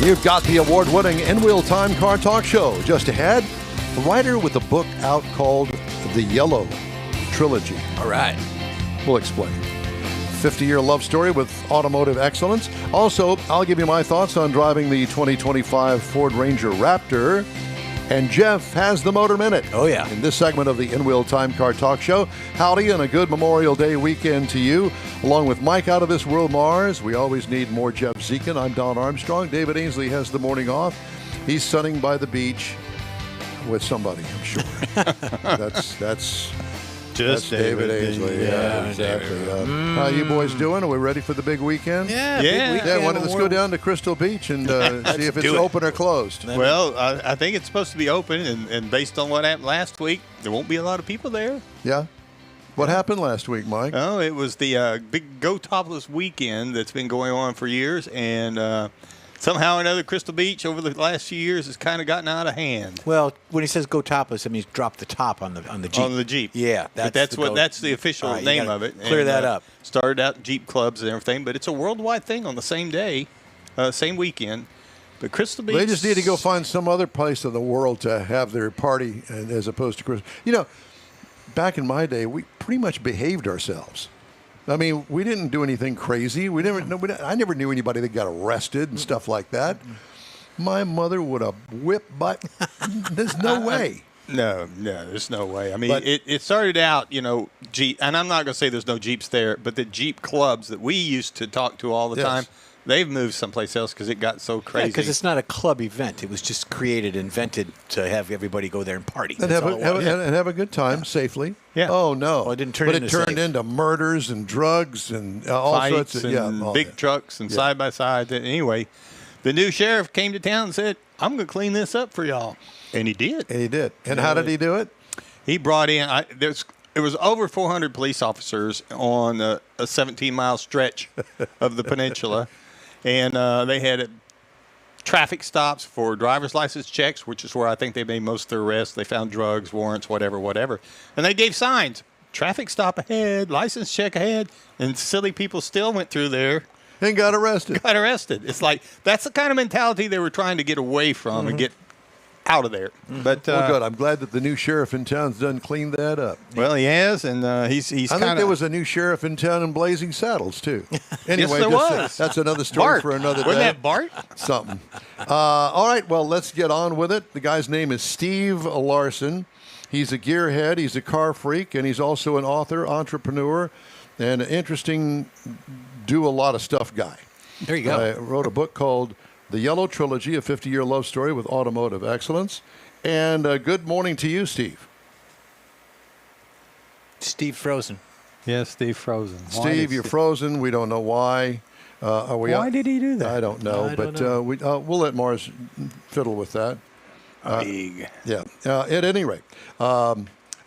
You've got the award-winning In-Wheel Time Car Talk Show. Just ahead, a writer with a book out called The Yellow Trilogy. All right. We'll explain. 50-year love story with automotive excellence. Also, I'll give you my thoughts on driving the 2025 Ford Ranger Raptor. And Jeff has the Motor Minute. Oh, yeah. In this segment of the In-Wheel Time Car Talk Show. Howdy and a good Memorial Day weekend to you. Along with Mike Out of This World Mars, we always need more Jeff Zekin. I'm Don Armstrong. David Ainsley has the morning off. He's sunning by the beach with somebody, I'm sure. That's David Ainsley. Yeah, exactly. How you boys doing? Are we ready for the big weekend? Yeah. Big weekend. Let's go down to Crystal Beach and see if it's open or closed. Well, I think it's supposed to be open, and based on what happened last week, there won't be a lot of people there. Yeah. What happened last week, Mike? Oh, it was the big Go Topless weekend that's been going on for years, and somehow or another, Crystal Beach over the last few years has kind of gotten out of hand. Well, when he says go topless, it means drop the top on the Jeep. On the Jeep. Yeah. That's the official name of it. Clear that up. Started out Jeep clubs and everything, but it's a worldwide thing on the same day, same weekend. But Crystal Beach. They just need to go find some other place in the world to have their party as opposed to Crystal. You know, back in my day, we pretty much behaved ourselves. I mean, we didn't do anything crazy. I never knew anybody that got arrested and stuff like that. My mother would have whipped butt. There's no way. No, there's no way. I mean, it started out, Jeep, and I'm not going to say there's no Jeeps there, but the Jeep clubs that we used to talk to all the time, they've moved someplace else because it got so crazy. Because it's not a club event. It was just invented to have everybody go there and party. And have a good time safely. Yeah. Oh, no. Well, it didn't turn but into it turned into murders and drugs and all fights sorts of and big trucks and side-by-sides. Anyway, the new sheriff came to town and said, I'm going to clean this up for y'all. And he did. And how did he do it? He brought in it was over 400 police officers on a 17-mile stretch of the peninsula. And they had traffic stops for driver's license checks, which is where I think they made most of their arrests. They found drugs, warrants, whatever. And they gave signs, traffic stop ahead, license check ahead. And silly people still went through there. And got arrested. It's like that's the kind of mentality they were trying to get away from and get out of there. But well, good. I'm glad that the new sheriff in town's done cleaned that up. Well, he has, and he's I think there was a new sheriff in town in Blazing Saddles too. Anyway, yes, there was. That's another story Bart. for another day. Wasn't that Bart? Something. All right. Well, let's get on with it. The guy's name is Steve Larson. He's a gearhead. He's a car freak, and he's also an author, entrepreneur, and an interesting, do a lot of stuff guy. There you go. Wrote a book called The Yellow Trilogy, a 50-year love story with automotive excellence. And good morning to you, Steve. Steve frozen. Yes, Steve frozen. Steve, you're frozen. We don't know why. Why did he do that? I don't know. We'll let Mars fiddle with that. Yeah. At any rate, I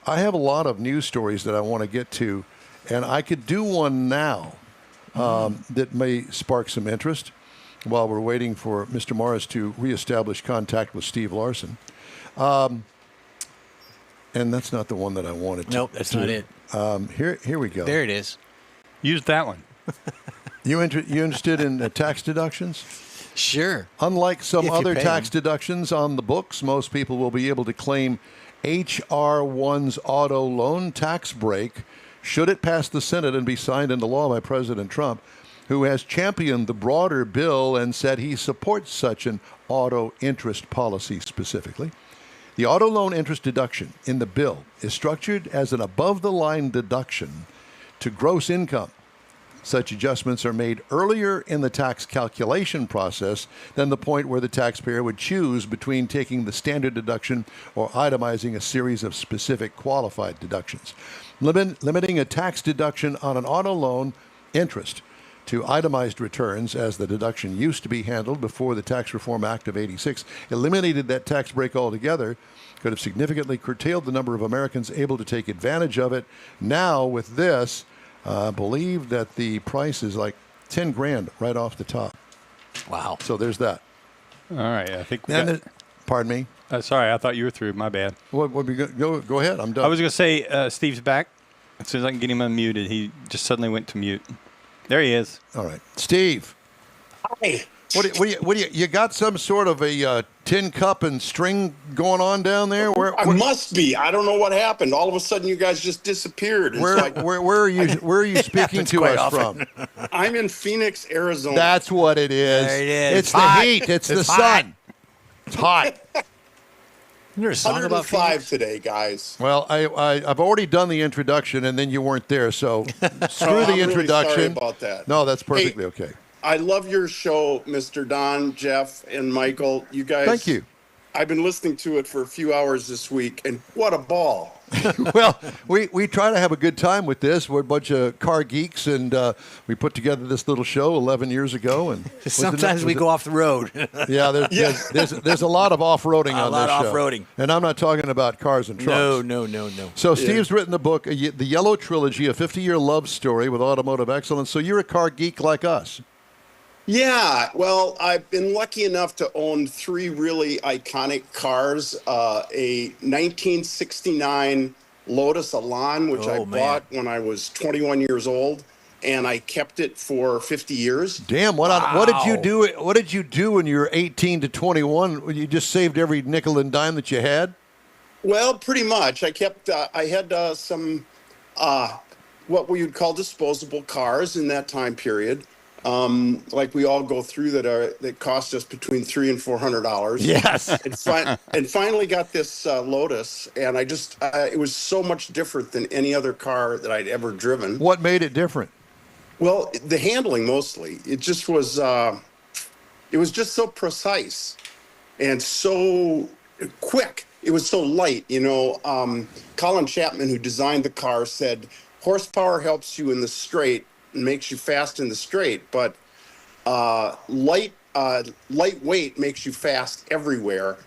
have a lot of news stories that I want to get to, and I could do one now that may spark some interest while we're waiting for Mr. Mars to reestablish contact with Steve Larson. And that's not the one that I wanted to. Nope, that's not it. Here we go. There it is. Use that one. You interested in tax deductions? Sure. Unlike some If you other pay tax them. deductions on the books, most people will be able to claim H.R. 1's auto loan tax break should it pass the Senate and be signed into law by President Trump, who has championed the broader bill and said he supports such an auto interest policy specifically. The auto loan interest deduction in the bill is structured as an above-the-line deduction to gross income. Such adjustments are made earlier in the tax calculation process than the point where the taxpayer would choose between taking the standard deduction or itemizing a series of specific qualified deductions. Limiting a tax deduction on an auto loan interest to itemized returns, as the deduction used to be handled before the Tax Reform Act of '86 eliminated that tax break altogether, could have significantly curtailed the number of Americans able to take advantage of it. Now, with this, I believe that the price is like $10,000 right off the top. Wow. So there's that. All right. I think. Pardon me. Sorry, I thought you were through. My bad. Go ahead. I'm done. I was going to say Steve's back. As soon as I can get him unmuted, he just suddenly went to mute. There he is. All right. Steve. Hi. You got some sort of a tin cup and string going on down there? I must be. I don't know what happened. All of a sudden, you guys just disappeared. And so where are you speaking to us from? I'm in Phoenix, Arizona. That's what it is. There it is. It's the heat. It's the sun. It's hot. Isn't there a song about 105 Phoenix? today, guys. Well, I've already done the introduction, and then you weren't there, so screw I'm the really introduction. sorry about that. No, that's perfectly okay. I love your show, Mr. Don, Jeff, and Michael. You guys. Thank you. I've been listening to it for a few hours this week, and what a ball. Well, we try to have a good time with this. We're a bunch of car geeks, and we put together this little show 11 years ago. And Sometimes we go off the road. Yeah, there's a lot of off-roading on this show. A lot of off-roading. And I'm not talking about cars and trucks. No. So Steve's written the book, The Yellow Trilogy, a 50-year love story with automotive excellence. So you're a car geek like us. Yeah, well, I've been lucky enough to own 3 really iconic cars. A 1969 Lotus Elan, which I bought when I was 21 years old, and I kept it for 50 years. Damn! What did you do? What did you do when you were 18 to 21? You just saved every nickel and dime that you had. Well, pretty much. I kept. I had some what we would call disposable cars in that time period. Like we all go through that cost us between $300 and $400. Yes. And finally got this Lotus, and it was so much different than any other car that I'd ever driven. What made it different? Well, the handling mostly. It just was. It was just so precise and so quick. It was so light. Colin Chapman, who designed the car, said horsepower helps you in the straight and makes you fast in the straight, but lightweight makes you fast everywhere.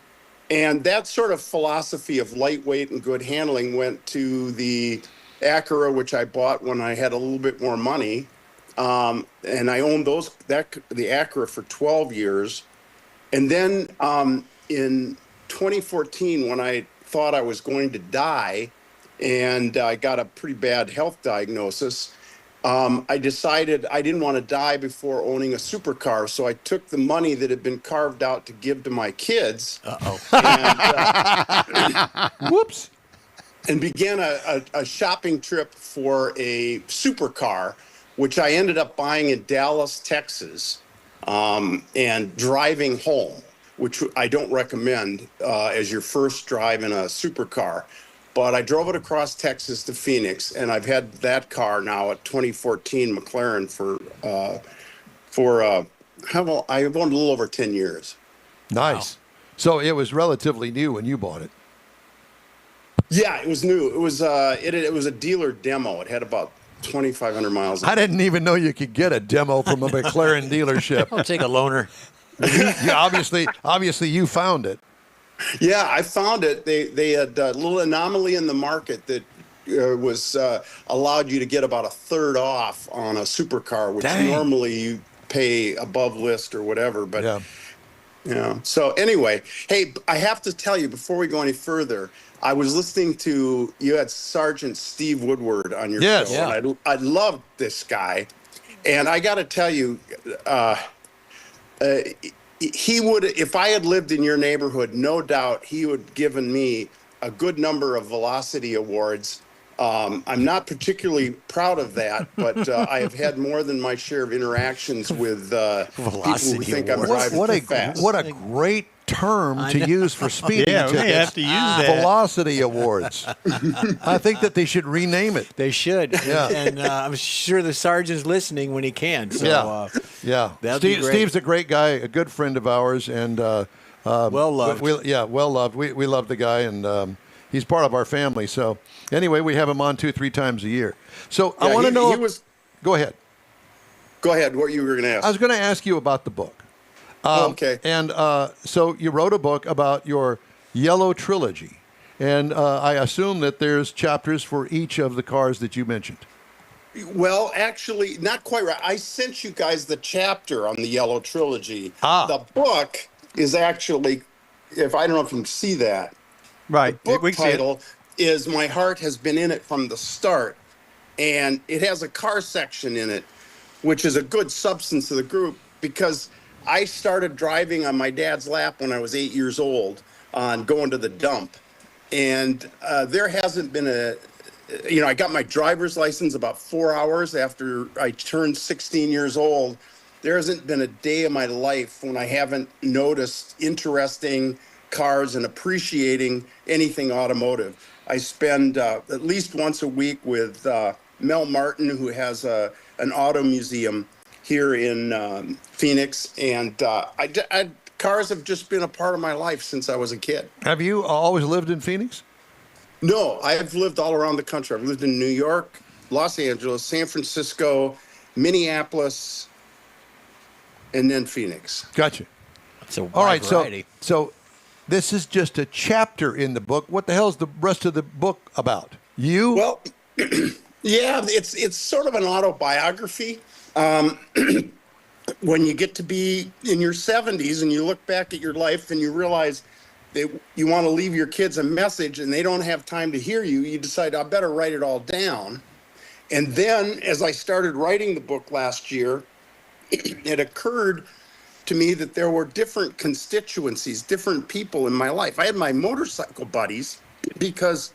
And that sort of philosophy of lightweight and good handling went to the Acura, which I bought when I had a little bit more money. And I owned the Acura for 12 years. And then in 2014, when I thought I was going to die and I got a pretty bad health diagnosis, I decided I didn't want to die before owning a supercar, so I took the money that had been carved out to give to my kids. Whoops. And began a shopping trip for a supercar, which I ended up buying in Dallas, Texas, and driving home, which I don't recommend as your first drive in a supercar. But I drove it across Texas to Phoenix, and I've had that car now, a 2014 McLaren I've owned a little over 10 years. Nice. Wow. So it was relatively new when you bought it. Yeah, it was new. It was it was a dealer demo. It had about 2,500 miles. I didn't even know you could get a demo from a McLaren dealership. I'll take a loaner. Obviously, you found it. Yeah, I found it. They had a little anomaly in the market that was allowed you to get about a third off on a supercar, which normally you pay above list or whatever. But so anyway, hey, I have to tell you before we go any further, I was listening to you had Sergeant Steve Woodward on your show. Yeah. And I loved this guy, and I got to tell you. He would, if I had lived in your neighborhood, no doubt he would have given me a good number of Velocity Awards. I'm not particularly proud of that, but I have had more than my share of interactions with people who think I'm driving too fast. What a great term to use for speeding tickets. We have to use that. Velocity Awards. I think that they should rename it. They should. Yeah. And I'm sure the sergeant's listening when he can. So, Steve's a great guy, a good friend of ours, and well loved. Well loved. We love the guy, and he's part of our family. So anyway, we have him on 2-3 times a year. So I want to know. Go ahead. Go ahead. What you were going to ask? I was going to ask you about the book. Okay. And so you wrote a book about your Yellow Trilogy, and I assume that there's chapters for each of the cars that you mentioned. Well, actually, not quite right. I sent you guys the chapter on the Yellow Trilogy. The book is actually, if I don't know if you can see that. Right. The book title is My Heart Has Been in It from the Start, and it has a car section in it, which is a good substance of the group because I started driving on my dad's lap when I was 8 years old on going to the dump. And there hasn't been I got my driver's license about 4 hours after I turned 16 years old. There hasn't been a day of my life when I haven't noticed interesting cars and appreciating anything automotive. I spend at least once a week with Mel Martin, who has an auto museum here in Phoenix. And cars have just been a part of my life since I was a kid. Have you always lived in Phoenix? No, I've lived all around the country. I've lived in New York, Los Angeles, San Francisco, Minneapolis, and then Phoenix. Gotcha. It's a wide All right, variety. so this is just a chapter in the book. What the hell is the rest of the book about? You? Well, yeah, it's sort of an autobiography. When you get to be in your 70s and you look back at your life and you realize that you want to leave your kids a message and they don't have time to hear you, you decide, I better write it all down. And then as I started writing the book last year, it occurred to me that there were different constituencies, different people in my life. I had my motorcycle buddies because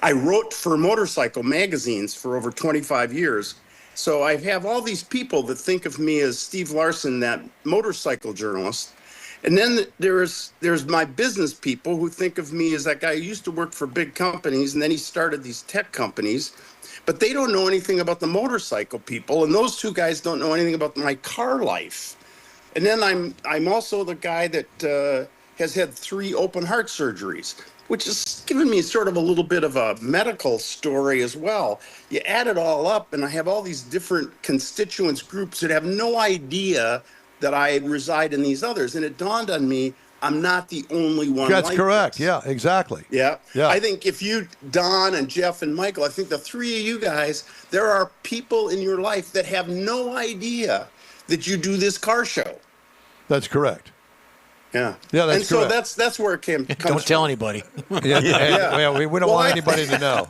I wrote for motorcycle magazines for over 25 years. So I have all these people that think of me as Steve Larson, that motorcycle journalist. And then there's my business people who think of me as that guy who used to work for big companies, and then he started these tech companies. But they don't know anything about the motorcycle people, and those two guys don't know anything about my car life. And then I'm also the guy that has had 3 open heart surgeries, which has given me sort of a little bit of a medical story as well. You add it all up, and I have all these different constituents groups that have no idea that I reside in these others. And it dawned on me, I'm not the only one. That's like correct. this. Yeah, exactly. Yeah. Yeah. I think if you, Don and Jeff and Michael, I think the 3 of you guys, there are people in your life that have no idea that you do this car show. That's correct. Yeah. Yeah, that's and so correct. that's where it comes Don't tell from. anybody. Yeah, well, we don't Well, want I- anybody to know.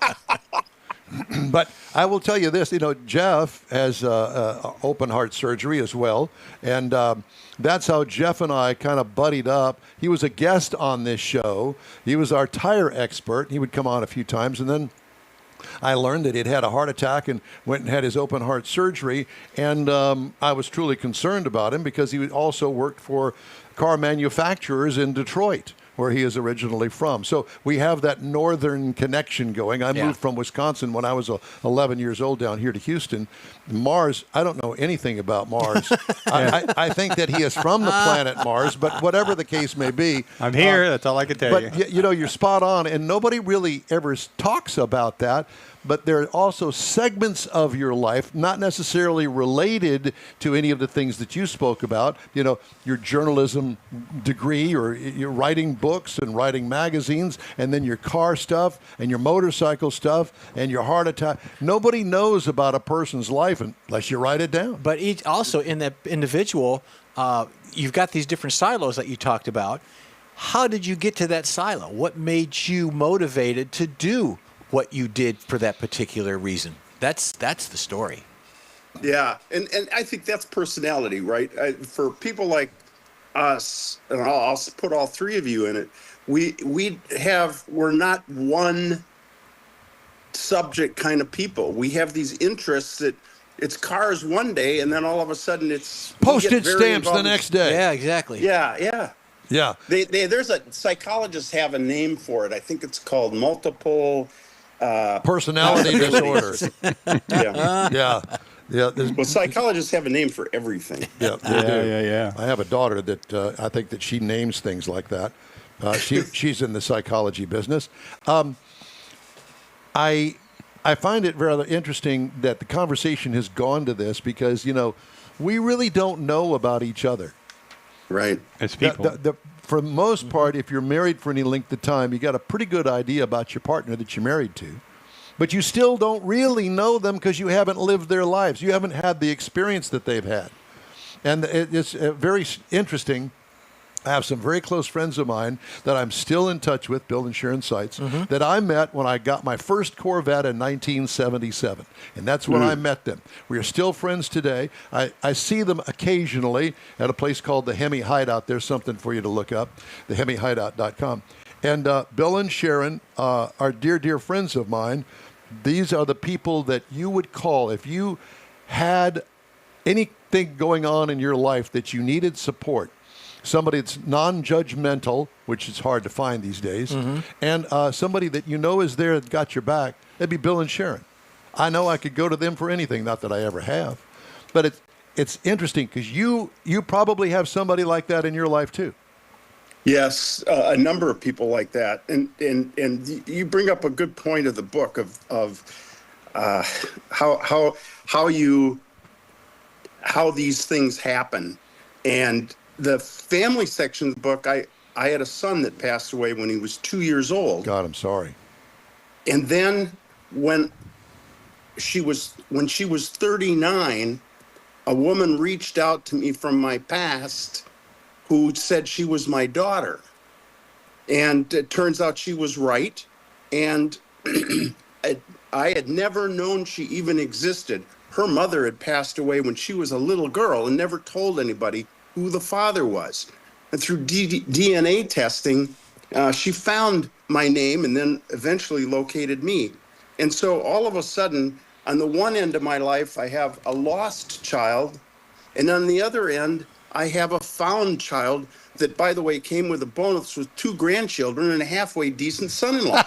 But I will tell you this, Jeff has open heart surgery as well, and that's how Jeff and I kind of buddied up. He was a guest on this show. He was our tire expert. He would come on a few times, and then I learned that he'd had a heart attack and went and had his open heart surgery, and I was truly concerned about him because he also worked for car manufacturers in Detroit, where he is originally from. So we have that northern connection going. I moved from Wisconsin when I was 11 years old down here to Houston. Mars, I don't know anything about Mars. I think that he is from the planet Mars, but whatever the case may be. I'm here. That's all I can tell you. But you're spot on, and nobody really ever talks about that. But there are also segments of your life, not necessarily related to any of the things that you spoke about. Your journalism degree, or you're writing books and writing magazines, and then your car stuff and your motorcycle stuff and your heart attack. Nobody knows about a person's life unless you write it down. But also in that individual, you've got these different silos that you talked about. How did you get to that silo? What made you motivated to do what you did for that particular reason? That's the story. Yeah, and I think that's personality, right? For people like us, and I'll put all 3 of you in it. We're not one subject kind of people. We have these interests that it's cars one day, and then all of a sudden it's we get Postage very stamps the involved in- next day. Yeah, exactly. Yeah. Yeah. There's psychologists have a name for it. I think it's called multiple. Personality disorder. Yeah. Yeah. Yeah. Well, psychologists have a name for everything. Yeah, they do. Yeah. I have a daughter that I think that she names things like that. She's in the psychology business. I find it rather interesting that the conversation has gone to this because we really don't know about each other. Right. As people. For the most part, if you're married for any length of time, you got a pretty good idea about your partner that you're married to. But you still don't really know them because you haven't lived their lives. You haven't had the experience that they've had. And it's very interesting I have some very close friends of mine that I'm still in touch with, Bill Insurance Sites, that I met when I got my first Corvette in 1977. And that's when I met them. We are still friends today. I see them occasionally at a place called the Hemi Hideout. There's something for you to look up, thehemihideout.com. And Bill and Sharon are dear, dear friends of mine. These are the people that you would call if you had anything going on in your life that you needed support. Somebody that's non-judgmental, which is hard to find these days, and somebody that you know is there that got your back. That'd be Bill and Sharon. I know I could go to them for anything, not that I ever have. But it's interesting because you probably have somebody like that in your life too. Yes, a number of people like that, and you bring up a good point of the book of how these things happen, and the family section of the book. I had a son that passed away when he was 2 years old. God, I'm sorry. And then when she was 39, a woman reached out to me from my past who said she was my daughter. And it turns out she was right. And I had never known she even existed. Her mother had passed away when she was a little girl and never told anybody who the father was. And through DNA testing, she found my name and then eventually located me. And so all of a sudden, on the one end of my life, I have a lost child. And on the other end, I have a found child that, by the way, came with a bonus with 2 grandchildren and a halfway decent son-in-law.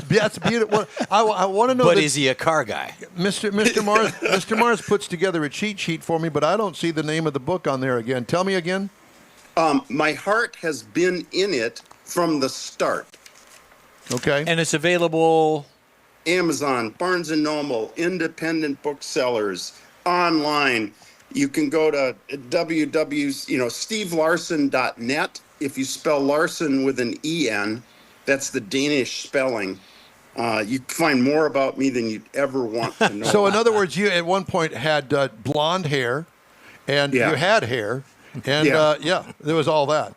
That's beautiful. I want to know. But is he a car guy? Mr. Mars puts together a cheat sheet for me, but I don't see the name of the book on there again. Tell me again. My heart has been in it from the start. Okay. And it's available. Amazon, Barnes & Noble, independent booksellers, online. You can go to stevelarson.net. If you spell Larson with an E-N, that's the Danish spelling. You can find more about me than you'd ever want to know. So in other words, you at one point had blonde hair, and you had hair, and there was all that.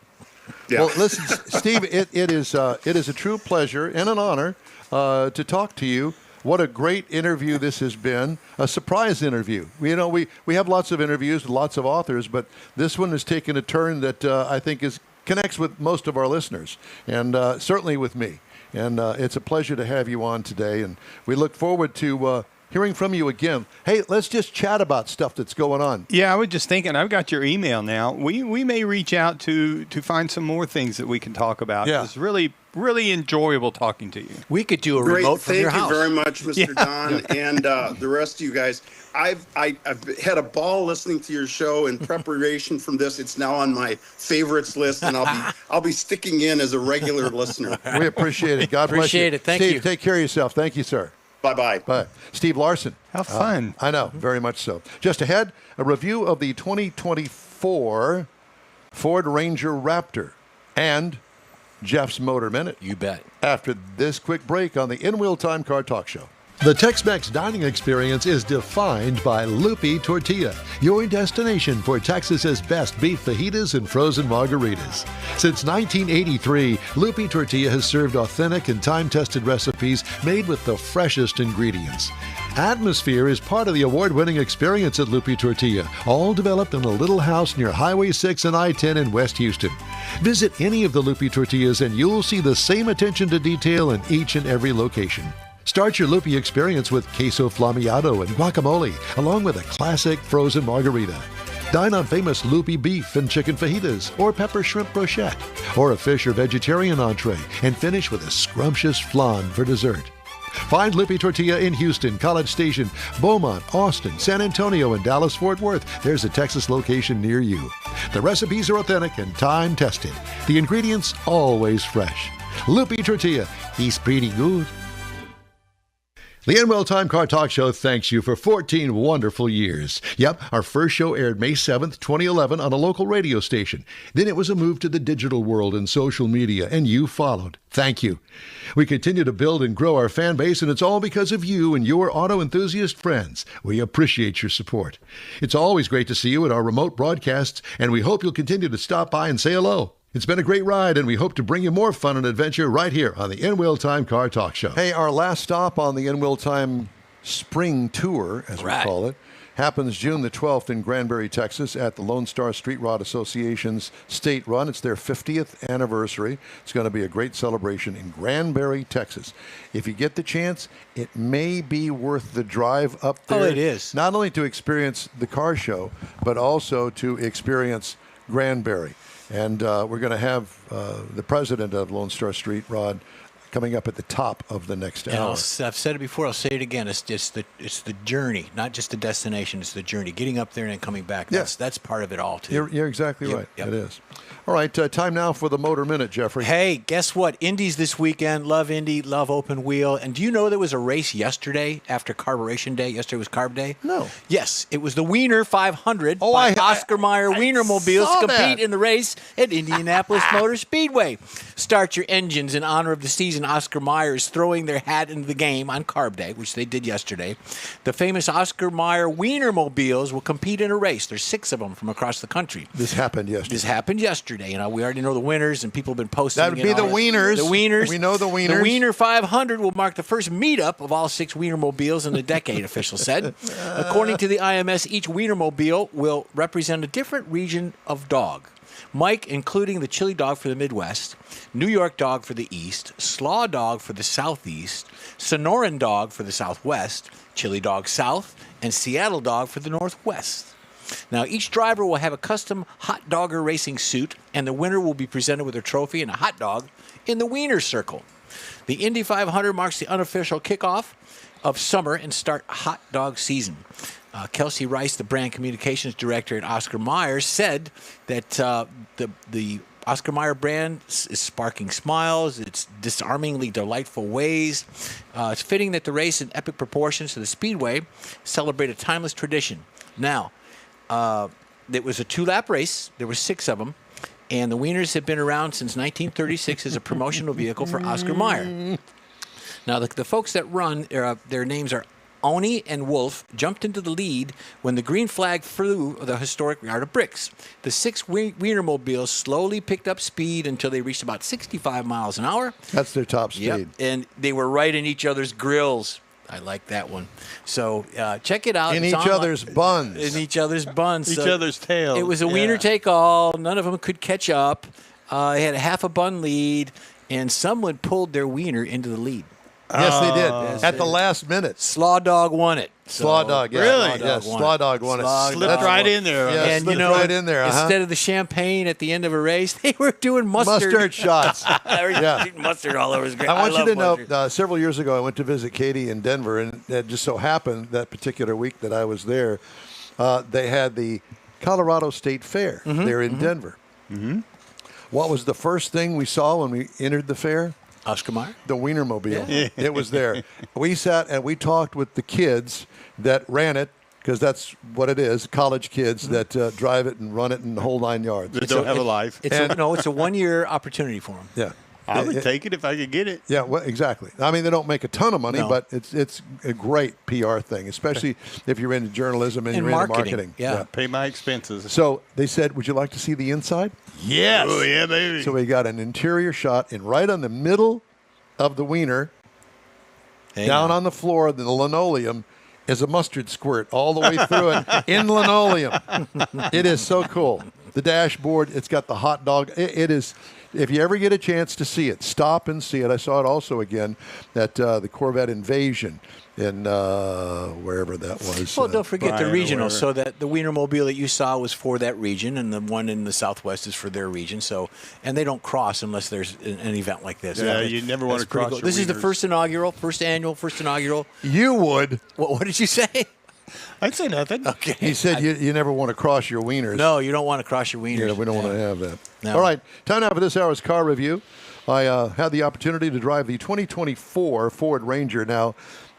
Yeah. Well, listen, Steve, it is a true pleasure and an honor to talk to you. What a great interview this has been, a surprise interview. You know, we have lots of interviews with lots of authors, but this one has taken a turn that I think connects with most of our listeners, and certainly with me. And it's a pleasure to have you on today, and we look forward to hearing from you again. Hey, let's just chat about stuff that's going on. Yeah, I was just thinking, I've got your email now. We may reach out to find some more things that we can talk about. Yeah. It's really enjoyable talking to you. We could do a Great. remote from your house. Thank you very much, Mr. Don, and the rest of you guys. I've had a ball listening to your show in preparation from this. It's now on my favorites list, and I'll be sticking in as a regular listener. We appreciate it. God bless you. Appreciate it. Thank Steve, you. take care of yourself. Thank you, sir. Bye-bye. Bye. Steve Larson. How fun. I know, very much so. Just ahead, a review of the 2024 Ford Ranger Raptor and Jeff's Motor Minute. You bet. After this quick break on the In Wheel Time Car Talk Show. The Tex-Mex dining experience is defined by Lupi Tortilla, your destination for Texas's best beef fajitas and frozen margaritas. Since 1983, Lupi Tortilla has served authentic and time-tested recipes made with the freshest ingredients. Atmosphere is part of the award-winning experience at Lupi Tortilla, all developed in a little house near Highway 6 and I-10 in West Houston. Visit any of the Lupi Tortillas and you'll see the same attention to detail in each and every location. Start your Lupi experience with queso flammeado and guacamole, along with a classic frozen margarita. Dine on famous Lupi beef and chicken fajitas, or pepper shrimp brochette, or a fish or vegetarian entree, and finish with a scrumptious flan for dessert. Find Lupi Tortilla in Houston, College Station, Beaumont, Austin, San Antonio, and Dallas-Fort Worth. There's a Texas location near you. The recipes are authentic and time-tested. The ingredients always fresh. Lupi Tortilla, he's pretty good. The Enwell Time Car Talk Show thanks you for 14 wonderful years. Yep, our first show aired May 7th, 2011 on a local radio station. Then it was a move to the digital world and social media, and you followed. Thank you. We continue to build and grow our fan base, and it's all because of you and your auto enthusiast friends. We appreciate your support. It's always great to see you at our remote broadcasts, and we hope you'll continue to stop by and say hello. It's been a great ride, and we hope to bring you more fun and adventure right here on the In Wheel Time Car Talk Show. Hey, our last stop on the In Wheel Time Spring Tour, as we call it, happens June the 12th in Granbury, Texas at the Lone Star Street Rod Association's state run. It's their 50th anniversary. It's going to be a great celebration in Granbury, Texas. If you get the chance, it may be worth the drive up there. Oh, it is. Not only to experience the car show, but also to experience Granbury. And we're going to have the president of Lone Star Street Rod coming up at the top of the next hour. I've said it before. I'll say it again. It's the journey, not just the destination. It's the journey. Getting up there and then coming back. That's part of it all too. You're exactly right. Yep. It is. All right. Time now for the Motor Minute, Jeffrey. Hey, guess what? Indy's this weekend. Love Indy. Love open wheel. And do you know there was a race yesterday after Carburation Day? Yesterday was Carb Day. No. Yes, it was the Wiener 500 Oh, by Oscar Mayer Wienermobiles saw compete that. in the race at Indianapolis Motor Speedway. Start your engines in honor of the season. Oscar Mayer is throwing their hat into the game on Carb Day, which they did yesterday. The famous Oscar Mayer Wienermobiles will compete in a race. There's 6 of them from across the country. This happened yesterday. This happened yesterday. We already know the winners, and people have been posting. That would be the Wieners. The Wieners. We know the Wieners. The Wiener 500 will mark the first meetup of all 6 Wienermobiles in a decade, officials said. According to the IMS, each Wienermobile will represent a different region of dog. Mike, including the Chili Dog for the Midwest, New York Dog for the East, Slaw Dog for the Southeast, Sonoran Dog for the Southwest, Chili Dog South, and Seattle Dog for the Northwest. Now, each driver will have a custom hot dogger racing suit, and the winner will be presented with a trophy and a hot dog in the Wiener Circle. The Indy 500 marks the unofficial kickoff of summer and start hot dog season. Kelsey Rice, the brand communications director at Oscar Mayer, said that the Oscar Mayer brand is sparking smiles. It's disarmingly delightful ways. It's fitting that the race in epic proportions to the Speedway celebrate a timeless tradition. Now, it was a 2-lap race. There were 6 of them. And the Wieners have been around since 1936 as a promotional vehicle for Oscar Mayer. Now, the folks that run, their names are Oni and Wolf, jumped into the lead when the green flag flew the historic yard of bricks. The 6 Wienermobiles slowly picked up speed until they reached about 65 miles an hour. That's their top speed. Yep, and they were right in each other's grills. I like that one. So check it out. In It's each online. other's buns. In each other's buns. Each So other's tails. It was a wiener take all. None of them could catch up. They had a half a bun lead, and someone pulled their wiener into the lead. Yes, they did. Yes, At they the did. last minute. Slaw Dog won it. Slaw Dog, yeah. Really? Yes, won Slaw it. Dog won it. Slaw Slipped Dog right won it. in there. Yeah, And slipped right in there. Instead of the champagne at the end of a race, they were doing mustard. Mustard shots. They were Yeah. shooting mustard all over. It was great. I want you love to know, mustard. several years ago, I went to visit Katie in Denver, and it just so happened that particular week that I was there, they had the Colorado State Fair there in Denver. Mm-hmm. What was the first thing we saw when we entered the fair? Oscar Mayer? The Wienermobile. It was there. We sat and we talked with the kids that ran it, because that's what it is, college kids that drive it and run it and the whole 9 yards. That don't have a life. It's a 1-year opportunity for them. Yeah. I would take it if I could get it. Yeah, well, exactly. I mean, they don't make a ton of money, No. but it's a great PR thing, especially if you're into journalism and And you're marketing. into marketing. Yeah. Pay my expenses. So they said, would you like to see the inside? Yes. Oh, yeah, baby. So we got an interior shot, and right on the middle of the wiener, down on the floor, the linoleum, is a mustard squirt all the way through it in linoleum. It is so cool. The dashboard, it's got the hot dog. It is, if you ever get a chance to see it, stop and see it. I saw it also again at the Corvette Invasion in wherever that was. Well, don't forget Brian the or regional. whatever. So that the Wienermobile that you saw was for that region, and the one in the Southwest is for their region. So, and they don't cross unless there's an event like this. Yeah, you never want That's to pretty cross cool. your This is the wieners. first inaugural. You would. What did you say? I'd say nothing. Okay. He said you never want to cross your wieners. No, you don't want to cross your wieners. Yeah, we don't want to have that. No. All right, time now for this hour's car review. I had the opportunity to drive the 2024 Ford Ranger. Now,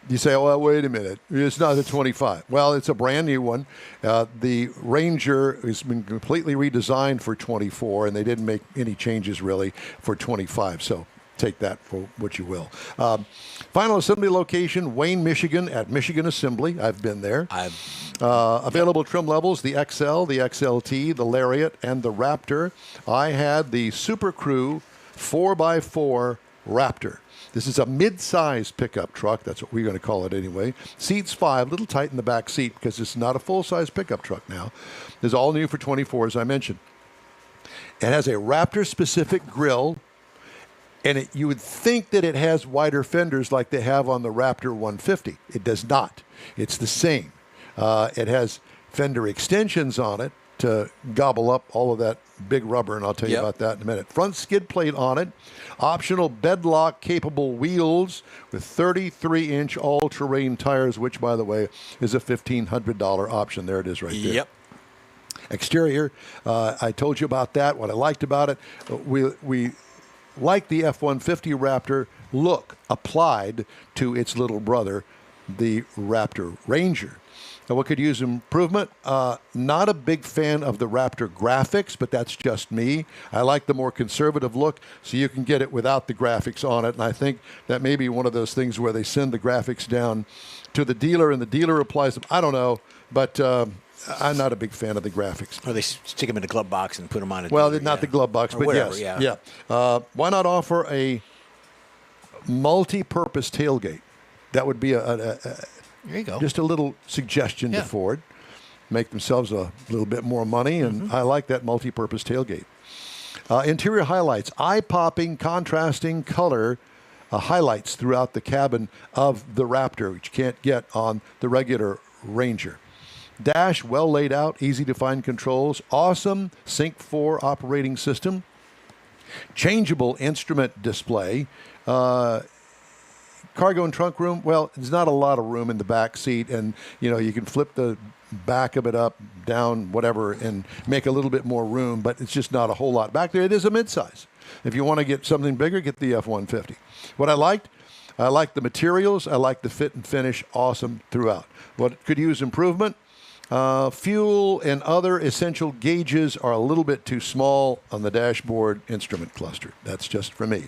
You say, oh, well, wait a minute. It's not the 25. Well, it's a brand new one. The Ranger has been completely redesigned for 24, and they didn't make any changes really for 25. So take that for what you will. Final assembly location, Wayne, Michigan, at Michigan Assembly. I've been there. Available trim levels, the XL, the XLT, the Lariat, and the Raptor. I had the Super Crew 4x4 Raptor. This is a mid-size pickup truck. That's what we're going to call it anyway. Seats 5, a little tight in the back seat because it's not a full-size pickup truck now. It's all new for 24, as I mentioned. It has a Raptor-specific grille, and you would think that it has wider fenders like they have on the Raptor 150. It does not. It's the same. It has fender extensions on it to gobble up all of that big rubber, and I'll tell you about that in a minute. Front skid plate on it, optional bedlock capable wheels with 33-inch all-terrain tires, which, by the way, is a $1,500 option. There it is right there. Yep. Exterior, I told you about that, what I liked about it. We like the F-150 Raptor look applied to its little brother, the Raptor Ranger. Now, what could use improvement? Not a big fan of the Raptor graphics, but that's just me. I like the more conservative look, so you can get it without the graphics on it. And I think that may be one of those things where they send the graphics down to the dealer, and the dealer applies them. I don't know, but I'm not a big fan of the graphics. Or they stick them in a glove box and put them on a Well, dealer, not the glove box, Or but whatever, yes. yeah. Why not offer a multi-purpose tailgate? That would be There you go. just a little suggestion to Ford. Make themselves a little bit more money, and I like that multi-purpose tailgate. Interior highlights, eye-popping, contrasting color highlights throughout the cabin of the Raptor, which you can't get on the regular Ranger. Dash, well laid out, easy to find controls, awesome Sync 4 operating system, changeable instrument display, cargo and trunk room, well, there's not a lot of room in the back seat, and you can flip the back of it up, down, whatever, and make a little bit more room, but it's just not a whole lot back there. It is a midsize. If you want to get something bigger, get the F-150. What I liked the materials. I liked the fit and finish. Awesome throughout. What could use improvement? Fuel and other essential gauges are a little bit too small on the dashboard instrument cluster. That's just for me.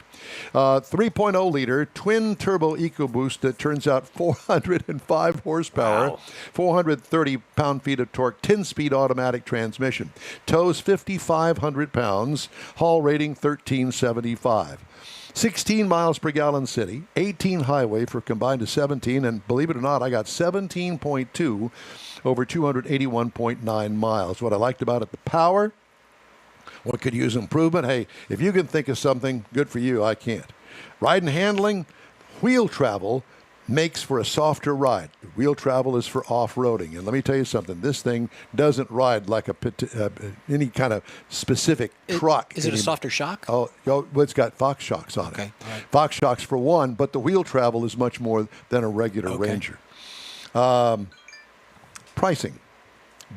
3.0 liter twin turbo EcoBoost that turns out 405 horsepower, 430 pound-feet of torque, 10-speed automatic transmission. Tows 5,500 pounds, haul rating 1375. 16 miles per gallon city, 18 highway for combined to 17, and believe it or not, I got 17.2 over 281.9 miles. What I liked about it, the power. What could use improvement? Hey, if you can think of something, good for you. I can't. Ride and handling, wheel travel makes for a softer ride. Wheel travel is for off-roading. And let me tell you something. This thing doesn't ride like any kind of specific truck. Is it a softer shock? Oh, well, it's got Fox shocks on it. Okay. All right. Fox shocks for one, but the wheel travel is much more than a regular Ranger. Pricing.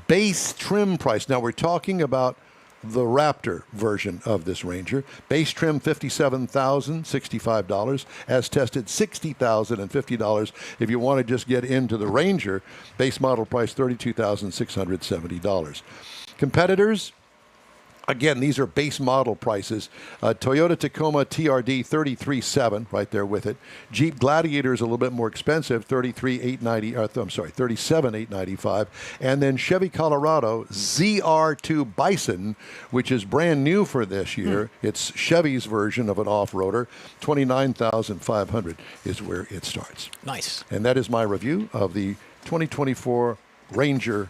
Base trim price. Now, we're talking about the Raptor version of this Ranger. Base trim $57,065. As tested, $60,050. If you want to just get into the Ranger, base model price $32,670. Competitors, again, these are base model prices. Toyota Tacoma TRD $33,700, right there with it. Jeep Gladiator is a little bit more expensive, $37,895. And then Chevy Colorado ZR2 Bison, which is brand new for this year. It's Chevy's version of an off-roader. $29,500 is where it starts. Nice. And that is my review of the 2024 Ranger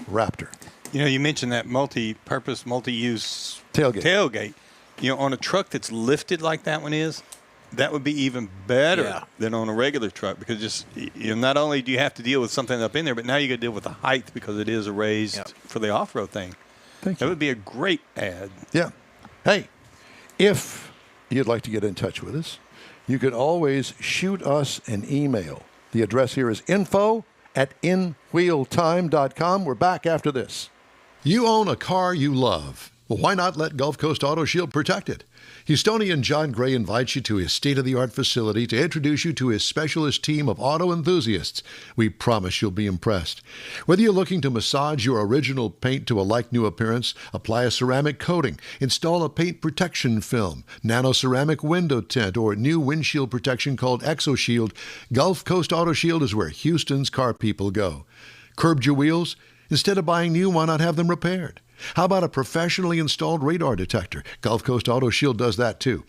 Raptor. You mentioned that multi-purpose, multi-use Tailgate. On a truck that's lifted like that one is, that would be even better than on a regular truck, because not only do you have to deal with something up in there, but now you got to deal with the height because it is raised for the off-road thing. Thank you. That would be a great ad. Yeah. Hey, if you'd like to get in touch with us, you can always shoot us an email. The address here is info@inwheeltime.com. We're back after this. You own a car you love. Well, why not let Gulf Coast Auto Shield protect it? Houstonian John Gray invites you to his state-of-the-art facility to introduce you to his specialist team of auto enthusiasts. We promise you'll be impressed. Whether you're looking to massage your original paint to a like-new appearance, apply a ceramic coating, install a paint protection film, nano-ceramic window tint, or new windshield protection called ExoShield, Gulf Coast Auto Shield is where Houston's car people go. Curbed your wheels? Instead of buying new, why not have them repaired? How about a professionally installed radar detector? Gulf Coast Auto Shield does that too.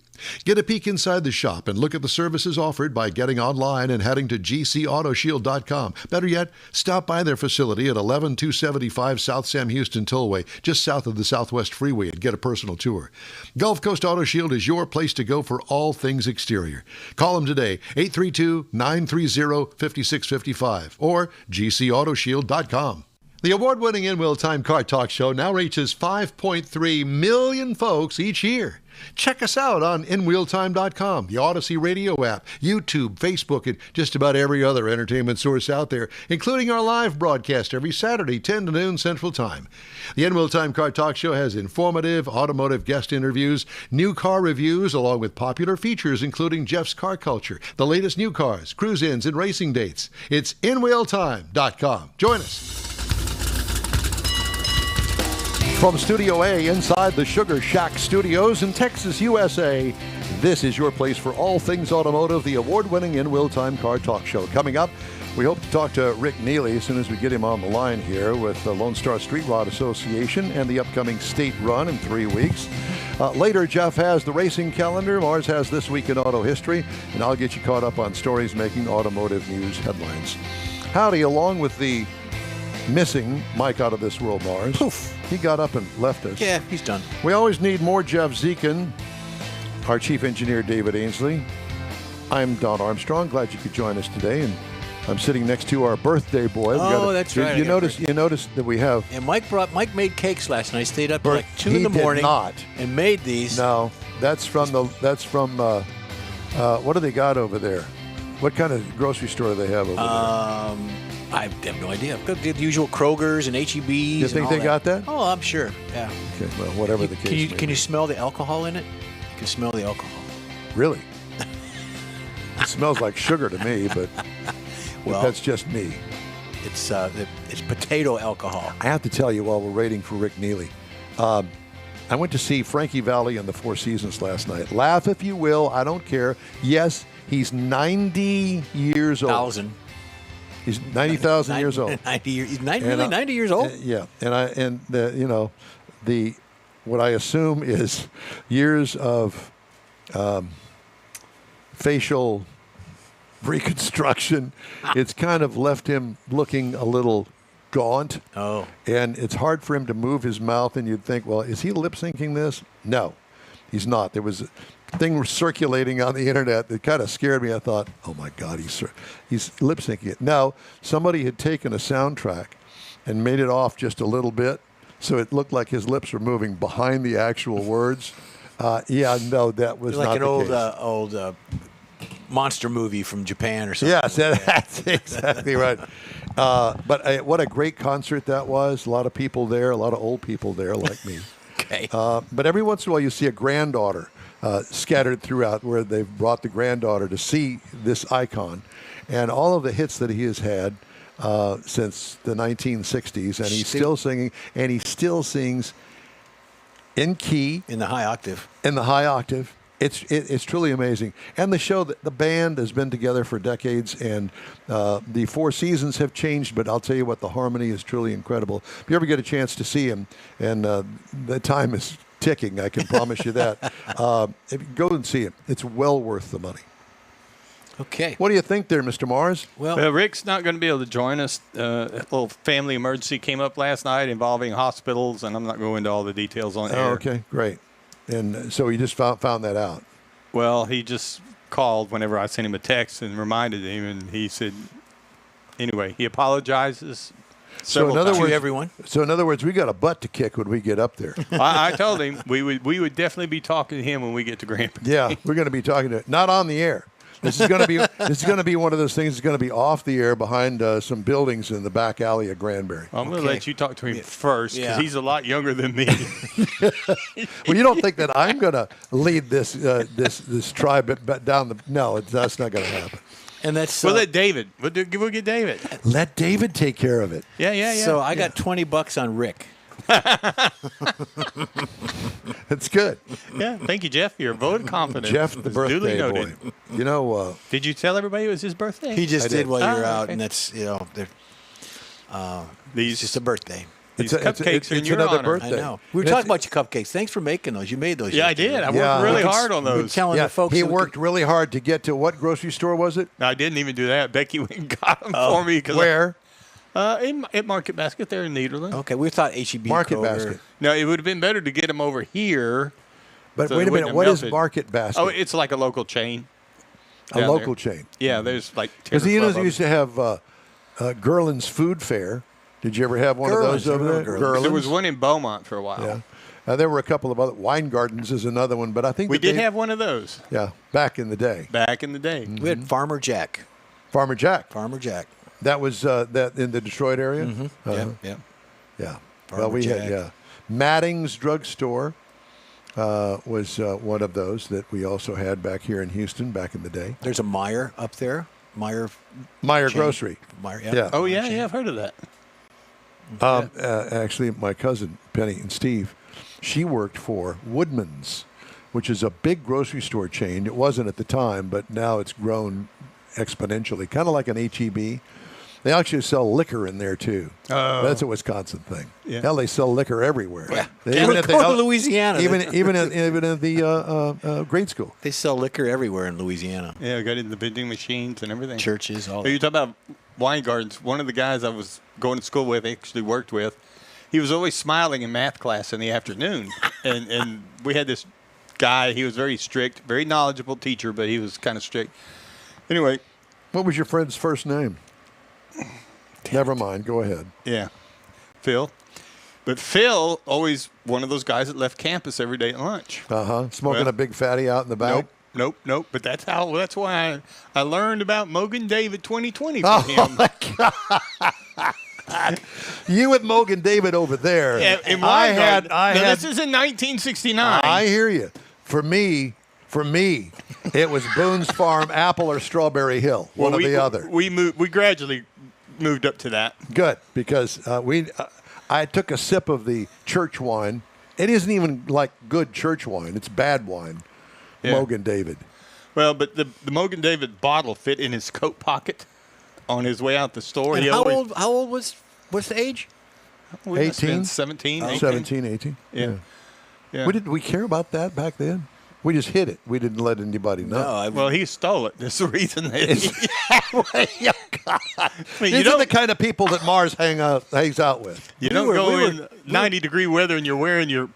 Get a peek inside the shop and look at the services offered by getting online and heading to gcautoshield.com. Better yet, stop by their facility at 11275 South Sam Houston Tollway, just south of the Southwest Freeway, and get a personal tour. Gulf Coast Auto Shield is your place to go for all things exterior. Call them today, 832-930-5655 or gcautoshield.com. The award-winning In Wheel Time Car Talk Show now reaches 5.3 million folks each year. Check us out on InWheelTime.com, the Odyssey Radio app, YouTube, Facebook, and just about every other entertainment source out there, including our live broadcast every Saturday, 10 to noon Central Time. The In Wheel Time Car Talk Show has informative automotive guest interviews, new car reviews, along with popular features including Jeff's Car Culture, the latest new cars, cruise-ins, and racing dates. It's InWheelTime.com. Join us. From Studio A inside the Sugar Shack Studios in Texas, USA, this is your place for all things automotive, the award-winning In Wheel Time Car Talk Show. Coming up, we hope to talk to Rick Neely as soon as we get him on the line here with the Lone Star Street Rod Association and the upcoming state run in 3 weeks. Later, Jeff has the racing calendar. Mars has This Week in Auto History, and I'll get you caught up on stories making automotive news headlines. Howdy, along with the missing Mike Out of This World, Mars. Poof. He got up and left us. Yeah, he's done. We always need more Jeff Zekin, our chief engineer, David Ainsley. I'm Don Armstrong. Glad you could join us today. And I'm sitting next to our birthday boy. That's right. You notice that we have. And Mike made cakes last night. Stayed up till like 2 in the He did morning. not. And made these. No, that's from what do they got over there? What kind of grocery store do they have over there? I have no idea. The usual Kroger's and HEB's. You think they got that? Oh, I'm sure. Yeah. Okay, well, whatever the case may Can you be. smell the alcohol in it? You can smell the alcohol. Really? It smells like sugar to me, but Well, that's just me. It's potato alcohol. I have to tell you, while we're waiting for Rick Neely, I went to see Frankie Valli in the Four Seasons last night. Laugh if you will, I don't care. Yes, he's 90 years old. He's 90,000 years old. 90 years. He's 90 years old. Yeah, and what I assume is years of facial reconstruction. It's kind of left him looking a little gaunt. Oh. And it's hard for him to move his mouth, and you'd think, well, is he lip syncing this? No, he's not. There was a thing circulating on the internet that kind of scared me. I thought, oh my God, he's lip syncing it. No, somebody had taken a soundtrack and made it off just a little bit, so it looked like his lips were moving behind the actual words. That was Like not an the case. old monster movie from Japan or something. Yes, that's exactly right. But what a great concert that was. A lot of people there, a lot of old people there like me. Okay. But every once in a while you see a granddaughter scattered throughout where they've brought the granddaughter to see this icon. And all of the hits that he has had since the 1960s, and he's still singing, and he still sings in key. In the high octave. In the high octave. It's truly amazing. And the show, the band has been together for decades, and the Four Seasons have changed, but I'll tell you what, the harmony is truly incredible. If you ever get a chance to see him, and the time is ticking, I can promise you that, if you go and see him. It's well worth the money. Okay. What do you think there, Mr. Mars? Well, Rick's not going to be able to join us. A little family emergency came up last night involving hospitals, and I'm not going into all the details on air. Oh, okay, great. And so he just found that out. Well, he just called whenever I sent him a text and reminded him, and he said, anyway, he apologizes. So in other times. words, everyone. So in other words, we got a butt to kick when we get up there. I told him we would definitely be talking to him when we get to Grand Prix. Yeah, we're going to be talking to not on the air. This is going to be one of those things that's going to be off the air behind some buildings in the back alley of Granbury. I'm going to Okay. let you talk to him first because Yeah. he's a lot younger than me. Well, you don't think that I'm going to lead this this tribe down the? No, that's not going to happen. And that's We'll let David. We'll get David. Let David take care of it. Yeah. so I got $20 on Rick. It's good. Yeah. Thank you, Jeff. Your vote of confidence. Jeff, the is duly birthday noted. boy. You know, Did you tell everybody it was his birthday? He just I did did. while you were Oh, out, okay. and that's These it's just a birthday. These it's cupcakes are in it's your another honor. I birthday. know. We were And talking it's- about your cupcakes. Thanks for making those. You made those. Yeah, I yesterday. did. I Yeah. worked really We're hard on We're those. telling Yeah, the folks. he so we worked could- really hard to get to what grocery store was it? No, I didn't even do that. Becky went and got them for me. Where? At Market Basket there in Nederland. Okay, we thought HEB. Market Kroger. Basket. No, it would have been better to get them over here. But So wait it a wouldn't minute. have What is melted. Market Basket? Oh, it's like a local chain. a down local there. chain. Yeah, there's like 10 Because or you 12 know, of used to have Gerland's Food Fair. Did you ever have one Gerland's, of those over I there? remember them. Gerland's? There was one in Beaumont for a while. Yeah. There were a couple of other. Wine Gardens is another one, but I think We that did they- have one of those Yeah, back in the day. back in the day. We had Farmer Jack. Farmer Jack. Farmer Jack. That was that in the Detroit area. Uh-huh. Yeah. Yeah. Farmer Well, we Jack. had Madding's Drugstore was one of those that we also had back here in Houston back in the day. There's a Meyer up there. Meyer. Meyer chain. Grocery. Meyer. Yeah. Oh, yeah, I've heard of that. Actually, my cousin Penny and Steve, she worked for Woodman's, which is a big grocery store chain. It wasn't at the time, but now it's grown exponentially, kind of like an HEB. They actually sell liquor in there too. Oh. That's a Wisconsin thing. Yeah. Hell, they sell liquor everywhere. They, Go to Louisiana. even in the grade school. They sell liquor everywhere in Louisiana. Yeah, we got in the vending machines and everything. Churches, all Oh, you that. talk about wine gardens. One of the guys I was going to school with, actually worked with, he was always smiling in math class in the afternoon. and we had this guy, he was very strict, very knowledgeable teacher, but he was kind of strict. Anyway, What was your friend's first name? Never mind. Go ahead. yeah, Phil. But Phil, always one of those guys that left campus every day at lunch. Smoking Well, a big fatty out in the back. Nope. But that's why I learned about Mogan David 2020 from Oh, him. You with Mogan David over there. Yeah, in I wine had. garden. Now, this is in 1969. I hear you. For me, it was Boone's Farm, Apple, or Strawberry Hill, one or the other. We gradually moved up to that. Good, because I took a sip of the church wine. It isn't even like good church wine. It's bad wine. Yeah. Mogan David. Well, but the Mogan David bottle fit in his coat pocket on his way out the store. And He how always- old was what's the age? we must have been 18? 17, 18. 17, 18. Yeah. Yeah. Did we care about that back then? We just hid it. We didn't let anybody know. No, Well, he stole it. That's the reason that I mean, These are the kind of people that Mars hangs out with. you don't go in 90-degree weather and you're wearing your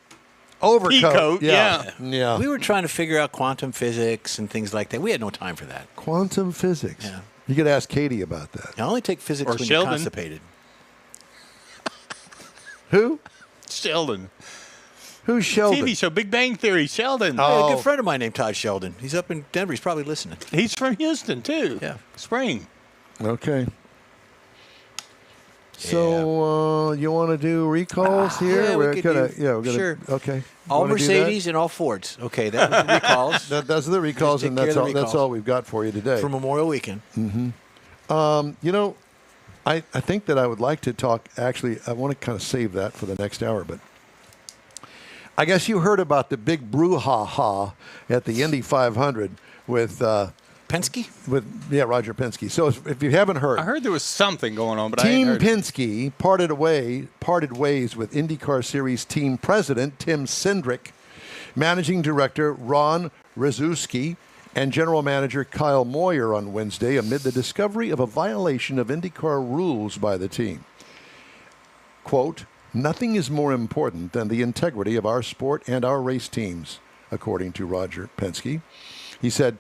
Overcoat. Peacoat, Yeah. we were trying to figure out quantum physics and things like that. We had no time for that. Quantum physics. Yeah. You could ask Katie about that. I only take physics Or when Sheldon. you're constipated. Who? Sheldon. Who's Sheldon? TV show Big Bang Theory. Sheldon. I had a Oh. good friend of mine named Todd Sheldon. He's up in Denver. He's probably listening. He's from Houston too. Yeah. Spring. Okay. So you want to do recalls here? yeah, we we're could gonna, do- we're gonna. sure. Okay. All Wanna do that? Mercedes and all Fords. Okay, that was the recalls Those are the recalls, take and care of that's the all. That's recalls. all we've got for you today. for Memorial Weekend. You know, I think that I would like to talk. Actually, I want to kind of save that for the next hour, but I guess you heard about the big brouhaha at the Indy 500 with Penske? Roger Penske. So if you haven't heard, I heard there was something going on, but I ain't Team heard. Penske parted ways with IndyCar Series team president Tim Cindric, managing director Ron Rzuski, and general manager Kyle Moyer on Wednesday amid the discovery of a violation of IndyCar rules by the team. Quote, "Nothing is more important than the integrity of our sport and our race teams," according to Roger Penske. He said,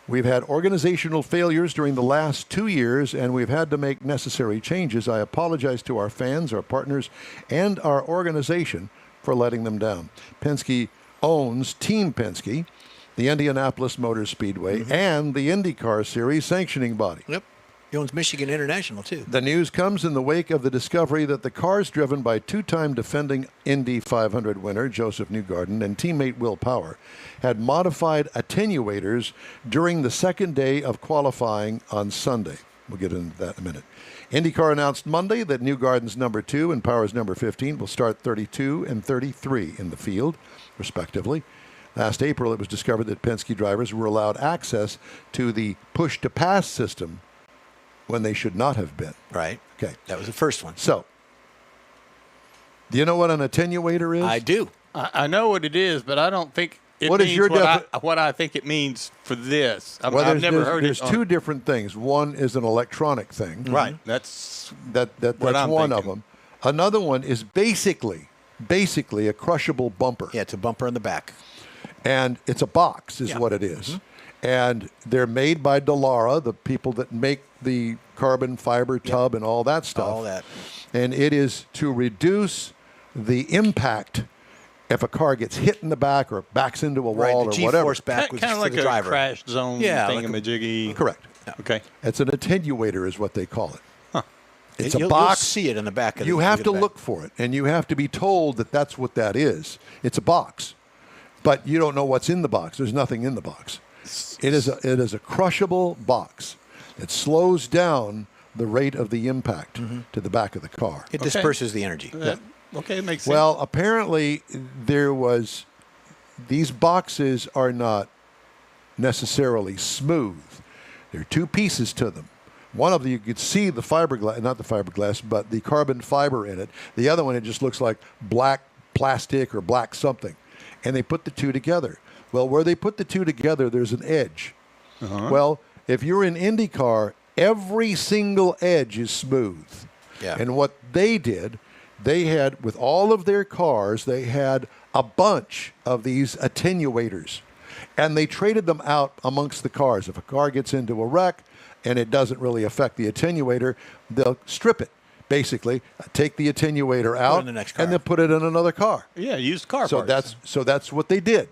"We've had organizational failures during the last 2 years, and we've had to make necessary changes. I apologize to our fans, our partners, and our organization for letting them down." Penske owns Team Penske. the Indianapolis Motor Speedway, and the IndyCar Series sanctioning body. Yep. He owns Michigan International, too. The news comes in the wake of the discovery that the cars driven by two-time defending Indy 500 winner Joseph Newgarden and teammate Will Power had modified attenuators during the second day of qualifying on Sunday. We'll get into that in a minute. IndyCar announced Monday that Newgarden's number 2 and Power's number 15 will start 32 and 33 in the field, respectively. Last April, it was discovered that Penske drivers were allowed access to the push-to-pass system when they should not have been. Right. Okay. That was the first one. So, do you know what an attenuator is? I do. I know what it is, but I don't think it What is means your what I think it means for this. Well, I've never heard there's it. two different things. One is an electronic thing. Right. That's That's I'm one of thinking. them. Another one is basically a crushable bumper. Yeah, it's a bumper in the back. And it's a box is Yeah. what it is. And they're made by Dallara, the people that make the carbon fiber tub and all that stuff. All that. And it is to reduce the impact if a car gets hit in the back or backs into a Right. wall The or whatever. G-force back was kind of for like the a driver. crash zone Yeah, like a- thingamajiggy. Correct. Okay. It's an attenuator is what they call it. It's You'll a box. see it in the back of You the have to back. look for it, and you have to be told that that's what that is. It's a box, but you don't know what's in the box. There's nothing in the box. It is a crushable box that slows down the rate of the impact to the back of the car. It disperses the energy. Okay, it makes sense. Well, apparently these boxes are not necessarily smooth. There are two pieces to them. One of them, you could see the fiberglass, not the fiberglass, but the carbon fiber in it. The other one, it just looks like black plastic or black something. And they put the two together. Well, where they put the two together, there's an edge. Well, if you're in IndyCar, every single edge is smooth. Yeah. And what they did, they had, with all of their cars, they had a bunch of these attenuators. And they traded them out amongst the cars. If a car gets into a wreck and it doesn't really affect the attenuator, they'll strip it, basically, take the attenuator out, in the next car. and then put it in another car. yeah, used car So parts. that's what they did.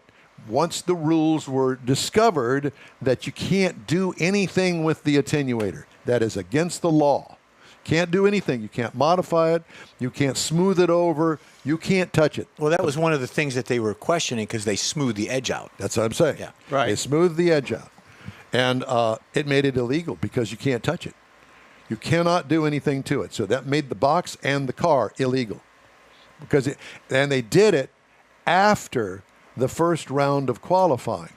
Once the rules were discovered that you can't do anything with the attenuator, that is against the law. Can't do anything. You can't modify it. You can't smooth it over. You can't touch it. Well, that was one of the things that they were questioning because they smoothed the edge out. That's what I'm saying. Yeah. Right. They smoothed the edge out. And it made it illegal because you can't touch it. You cannot do anything to it. So that made the box and the car illegal. And they did it after the first round of qualifying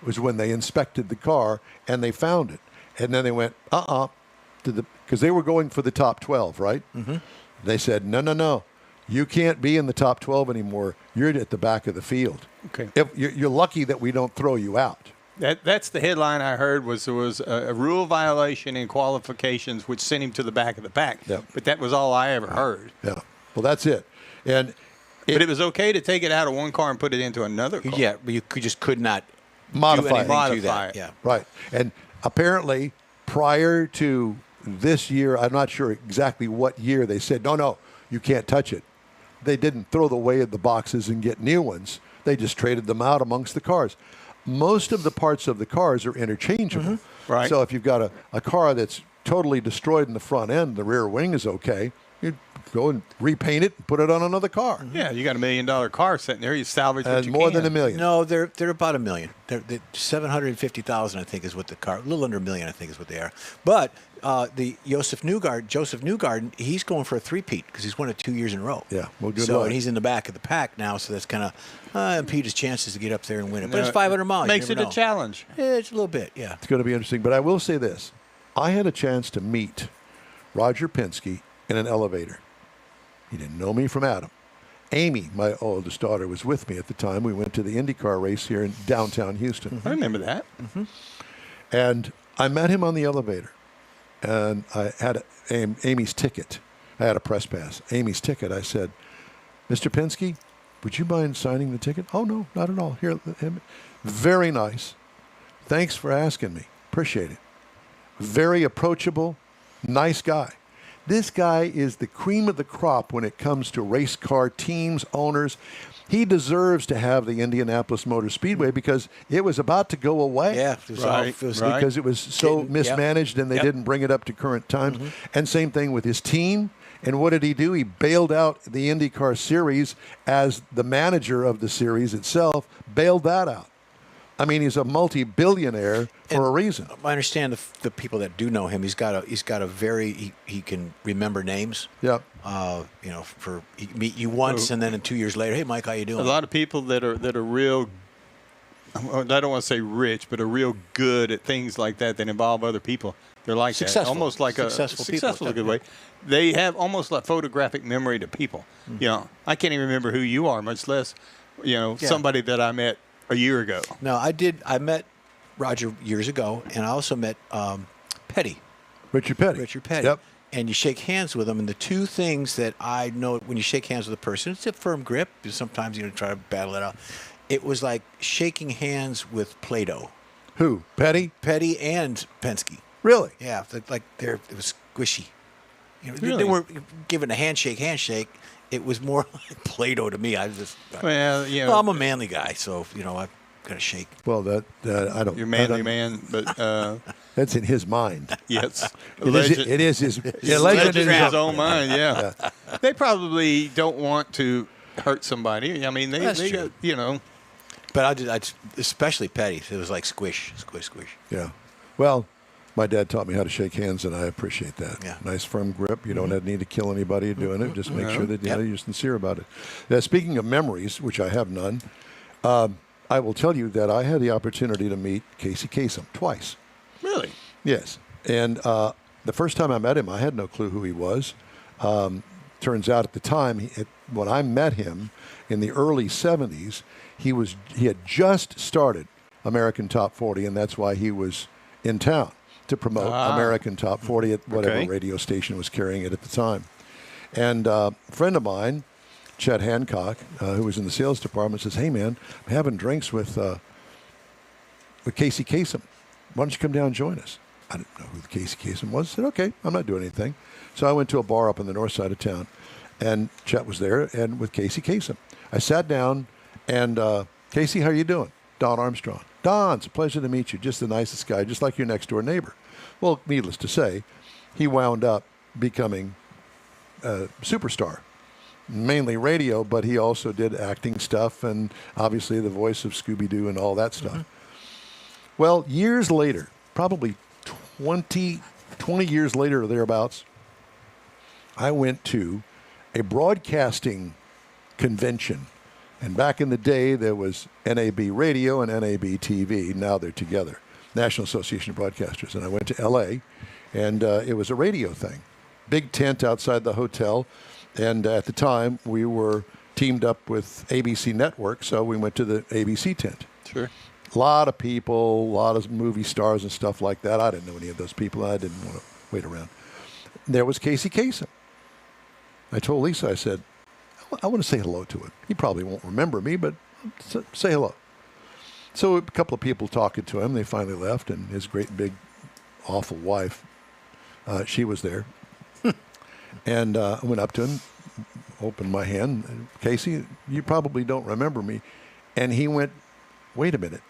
was when they inspected the car and they found it. And then they went, because they were going for the top 12, right? Mm-hmm. They said, no. You can't be in the top 12 anymore. You're at the back of the field. Okay. You're lucky that we don't throw you out. That's the headline I heard was there was a rule violation in qualifications which sent him to the back of the pack. Yep. But that was all I ever heard. Yeah. Well, that's it. And But it was okay to take it out of one car and put it into another car. Yeah, but you just could not modify do it. anything to Modify that. it. Yeah. Right. And apparently, prior to this year, I'm not sure exactly what year, they said, no, you can't touch it. They didn't throw away the boxes and get new ones. They just traded them out amongst the cars. Most of the parts of the cars are interchangeable. Right. So if you've got a car that's totally destroyed in the front end, the rear wing is okay, you go and repaint it and put it on another car. Yeah, you got $1 million car sitting there. You salvage what And you more can. than $1 million. No, they're about $1 million. They're 750,000, I think, is what the car. A little under $1 million, I think, is what they are. But the Joseph Newgarden, he's going for a three-peat because he's won it 2 years in a row. Yeah, well, good So luck. and he's in the back of the pack now, so that's kind of impede his chances to get up there and win it. But No, it's 500 miles. you Makes it never a know. challenge. Yeah, it's a little bit, yeah. It's going to be interesting. But I will say this. I had a chance to meet Roger Penske in an elevator. He didn't know me from Adam. Amy, my oldest daughter, was with me at the time. We went to the IndyCar race here in downtown Houston. I remember that. And I met him on the elevator. And I had Amy's ticket. I had a press pass. Amy's ticket. I said, Mr. Penske, would you mind signing the ticket? Oh, no, not at all. Here, very nice. Thanks for asking me. Appreciate it. Very approachable, nice guy. This guy is the cream of the crop when it comes to race car teams, owners. He deserves to have the Indianapolis Motor Speedway because it was about to go away. Yeah, it was Right, right. Because it was so Yep. mismanaged and they Yep. didn't bring it up to current times. And same thing with his team. And what did he do? He bailed out the IndyCar series as the manager of the series itself, bailed that out. I mean, he's a multi-billionaire for a reason. I understand the people that do know him. He's got a very he can remember names. Yep. For he meet you once and then 2 years later, hey Mike, how you doing? A lot of people that are real. I don't want to say rich, but are real good at things like that involve other people. They're like Successful. that, almost like Successful people. successful is a good way. They have almost like photographic memory to people. I can't even remember who you are, much less, somebody that I met a year ago. No, I met Roger years ago, and I also met Petty. Richard Petty. Richard Petty. Yep. And you shake hands with him, and the two things that I know when you shake hands with a person, it's a firm grip. Sometimes you try to battle it out. It was like shaking hands with Play-Doh. Who? Petty? Petty and Penske. Really? Yeah, it was squishy. They Really? weren't giving a handshake. It was more like Play-Doh to me. I was just, Well, I'm a manly guy, so I've got to shake. Well, that I don't. you're I manly don't- man, but That's in his mind. yes, It is his. Legend legend in in his own mind, yeah. They probably don't want to hurt somebody. I mean, That's they true. got, But I especially Petty. It was like squish. Yeah. Well, my dad taught me how to shake hands, and I appreciate that. Yeah. Nice firm grip. You don't need to kill anybody doing it. Just make sure that Yep. you're sincere about it. Now, speaking of memories, which I have none, I will tell you that I had the opportunity to meet Casey Kasem twice. really. Yes. And the first time I met him, I had no clue who he was. Turns out at the time, when I met him in the early 70s, he had just started American Top 40, and that's why he was in town to promote American Top 40 at whatever Okay. radio station was carrying it at the time. And a friend of mine, Chet Hancock, who was in the sales department, says, "Hey, man, I'm having drinks with Casey Kasem. Why don't you come down and join us?" I didn't know who the Casey Kasem was. I said, "Okay, I'm not doing anything." So I went to a bar up on the north side of town, and Chet was there, and with Casey Kasem. I sat down, and Casey, how are you doing? Don Armstrong. Don, it's a pleasure to meet you. Just the nicest guy, just like your next door neighbor. Well, needless to say, he wound up becoming a superstar. Mainly radio, but he also did acting stuff and obviously the voice of Scooby-Doo and all that stuff. Well, years later, probably 20 years later or thereabouts, I went to a broadcasting convention. And back in the day, there was NAB Radio and NAB TV. Now they're together, National Association of Broadcasters. And I went to L.A., and it was a radio thing. Big tent outside the hotel. And at the time, we were teamed up with ABC Network, so we went to the ABC tent. Sure. A lot of people, a lot of movie stars and stuff like that. I didn't know any of those people. I didn't want to wait around. There was Casey Kasem. I told Lisa, I said, I want to say hello to him. He probably won't remember me, but say hello. So a couple of people talking to him. They finally left, and his great big awful wife, she was there. And I went up to him, opened my hand. "Casey, you probably don't remember me." And he went, "Wait a minute.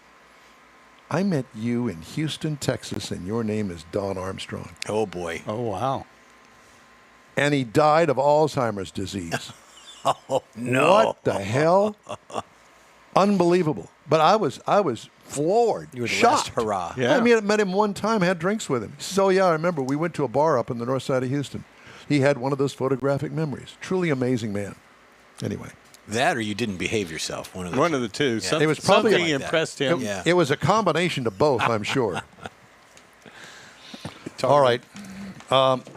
I met you in Houston, Texas, and your name is Don Armstrong." Oh boy. Oh, wow. And he died of Alzheimer's disease. Oh no. What the hell? Unbelievable. But I was floored, You were the shocked. last hurrah. Yeah. I met him one time, had drinks with him. He says, "Oh, yeah, I remember. We went to a bar up on the north side of Houston." He had one of those photographic memories. Truly amazing man. Anyway. That or you didn't behave yourself. One of the One of the two. Yeah. It was probably something like that. impressed him. Yeah. It was a combination of both, I'm sure. All right.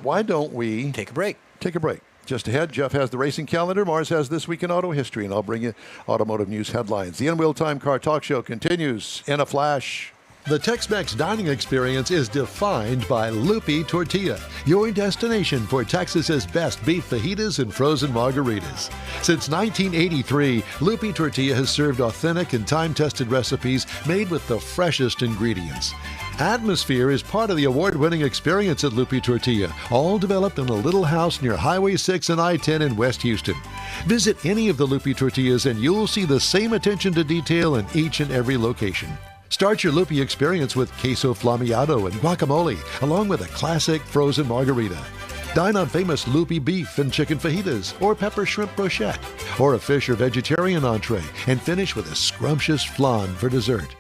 Why don't we Take a break. take a break? Just ahead, Jeff has the racing calendar. Mars has This Week in Auto History, and I'll bring you automotive news headlines. The In Wheel Time Car Talk Show continues in a flash. The Tex-Mex dining experience is defined by Lupi Tortilla, your destination for Texas's best beef fajitas and frozen margaritas. Since 1983, Lupi Tortilla has served authentic and time-tested recipes made with the freshest ingredients. Atmosphere is part of the award-winning experience at Lupi Tortilla, all developed in a little house near Highway 6 and I-10 in West Houston. Visit any of the Lupi Tortillas and you'll see the same attention to detail in each and every location. Start your Lupi experience with queso flammeado and guacamole, along with a classic frozen margarita. Dine on famous Lupi beef and chicken fajitas, or pepper shrimp brochette, or a fish or vegetarian entree, and finish with a scrumptious flan for dessert.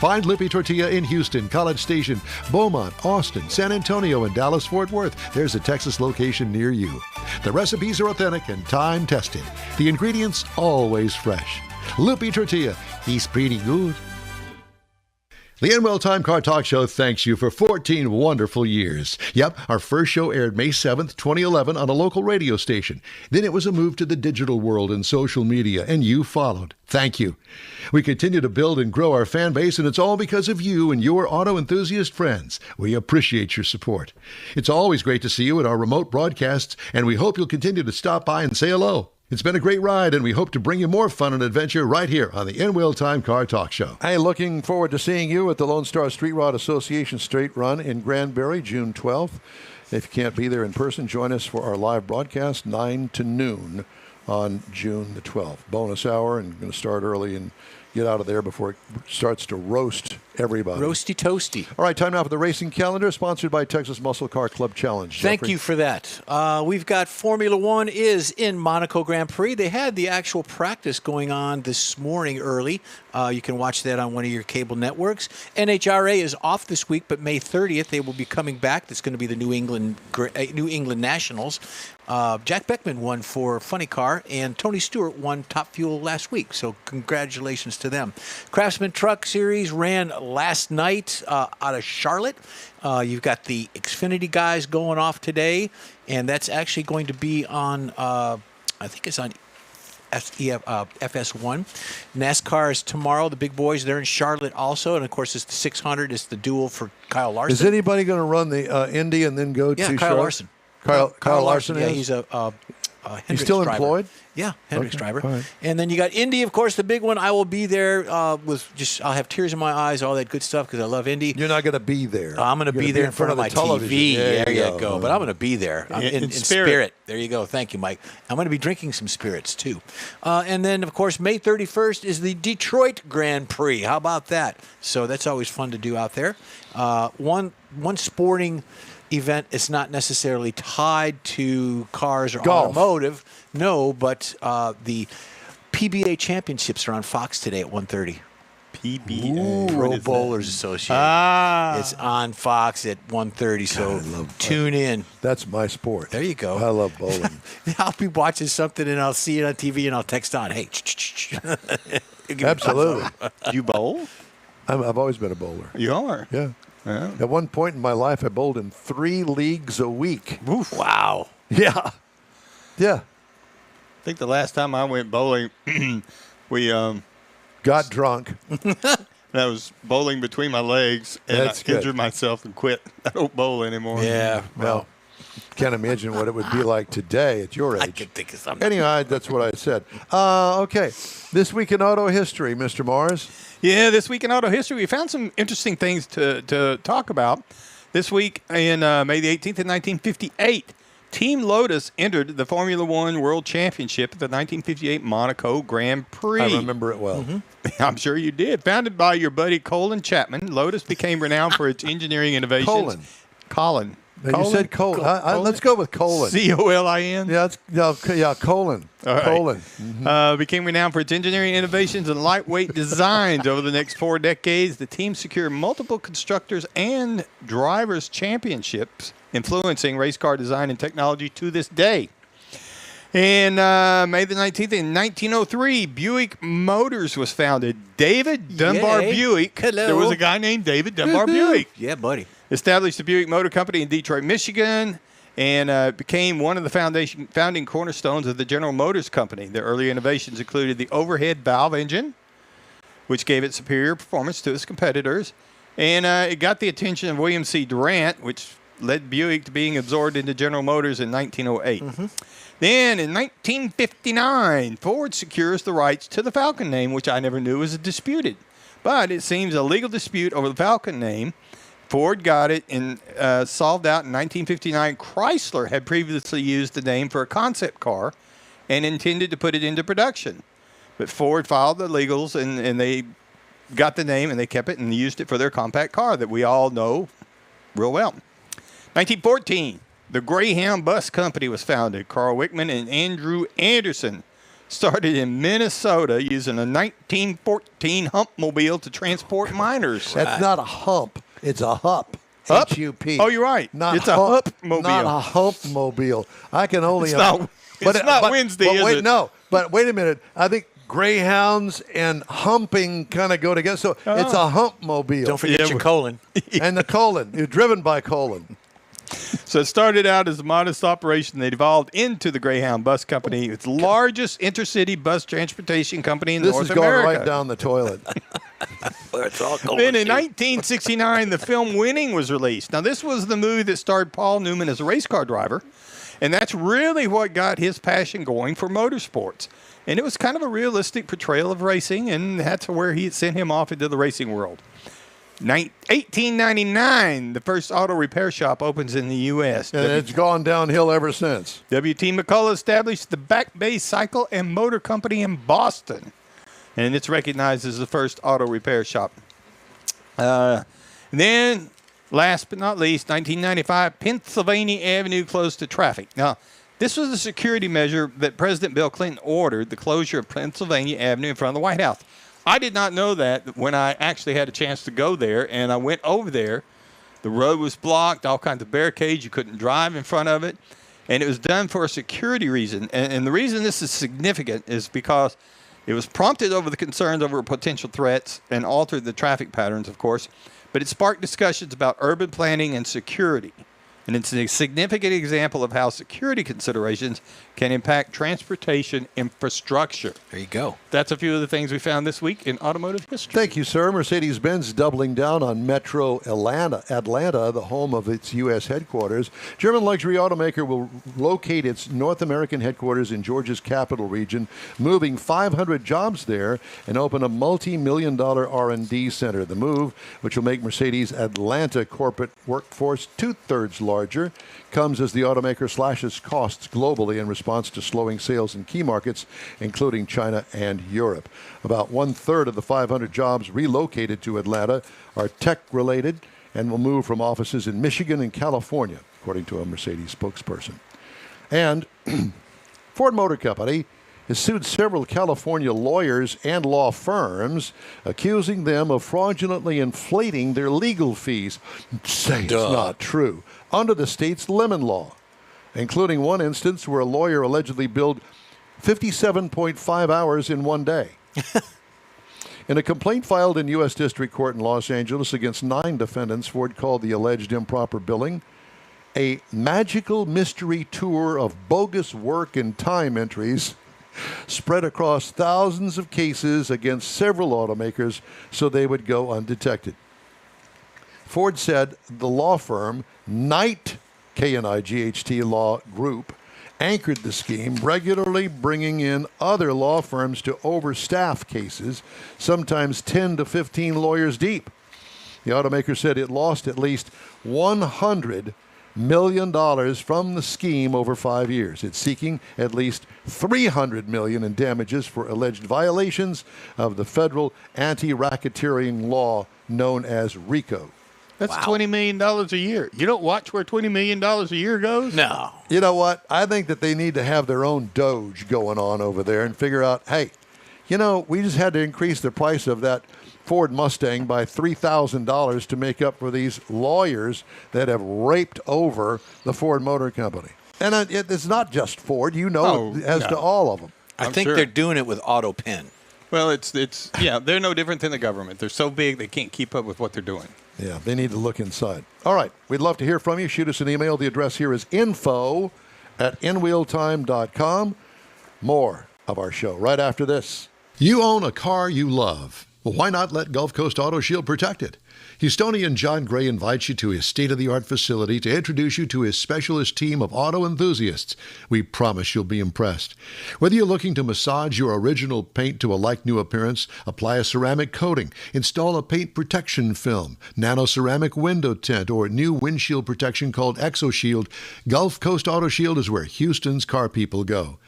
Find Lupi Tortilla in Houston, College Station, Beaumont, Austin, San Antonio, and Dallas-Fort Worth. There's a Texas location near you. The recipes are authentic and time-tested. The ingredients always fresh. Lupi Tortilla, he's pretty good. The Inwell Time Car Talk Show thanks you for 14 wonderful years. Yep, our first show aired May 7th, 2011 on a local radio station. Then it was a move to the digital world and social media, and you followed. Thank you. We continue to build and grow our fan base, and it's all because of you and your auto enthusiast friends. We appreciate your support. It's always great to see you at our remote broadcasts, and we hope you'll continue to stop by and say hello. It's been a great ride, and we hope to bring you more fun and adventure right here on the In-Wheel Time Car Talk Show. Hey, looking forward to seeing you at the Lone Star Street Rod Association Straight Run in Granbury, June 12th. If you can't be there in person, join us for our live broadcast, 9 to noon on June the 12th. Bonus hour, and going to start early and get out of there before it starts to roast everybody. Roasty toasty. All right, time now for the racing calendar, sponsored by Texas Muscle Car Club Challenge. Thank Jeffrey? you for that. We've got Formula One is in Monaco Grand Prix. They had the actual practice going on this morning early. You can watch that on one of your cable networks. NHRA is off this week, but May 30th they will be coming back. That's going to be the New England Nationals. Jack Beckman won for Funny Car, and Tony Stewart won Top Fuel last week. So congratulations to them. Craftsman Truck Series ran last night out of Charlotte. You've got the Xfinity guys going off today, and that's actually going to be on, I think it's on FS1. NASCAR is tomorrow. The big boys, they're in Charlotte also. And, of course, it's the 600. It's the duel for Kyle Larson. Is anybody going to run the Indy and then go to Kyle Charlotte? Larson. Kyle Larson Yeah, is? he's a Hendricks He's still driver. employed? Yeah, Hendricks driver. all right. And then you got Indy, of course, the big one. I will be there I'll have tears in my eyes, all that good stuff, because I love Indy. You're not going to be there. I'm going to You're be gonna there in front of my the television. TV. There you go. go. But I'm going to be there in spirit. There you go. Thank you, Mike. I'm going to be drinking some spirits, too. And then, of course, May 31st is the Detroit Grand Prix. How about that? So that's always fun to do out there. One sporting event is not necessarily tied to cars or Golf. automotive. No, but the PBA championships are on Fox today at 1:30. PBA. Pro Bowlers Association. It's on Fox at 1:30, so tune in. That's my sport. There you go. I love bowling. I'll be watching something and I'll see it on TV and I'll text on, hey, Absolutely. You bowl? I've always been a bowler. You are. Yeah. Yeah. At one point in my life, I bowled in 3 leagues a week. Wow. Yeah. Yeah. I think the last time I went bowling, we Got drunk. I was bowling between my legs, and That's I good. injured myself and quit. I don't bowl anymore. Yeah. Well, can't imagine what it would be like today at your I age. could think of something. Anyway, that's what I said. Okay. This week in auto history, Mr. Mars. Yeah, this week in auto history, we found some interesting things to talk about. This week in May the 18th in 1958, Team Lotus entered the Formula One World Championship at the 1958 Monaco Grand Prix. I remember it well. I'm sure you did. Founded by your buddy Colin Chapman, Lotus became renowned for its engineering innovations. Colin. Now, you said colon. Let's go with colon. C-O-L-I-N? Colon. All right. Colon. Became renowned for its engineering innovations and lightweight designs. Over the next 4 decades, the team secured multiple constructors and drivers' championships, influencing race car design and technology to this day. And May the 19th in 1903, Buick Motors was founded. David Dunbar Yay. Buick. Hello. There was a guy named David Dunbar Buick. Yeah, buddy. Established the Buick Motor Company in Detroit, Michigan, and became one of the founding cornerstones of the General Motors Company. Their early innovations included the overhead valve engine, which gave it superior performance to its competitors, And it got the attention of William C. Durant, which led Buick to being absorbed into General Motors in 1908. Then in 1959, Ford secures the rights to the Falcon name, which I never knew was disputed. But it seems a legal dispute over the Falcon name. Ford got it and solved out in 1959. Chrysler had previously used the name for a concept car and intended to put it into production. But Ford filed the legals, and they got the name, and they kept it and used it for their compact car that we all know real well. 1914, the Greyhound Bus Company was founded. Carl Wickman and Andrew Anderson started in Minnesota using a 1914 Humpmobile to transport miners. That's not a hump. It's a hup. Hup? H-U-P. Oh, you're right. It's a Humpmobile. Not a humpmobile. I can only. It's not Wednesday, but is wait, it? No, but wait a minute. I think greyhounds and humping kind of go together. So it's a humpmobile. Don't forget your colon. And the colon. You're driven by colon. So it started out as a modest operation. They evolved into the Greyhound Bus Company, its largest intercity bus transportation company in This North is going America. right down the toilet. Then in 1969, the film Winning was released. Now, this was the movie that starred Paul Newman as a race car driver, and that's really what got his passion going for motorsports. And it was kind of a realistic portrayal of racing, and that's where he sent him off into the racing world. 1899, the first auto repair shop opens in the U.S. And it's gone downhill ever since. W.T. McCullough established the Back Bay Cycle and Motor Company in Boston, and it's recognized as the first auto repair shop. Then, last but not least, 1995, Pennsylvania Avenue closed to traffic. Now, this was a security measure that President Bill Clinton ordered, the closure of Pennsylvania Avenue in front of the White House. I did not know that when I actually had a chance to go there, and I went over there. The road was blocked, all kinds of barricades. You couldn't drive in front of it, and it was done for a security reason. And the reason this is significant is because it was prompted over the concerns over potential threats and altered the traffic patterns, of course, but it sparked discussions about urban planning and security. And it's a significant example of how security considerations can impact transportation infrastructure. There you go. That's a few of the things we found this week in automotive history. Thank you, sir. Mercedes-Benz doubling down on Metro Atlanta, the home of its U.S. headquarters. German luxury automaker will locate its North American headquarters in Georgia's capital region, moving 500 jobs there and open a multi-million-dollar R&D center. The move, which will make Mercedes' Atlanta corporate workforce two-thirds larger, comes as the automaker slashes costs globally in response to slowing sales in key markets, including China and Europe. About one-third of the 500 jobs relocated to Atlanta are tech-related and will move from offices in Michigan and California, according to a Mercedes spokesperson. And Ford Motor Company has sued several California lawyers and law firms, accusing them of fraudulently inflating their legal fees. Say it's not true. Under the state's lemon law, including one instance where a lawyer allegedly billed 57.5 hours in one day. In a complaint filed in U.S. District Court in Los Angeles against 9 defendants, Ford called the alleged improper billing a magical mystery tour of bogus work and time entries spread across thousands of cases against several automakers so they would go undetected. Ford said the law firm Knight, K-N-I-G-H-T Law Group, anchored the scheme, regularly bringing in other law firms to overstaff cases, sometimes 10 to 15 lawyers deep. The automaker said it lost at least $100 million from the scheme over 5 years. It's seeking at least $300 million in damages for alleged violations of the federal anti-racketeering law known as RICO. That's $20 million a year. You don't watch where $20 million a year goes? No. You know what? I think that they need to have their own Doge going on over there and figure out, hey, you know, we just had to increase the price of that Ford Mustang by $3,000 to make up for these lawyers that have raped over the Ford Motor Company. And it's not just Ford, to all of them. I think sure. they're doing it with AutoPen. Well, it's they're no different than the government. They're so big they can't keep up with what they're doing. Yeah, they need to look inside. All right, we'd love to hear from you. Shoot us an email. The address here is info@inwheeltime.com. More of our show right after this. You own a car you love. Well, why not let Gulf Coast Auto Shield protect it? Houstonian John Gray invites you to his state-of-the-art facility to introduce you to his specialist team of auto enthusiasts. We promise you'll be impressed. Whether you're looking to massage your original paint to a like-new appearance, apply a ceramic coating, install a paint protection film, nano-ceramic window tint, or new windshield protection called ExoShield, Gulf Coast Auto Shield is where Houston's car people go.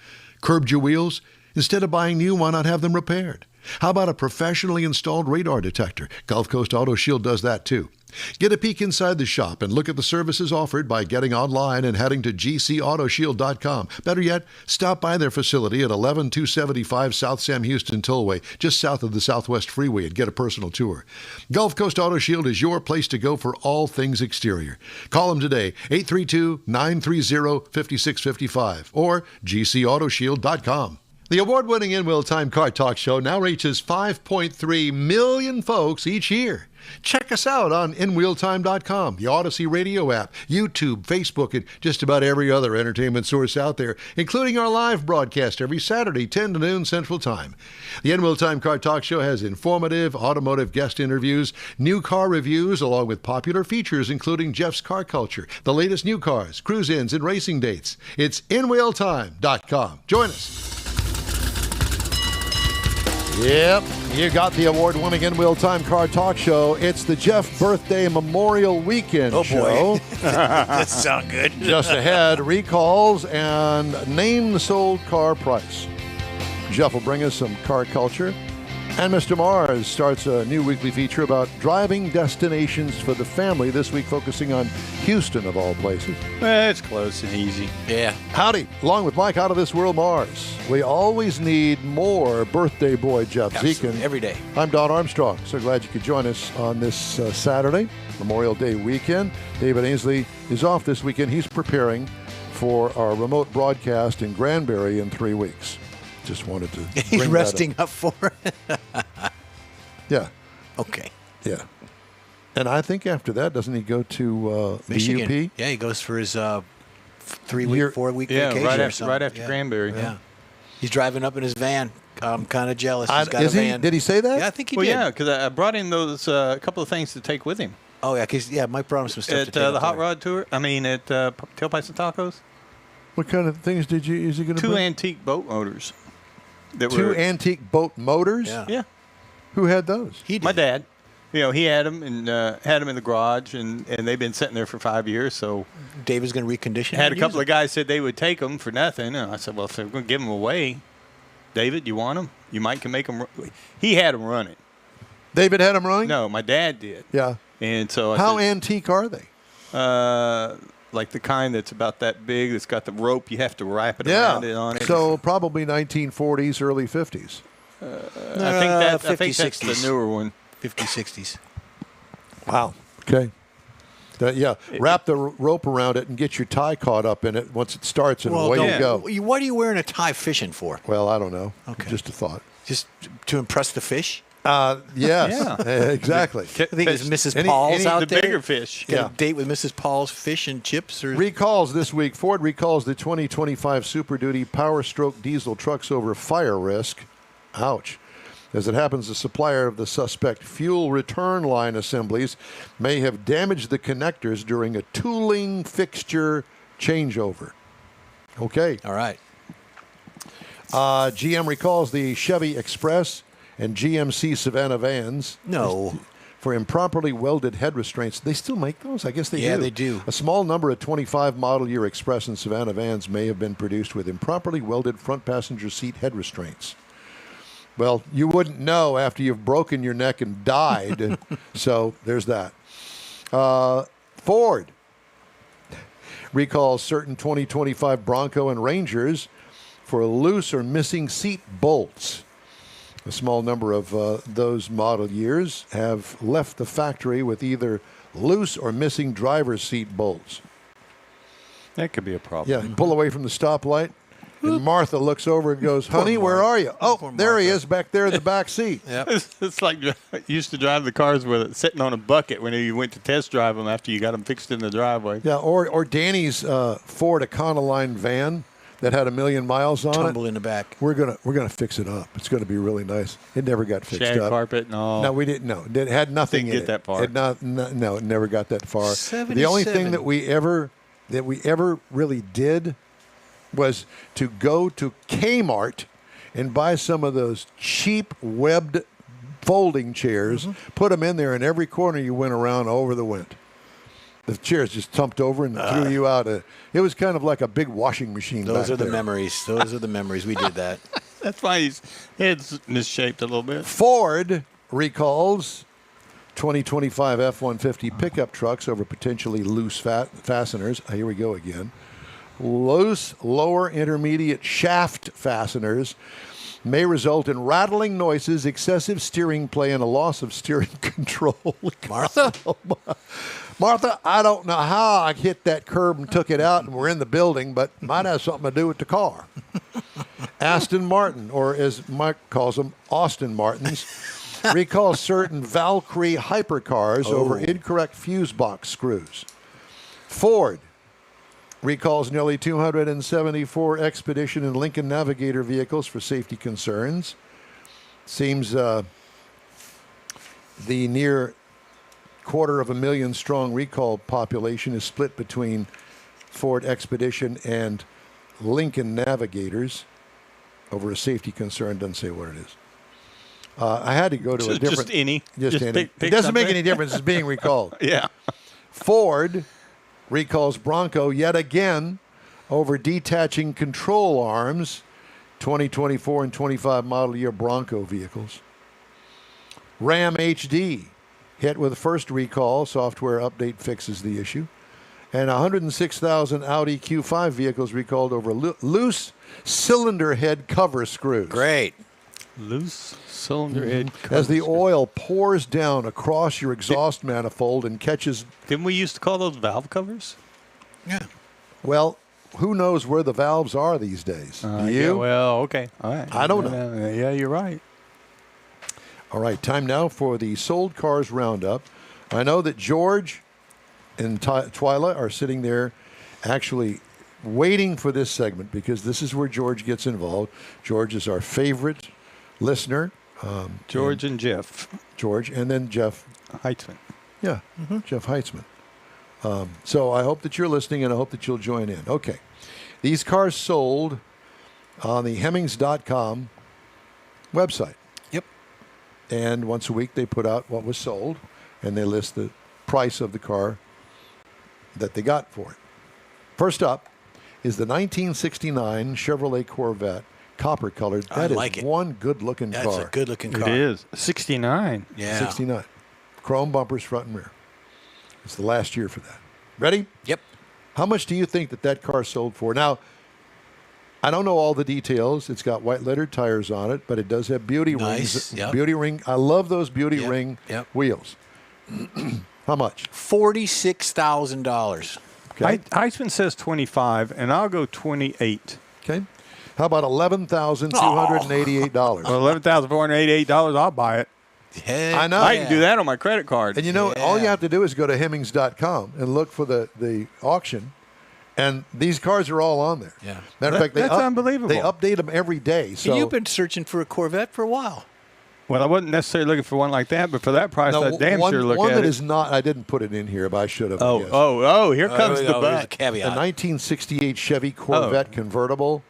Curbed your wheels? Instead of buying new, why not have them repaired? How about a professionally installed radar detector? Gulf Coast Auto Shield does that too. Get a peek inside the shop and look at the services offered by getting online and heading to gcautoshield.com. Better yet, stop by their facility at 11275 South Sam Houston Tollway, just south of the Southwest Freeway, and get a personal tour. Gulf Coast Auto Shield is your place to go for all things exterior. Call them today, 832-930-5655 or gcautoshield.com. The award-winning In Wheel Time Car Talk Show now reaches 5.3 million folks each year. Check us out on InWheelTime.com, the Odyssey Radio app, YouTube, Facebook, and just about every other entertainment source out there, including our live broadcast every Saturday, 10 to noon Central Time. The In Wheel Time Car Talk Show has informative automotive guest interviews, new car reviews, along with popular features including Jeff's Car Culture, the latest new cars, cruise-ins, and racing dates. It's InWheelTime.com. Join us. Yep, you got the award-winning In-Wheel Time Car Talk Show. It's the Jeff Birthday Memorial Weekend show. That sounds good. Just ahead, recalls and name the sold car price. Jeff will bring us some car culture. And Mr. Mars starts a new weekly feature about driving destinations for the family, this week focusing on Houston, of all places. It's close and easy. Yeah. Howdy, along with Mike Out of This World Mars. We always need more birthday boy Jeff Absolutely. Zekin. Every day. I'm Don Armstrong. So glad you could join us on this Saturday, Memorial Day weekend. David Ainsley is off this weekend. He's preparing for our remote broadcast in Granbury in 3 weeks. Just wanted to He's bring that resting up for it. up. Yeah, Okay. yeah. And I think after that, doesn't he go to Michigan. the UP? Yeah, he goes for his 3 Year- week, 4 week Yeah, vacation. right or after- something. right after Granbury. Yeah. He's driving up in his van. I'm kind of jealous. He's got Is a he? van. Did he say that? Yeah, I think he Well, did. yeah, because I brought him those couple of things to take with him Oh, yeah, because Mike brought him some stuff to at take the up hot there. rod tour. I mean, at Tailpipes and Tacos. What kind of things is he going to 2 bring? antique boat motors. That Two were, antique boat motors? Yeah. Yeah, Who had those? He did. my dad. You know, he had them and had them in the garage, and they've been sitting there for 5 years. So David's going to recondition. had a and couple use of guys said they would take them for nothing, and I said, well, if they're going to give them away, David, you want them? You might can make them. He had them running. David had them running? No, my dad did. Yeah. And so I How said, antique are they? like the kind that's about that big, that's got the rope you have to wrap it Yeah. around it on it. So probably 1940s, early 50s. I think 50s, that's the 60s. newer one. 50s, 60s. Wow. Okay. Yeah. Wrap the rope around it and get your tie caught up in it once it starts, and away you go. What are you wearing a tie fishing for? Well, I don't know. Okay. Just a thought. Just to impress the fish? Yes. Yeah. Exactly. I think it's Mrs. Any- Paul's out The there. bigger fish. Get Yeah. a date with Mrs. Paul's fish and chips? Or Recalls this week. Ford recalls the 2025 Super Duty Power Stroke diesel trucks over fire risk. Ouch. As it happens, the supplier of the suspect fuel return line assemblies may have damaged the connectors during a tooling fixture changeover. Okay. All right. GM recalls the Chevy Express and GMC Savannah vans. No. For improperly welded head restraints. They still make those? I guess they do. Yeah, they do. A small number of 25 model year Express and Savannah vans may have been produced with improperly welded front passenger seat head restraints. Well, you wouldn't know after you've broken your neck and died. So there's that. Ford recalls certain 2025 Bronco and Rangers for loose or missing seat bolts. A small number of those model years have left the factory with either loose or missing driver's seat bolts. That could be a problem. Yeah, you pull away from the stoplight, and Martha looks over and goes, "Honey, where are you?" "Oh, Poor there he Martha. is back there in the back seat." Yep. It's like you used to drive the cars with it sitting on a bucket when you went to test drive them after you got them fixed in the driveway. Yeah, or Danny's Ford Econoline van that had 1 million miles on Tumble it. in the back. We're gonna fix it up. It's gonna be really nice. It never got fixed Shag up. carpet and all. No, we didn't. No, it had nothing. Didn't in get it. that far. No, it never got that far. The only thing 77. that we ever really did was to go to Kmart and buy some of those cheap webbed folding chairs, put them in there, and every corner you went around over the wind. The chairs just tumped over and threw you out. It was kind of like a big washing machine. Those back are the there. memories. Those are the memories. We did that. That's why his head's misshaped a little bit. Ford recalls 2025 F-150 pickup trucks over potentially loose fasteners. Here we go again. Loose lower intermediate shaft fasteners may result in rattling noises, excessive steering play, and a loss of steering control. Martha? Martha, I don't know how I hit that curb and took it out and we're in the building, but might have something to do with the car. Aston Martin, or as Mike calls them, Austin Martins, recalls certain Valkyrie hypercars over incorrect fuse box screws. Ford recalls nearly 274 Expedition and Lincoln Navigator vehicles for safety concerns. Seems the near 250,000 strong recall population is split between Ford Expedition and Lincoln Navigators over a safety concern. Doesn't say what it is. I had to go to a different. Just any. Just any. Pick It doesn't make something. any difference. It's being recalled. Yeah. Ford recalls Bronco yet again over detaching control arms, 2024 and 25 model year Bronco vehicles. Ram HD hit with first recall. Software update fixes the issue. And 106,000 Audi Q5 vehicles recalled over loose cylinder head cover screws. Great. Loose cylinder head. As the cover. oil pours down across your exhaust manifold and catches, Didn't we used to call those valve covers? Yeah. well, who knows where the valves are these days? Do you? Yeah, well, okay. All right. I don't know. Yeah, you're right. All right, time now for the Sold Cars Roundup. I know that George and Twyla are sitting there actually waiting for this segment because this is where George gets involved. George is our favorite listener. George and Jeff George, and then Jeff. Heitzman. Yeah, Jeff Heitzman. So I hope that you're listening, and I hope that you'll join in. Okay. These cars sold on the Hemmings.com website. Yep. And once a week, they put out what was sold, and they list the price of the car that they got for it. First up is the 1969 Chevrolet Corvette, copper colored. I That is like it. one good-looking That's car. a good-looking car. It is 69. Yeah. 69. Chrome bumpers front and rear. It's the last year for that. Ready? Yep. How much do you think that car sold for? Now, I don't know all the details. It's got white lettered tires on it, but it does have beauty Nice, rings. yep. Beauty ring. I love those beauty Yep, ring yep. wheels. How much? $46,000. Okay. Heitzman says 25, and I'll go 28. Okay. How about $11,288? Well, $11,488. I'll buy it. Heck I know. I can do that on my credit card. And you know, all you Yeah. have to do is go to Hemmings.com and look for the auction. And these cars are all on there. Yeah. Matter of fact, That's unbelievable. They update them every day. So You've been searching for a Corvette for a while. Well, I wasn't necessarily looking for one like that, but for that price, I damn one, sure look one at that it. is not. I didn't put it in here, but I should have. Oh, yes. here comes There we the go. There's a back. A caveat. 1968 Chevy Corvette convertible.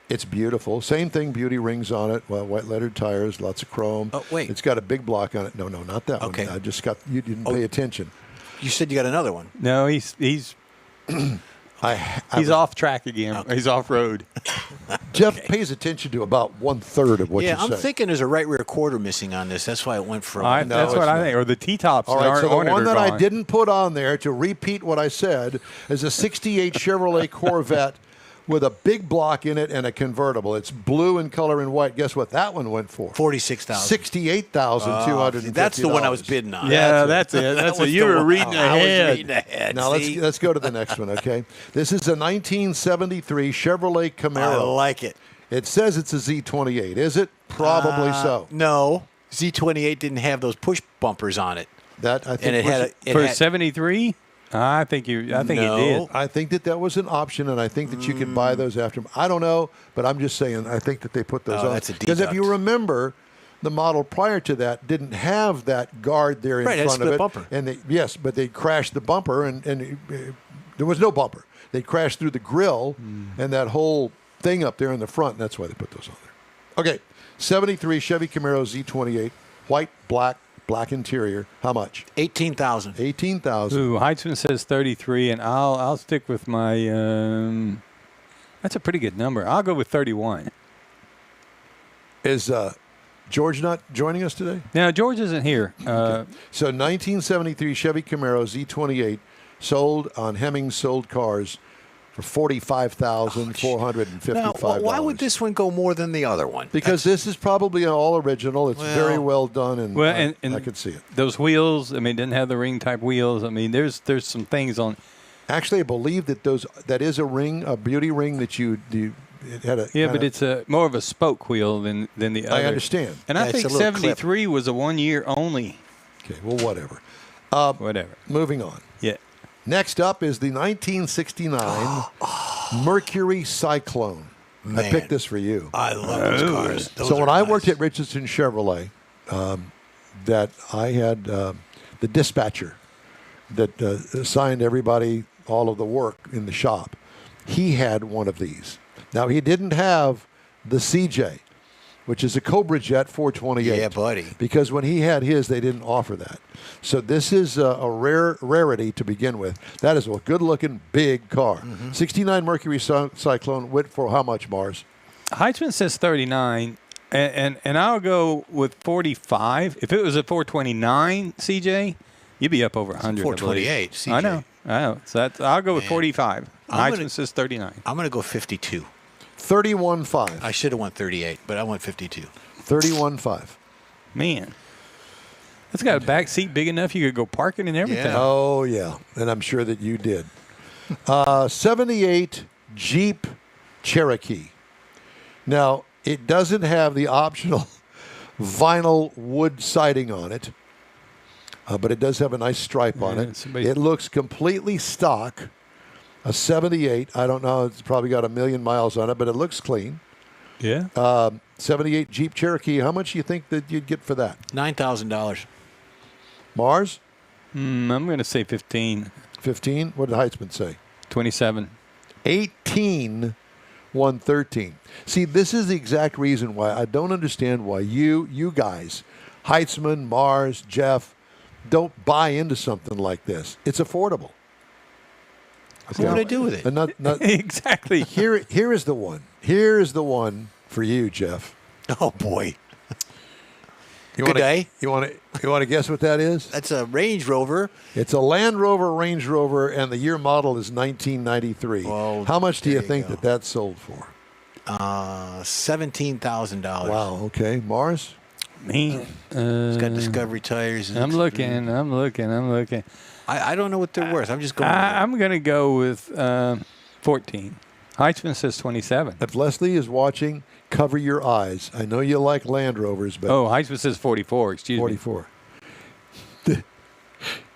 It's beautiful. Same thing, beauty rings on it. Well, white lettered tires, lots of chrome. Oh, wait. It's got a big block on it. No, not that Okay. one. I just got. You didn't pay attention. You said you got another one. No, he's I he's was- off track again. He's off road. Jeff pays attention to about 1/3 of what Yeah, you I'm say. thinking there's a right rear quarter missing on this. That's why it went for. That's it's what I not. think. Or the T-tops All that right, aren't so the on it one are that I gone. didn't put on there to repeat what I said is a 68 Chevrolet Corvette with a big block in it and a convertible. It's blue in color and white. Guess what that one went for? 46,000. $68,250. That's the one I was bidding on. Yeah, that's it. That That's was it. You the were one. reading I was ahead. reading ahead. Now see? let's go to the next one, okay? This is a 1973 Chevrolet I Camaro. like it. It says it's a Z28. Is it? Probably so. No, Z28 didn't have those push bumpers on it, That I think and it was- had a, it For had, 73? I think it No. did. I think that was an option, and I think that you could buy those after. I don't know, but I'm just saying. I think that they put those Oh, on that's a because if you deduct. remember, the model prior to that didn't have that guard there in Right, it had front of split it, bumper. and but they crashed the bumper, and there was no bumper. They crashed through the grill and that whole thing up there in the front. And that's why they put those on there. Okay, 73 Chevy Camaro Z28, white, black interior. How much? 18,000. 18,000. Ooh, Heitzman says 33, and I'll stick with my. That's a pretty good number. I'll go with 31. Is George not joining us today? Now George isn't here. So 1973 Chevy Camaro Z28 sold on Hemmings Sold Cars for $45,455. Now, why would this one go more than the other one? Because this is probably an all original. It's Well- very well done, and, Well, I and could see it. Those wheels. I mean, it didn't have the ring type wheels. I mean, there's some things on. Actually, I believe that is a beauty ring that you it had a Yeah, kinda- but it's more of a spoke wheel than the other. I understand. And Yeah, I it's think a little clip. 73 was a 1 year only. Okay, well, whatever. Whatever. Moving on. Yeah. Next up is the 1969 Mercury Cyclone. I Man. picked this for you. I love those cars. Those So are when I nice. worked at Richardson Chevrolet, that I had the dispatcher that assigned everybody all of the work in the shop. He had one of these. Now he didn't have the CJ, which is a Cobra Jet 428. Yeah, buddy. Because when he had his, they didn't offer that. So this is a rarity to begin with. That is a good-looking big car. 69 Mercury Cyclone went for how much, Mars? Heitzman says 39, and I'll go with 45. If it was a 429 CJ, you'd be up over 100. 428 I believe. CJ. I know. So I'll go with Man. 45. I'm Heitzman gonna- says 39. I'm going to go 52. 31.5. I should have went 38, but I went 52. 31.5. Man. It's got a back seat big enough you could go parking and everything. Yeah. Oh, yeah. And I'm sure that you did. 78 Jeep Cherokee. Now, it doesn't have the optional vinyl wood siding on it, but it does have a nice stripe on Yeah, it. somebody- It looks completely stock. A 78. I don't know. It's probably got 1 million miles on it, but it looks clean. Yeah. 78 Jeep Cherokee. How much do you think that you'd get for that? $9,000. Mars? I'm going to say 15. 15? What did Heitzman say? 27. 18, 113. See, this is the exact reason why I don't understand why you guys, Heitzman, Mars, Jeff, don't buy into something like this. It's affordable. What would I do with it? And not, Exactly. here is the one. Here is the one for you, Jeff. Oh, boy. You Good wanna- day. You want to guess what that is? That's a Range Rover. It's a Land Rover, Range Rover, and the year model is 1993. Well, How much do you there you think go. that sold for? $17,000. Wow. Okay, Mars. Me. It's got Discovery tires. I'm looking. I don't know what they're worth. I'm just going. I'm going to go with 14. Heitzman says 27. If Leslie is watching, cover your eyes. I know you like Land Rovers, but Oh, Heitzman says 44. Excuse me. 44.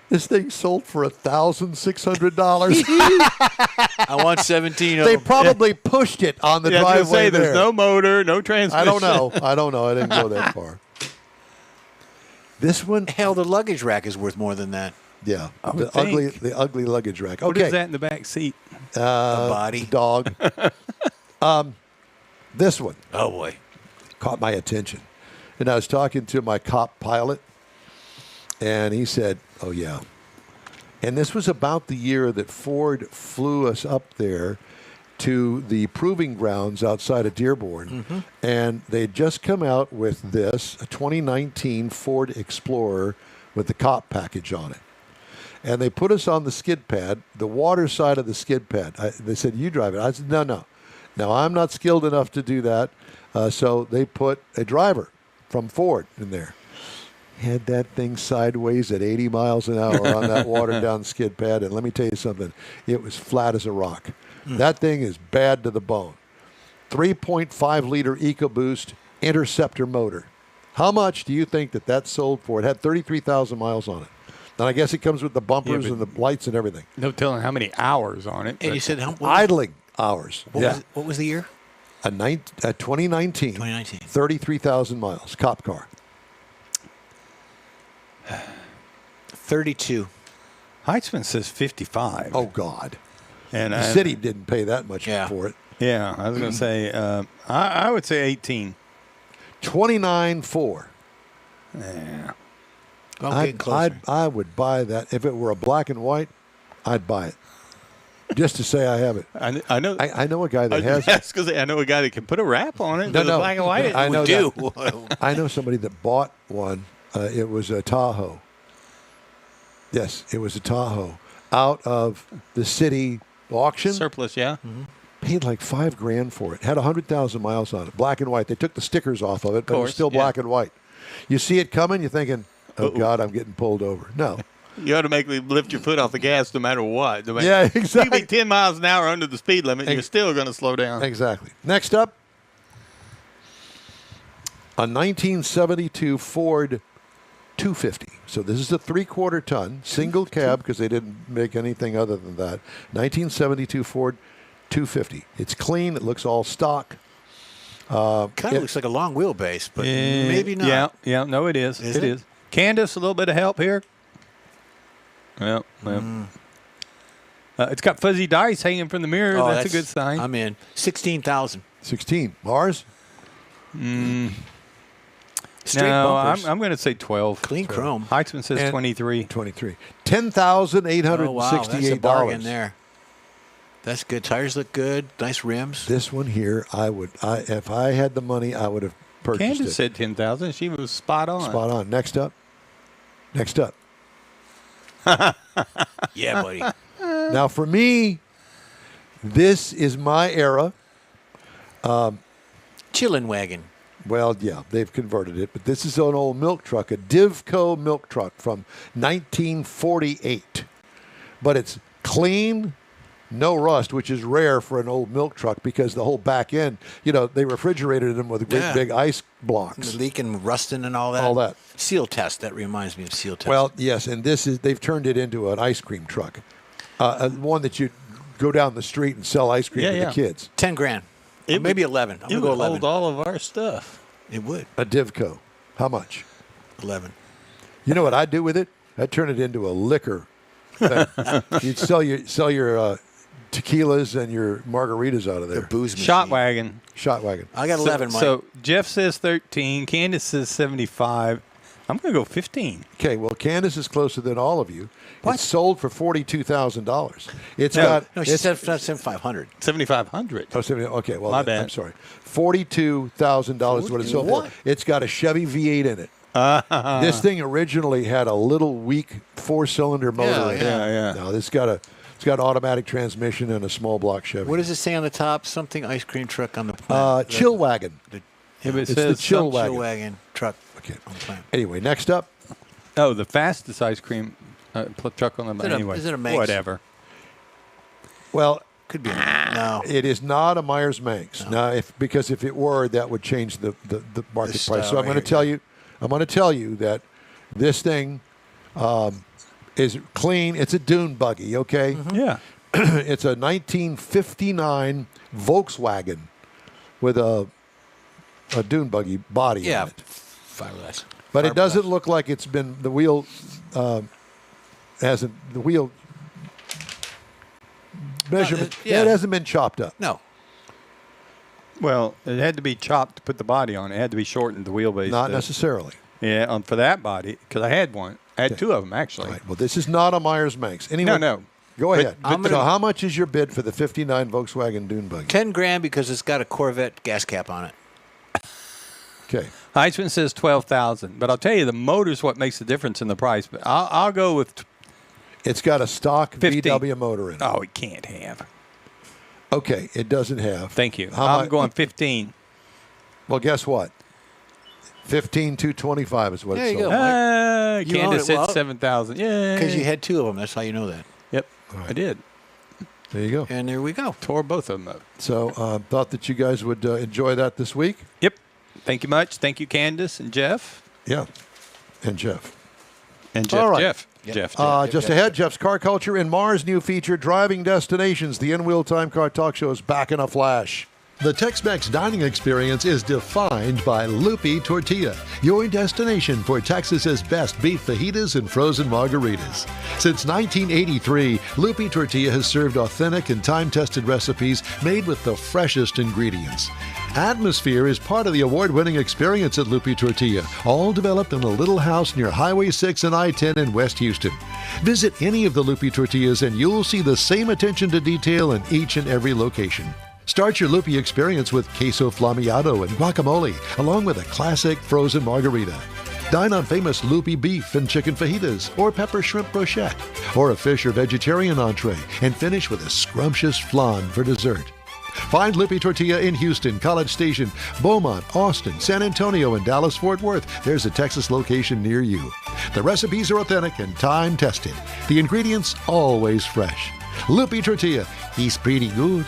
This thing sold for $1,600. I want 17 of They them. probably pushed it on the Yeah, I was gonna driveway say, there. there's no motor, no transmission. I don't know. I didn't go that far. This one, Hell, the luggage rack is worth more than that. yeah, I would the ugly luggage rack. Okay, What is that in the back seat? The body. dog. This one Oh, boy. caught my attention, and I was talking to my cop pilot, and he said, "Oh yeah." And this was about the year that Ford flew us up there to the proving grounds outside of Dearborn, and they'd just come out with this, a 2019 Ford Explorer with the cop package on it. And they put us on the skid pad, the water side of the skid pad. They said, "You drive it." I said, No, I'm not skilled enough to do that. So they put a driver from Ford in there. Had that thing sideways at 80 miles an hour on that watered down skid pad. And let me tell you something, it was flat as a rock. That thing is bad to the bone. 3.5 liter EcoBoost Interceptor motor. How much do you think that sold for? It had 33,000 miles on it. And I guess it comes with the bumpers Yeah, and the lights and everything. No telling how many hours on it. And but- you said how? Idling hours. What was the year? A 2019. 2019. 33,000 miles. Cop car. 32. Heitzman says 55. Oh, God. and The city didn't pay that much Yeah. for it. Yeah, I was going to say, I would say 18. 29.4. Yeah. Well, getting closer. I would buy that. If it were a black and white, I'd buy it. Just to say I have it. I know. I know a guy that has it. That's because I know a guy that can put a wrap on it. No, with no. a black and white. I know do. that. I know somebody that bought one. It was a Tahoe. Yes, it was a Tahoe out of the city auction. Surplus, yeah. Paid like $5,000 for it. Had 100,000 miles on it. Black and white. They took the stickers off of it, but it was course, still yeah. black and white. You see it coming, you're thinking, "Oh Uh-oh. God, I'm getting pulled over." No. You automatically lift your foot off the gas no matter what. Yeah, You exactly. can be 10 miles an hour under the speed limit, and you're still going to slow down. Exactly. Next up, a 1972 Ford 250. So this is a 3/4 ton single cab because they didn't make anything other than that. 1972 Ford 250. It's clean. It looks all stock. Kind of looks like a long wheelbase, but maybe not. Yeah, no, it is. Is it it? is. Candace, a little bit of help here. Well, it's got fuzzy dice hanging from the mirror. Oh, that's a good sign. I'm in. 16,000. 16. Mars? Straight no, bumpers. I'm going to say 12. Clean chrome. Heitzman says And- 23. 23. $10,868. Oh, wow. That's a bargain there. That's good. Tires look good. Nice rims. This one here, if I had the money, I would have purchased Candace it. said 10,000. She was spot on. Spot on. Next up. Yeah, buddy. Now, for me, this is my era. Chillin' wagon. Well, yeah, they've converted it, but this is an old milk truck, a Divco milk truck from 1948. But it's clean, no rust, which is rare for an old milk truck because the whole back end, they refrigerated them with great Yeah. big ice blocks. Leaking, rusting, and all that. All that. Seal test. That reminds me of seal test. Well, yes, and they've turned it into an ice cream truck, one that you go down the street and sell ice cream Yeah, to yeah. the kids. 10 grand. It Or maybe would- 11. I'm It going to go would 11. hold all of our stuff. It would. A Divco. How much? 11. You know what I'd do with it? I'd turn it into a liquor thing. You'd sell your tequilas and your margaritas out of The there. booze machine. Shot wagon. Shot wagon. I got 11, Mike. So Jeff says 13. Candace says 75. I'm going to go 15. Okay, well, Candace is closer than all of you. What? It's sold for $42,000. It's No. got no, she said 7,500. 7,500. Oh, okay. Well, My bad. I'm sorry. $42,000 is what it's sold for. What? It's got a Chevy V8 in it. This thing originally had a little weak 4-cylinder motor in it. yeah. No, it's got automatic transmission and a small block Chevy. What does it say on the top? Something ice cream truck on the plan. Chill wagon. If it It's says the chill some- wagon. Chill wagon truck Okay. on the plan. Anyway, next up. Oh, the fastest ice cream truck on the Is it a- anyway. is it a Manx? Whatever. Well, Could be. No. it is not a Myers Manx. Now, because if it were, that would change the market This price. So style I'm going right to tell you. I'm going to tell you that this thing is clean. It's a dune buggy. Okay. Yeah. It's a 1959 Volkswagen with a dune buggy body Yeah. on it. Fiberglass. But it doesn't Fiberglass. look like it's been the wheel measurement. yeah. It hasn't been chopped up. No. Well, it had to be chopped to put the body on. It had to be shortened, the wheelbase. Not to- necessarily. Yeah, for that body, because I had one. I had Okay. two of them, actually. All right. Well, this is not a Myers Manx. Anyway, No. Go ahead. I'm so gonna- how much is your bid for the 59 Volkswagen dune buggy? 10 grand because it's got a Corvette gas cap on it. Okay. Heisman says 12,000, but I'll tell you, the motor's what makes the difference in the price. But I'll go with. It's got a stock 15. VW motor in it. Oh, it can't have. Okay, it doesn't have. Thank you. How I'm mu- going 15. Well, guess what? 15,225 is what There it's you sold. go. You Candace own it said well. 7,000. Yeah. Because you had two of them. That's how you know that. Yep, right. I did. There you go. And there we go. Tore both of them up. So thought that you guys would enjoy that this week. Yep. Thank you much. Thank you, Candace and Jeff. Yeah. And Jeff. And Jeff. All right. Jeff. Jeff. Just ahead, Jeff's Car Culture and Mars' new feature, Driving Destinations. The In-Wheel Time Car Talk Show is back in a flash. The Tex-Mex dining experience is defined by Lupi Tortilla, your destination for Texas's best beef fajitas and frozen margaritas. Since 1983, Lupi Tortilla has served authentic and time-tested recipes made with the freshest ingredients. Atmosphere is part of the award-winning experience at Lupi Tortilla, all developed in a little house near Highway 6 and I-10 in West Houston. Visit any of the Lupi Tortillas and you'll see the same attention to detail in each and every location. Start your Lupi experience with queso flammeado and guacamole, along with a classic frozen margarita. Dine on famous Lupi beef and chicken fajitas, or pepper shrimp brochette, or a fish or vegetarian entree, and finish with a scrumptious flan for dessert. Find Lupi Tortilla in Houston, College Station, Beaumont, Austin, San Antonio, and Dallas-Fort Worth. There's a Texas location near you. The recipes are authentic and time-tested. The ingredients always fresh. Lupi Tortilla, he's pretty good.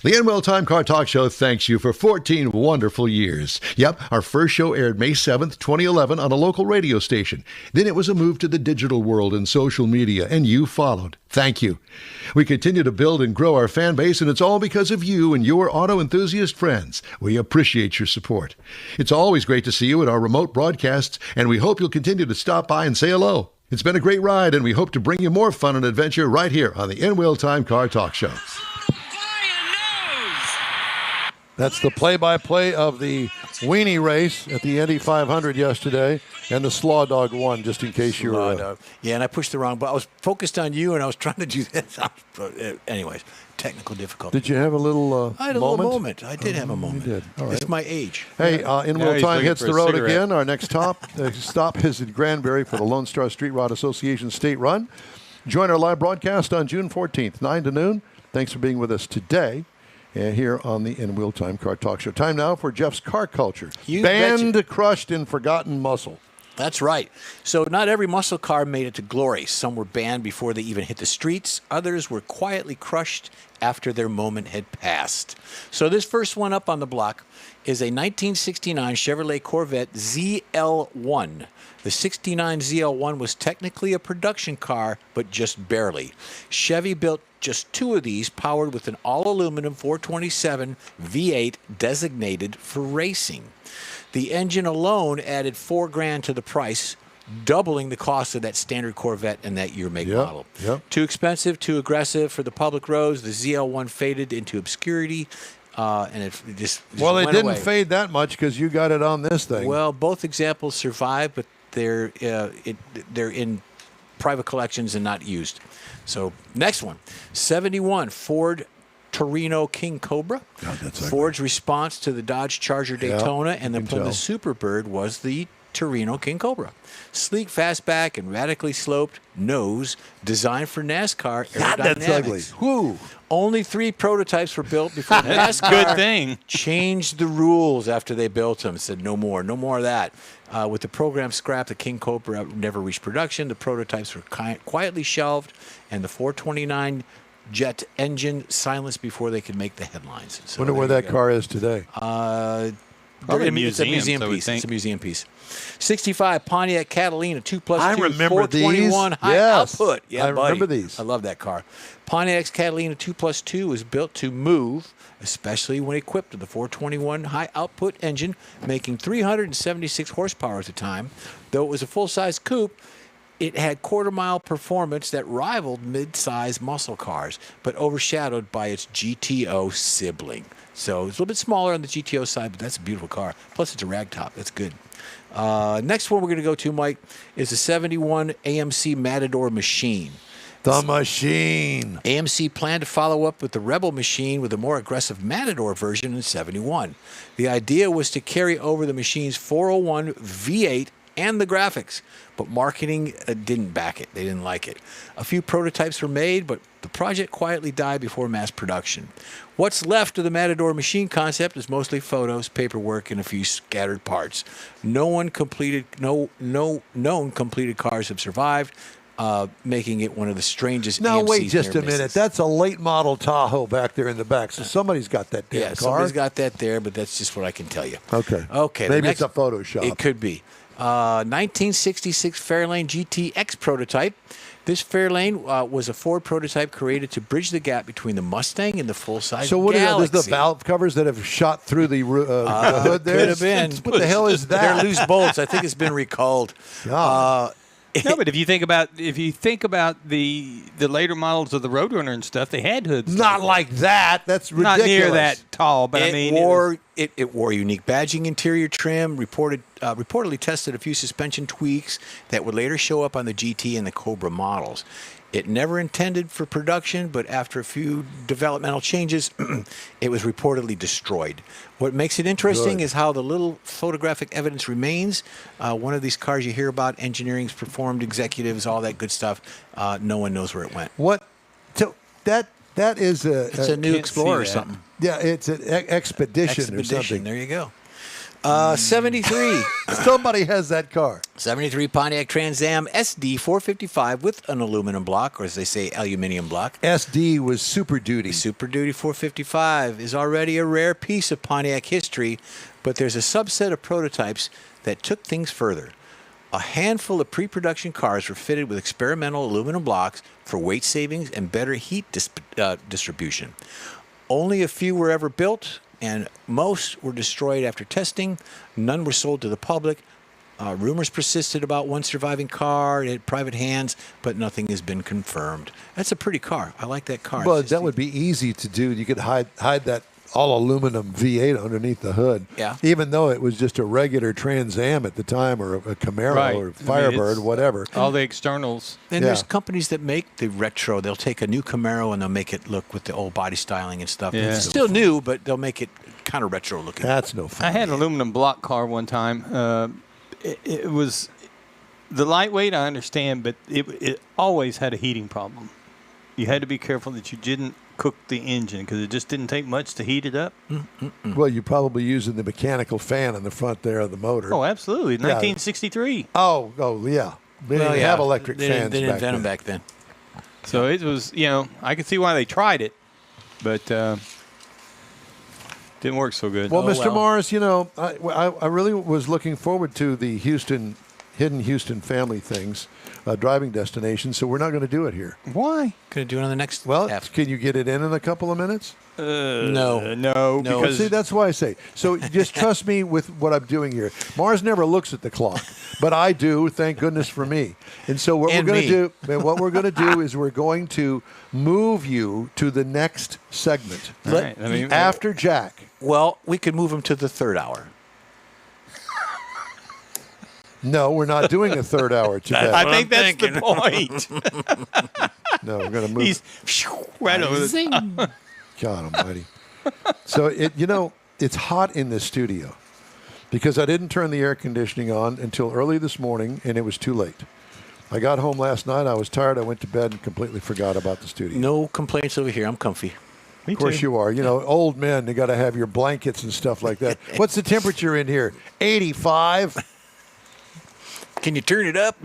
The In-Wheel Time Car Talk Show thanks you for 14 wonderful years. Yep, our first show aired May 7th, 2011 on a local radio station. Then it was a move to the digital world and social media, and you followed. Thank you. We continue to build and grow our fan base, and it's all because of you and your auto enthusiast friends. We appreciate your support. It's always great to see you at our remote broadcasts, and we hope you'll continue to stop by and say hello. It's been a great ride, and we hope to bring you more fun and adventure right here on the In-Wheel Time Car Talk Show. That's the play-by-play of the weenie race at the Indy 500 yesterday, and the Slaw Dog won, just in case you were... Yeah, and I pushed the wrong button. I was focused on you, and I was trying to do this. Anyways, technical difficulty. Did you have a little I had a little moment. I did have a moment. You did. All right. It's my age. Hey, In-Wheel he's Time looking hits for the a road cigarette. again. Our next stop is in Granbury for the Lone Star Street Rod Association State Run. Join our live broadcast on June 14th, 9 to noon. Thanks for being with us today. Here on the In-Wheel Time Car Talk Show. Time now for Jeff's Car Culture. You Banned, betcha. crushed, and forgotten muscle. That's right. So not every muscle car made it to glory. Some were banned before they even hit the streets. Others were quietly crushed after their moment had passed. So this first one up on the block is a 1969 Chevrolet Corvette ZL1. The 69 ZL1 was technically a production car, but just barely. Chevy built just two of these, powered with an all-aluminum 427 V8 designated for racing. The engine alone added $4,000 to the price, doubling the cost of that standard Corvette in that year make model. Yep. Too expensive, too aggressive for the public roads. The ZL1 faded into obscurity, and it just Well, it went didn't away. fade that much because you got it on this thing. Well, both examples survive, but they're in private collections and not used. So next one, 71 Ford Torino King Cobra. God, that's ugly. Ford's response to the Dodge Charger Daytona and the you can Plymouth Superbird was the Torino King Cobra. Sleek fastback and radically sloped nose, designed for NASCAR God, that's ugly. aerodynamics. Whoo. Only 3 prototypes were built before NASCAR Good thing. changed the rules after they built them. Said no more of that. With the program scrapped, the King Cobra never reached production. The prototypes were quietly shelved, and the 429 jet engine silenced before they could make the headlines. So Wonder where there you that go. car is today. Probably a It's a museum, museum I would piece. think. It's a museum piece. 65 Pontiac Catalina 2+2 I remember 421 these. high Yes. output. Yeah, I buddy. remember these. I love that car. Pontiac's Catalina 2+2 was built to move, especially when equipped with the 421 high output engine, making 376 horsepower at the time. Though it was a full-size coupe, it had quarter-mile performance that rivaled mid-size muscle cars, but overshadowed by its GTO sibling. So it's a little bit smaller on the GTO side, but that's a beautiful car. Plus, it's a ragtop. That's good. Next one we're going to go to, Mike, is the 71 AMC Matador Machine. The Machine. AMC planned to follow up with the Rebel Machine with a more aggressive Matador version in 71. The idea was to carry over the Machine's 401 V8 and the graphics, but marketing didn't back it. They didn't like it. A few prototypes were made, but the project quietly died before mass production. What's left of the Matador Machine concept is mostly photos, paperwork, and a few scattered parts. No known completed cars have survived, making it one of the strangest Now, AMC's wait just near a minute. misses. That's a late model Tahoe back there in the back. So somebody's got that damn Yeah, car. somebody's got that there, but that's just what I can tell you. Okay. Okay. the Maybe next- it's a Photoshop. It could be. 1966 Fairlane GTX prototype. This Fairlane was a Ford prototype created to bridge the gap between the Mustang and the full-size So what Galaxy. are those, the valve covers that have shot through the hood there? Could have been. What the hell is that? They're loose bolts. I think it's been recalled. God. No, but if you think about the later models of the Roadrunner and stuff, they had hoods. Not like that. That's ridiculous. Not near that tall, but It I mean, it wore unique badging, interior trim. Reportedly tested a few suspension tweaks that would later show up on the GT and the Cobra models. It never intended for production, but after a few developmental changes, it was reportedly destroyed. What makes it interesting Good. is how the little photographic evidence remains. One of these cars you hear about, engineering's performed, executives, all that good stuff. No one knows where it went. What? So that is a. It's a new can't Explorer or see that. something. Yeah, it's an expedition or something. There you go. 73. Somebody has that car. 73 Pontiac Trans Am SD 455 with an aluminum block, or as they say, aluminium block. SD was Super Duty. Super Duty 455 is already a rare piece of Pontiac history, but there's a subset of prototypes that took things further. A handful of pre-production cars were fitted with experimental aluminum blocks for weight savings and better heat distribution. Only a few were ever built, and most were destroyed after testing. None were sold to the public. Rumors persisted about one surviving car. It had private hands, but nothing has been confirmed. That's a pretty car. I like that car. Well, It's just- that would be easy to do. You could hide that all aluminum V8 underneath the hood. Yeah. Even though it was just a regular Trans Am at the time, or a Camaro Right. or I mean, Firebird, it's- whatever. all the externals. And there's Yeah. companies that make the retro. They'll take a new Camaro and they'll make it look with the old body styling and stuff. Yeah. It's still new, but they'll make it kind of retro looking. That's no fun. I had an aluminum block car one time. It was the lightweight, I understand, but it always had a heating problem. You had to be careful that you didn't cook the engine because it just didn't take much to heat it up. Well, you're probably using the mechanical fan in the front there of the motor. Oh, absolutely. 1963. Oh, yeah. They didn't have electric they fans They didn't back invent them then. back then. So it was, I could see why they tried it, but didn't work so good. Well, Oh, Mr. well. Mars, I really was looking forward to the Hidden Houston family things, driving destination, so we're not going to do it here. Why? Could do it on the next Well, half. can you get it in a couple of minutes? No. No, because See, that's why I say. So just trust me with what I'm doing here. Mars never looks at the clock, but I do. Thank goodness for me. And so what And we're going me. to do, what we're going to do is we're going to move you to the next segment All right, I mean, after Jack. Well, we could move them to the third hour. No, we're not doing a third hour today. I think that's the point. No, we're going to move. He's right over the God Almighty. So it's hot in this studio because I didn't turn the air conditioning on until early this morning, and it was too late. I got home last night. I was tired. I went to bed and completely forgot about the studio. No complaints over here. I'm comfy. Of course you are. Old men, they got to have your blankets and stuff like that. What's the temperature in here? 85. Can you turn it up?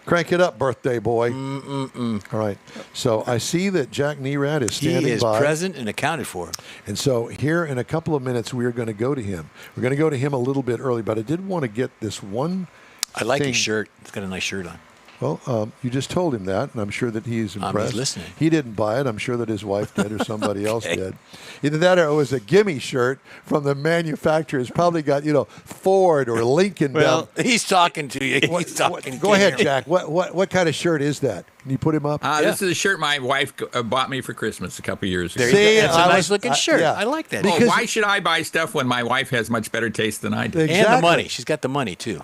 Crank it up, birthday boy. All right. So I see that Jack Nerad is standing He is by. present and accounted for. And so here in a couple of minutes, we are going to go to him. We're going to go to him a little bit early, but I did want to get this one I like thing. his shirt. It's got a nice shirt on. Well, you just told him that, and I'm sure that he's impressed. listening. He didn't buy it. I'm sure that his wife did or somebody else did. Either that or it was a gimme shirt from the manufacturer. It's probably got, Ford or Lincoln Well, down. He's talking to you. He's talking. Go ahead, Jack. What kind of shirt is that? Can you put him up? This is a shirt my wife bought me for Christmas a couple years ago. There you See, go. It's a I nice was- looking shirt. yeah. I like that. Because- Well, why should I buy stuff when my wife has much better taste than I do? Exactly. And the money. She's got the money too.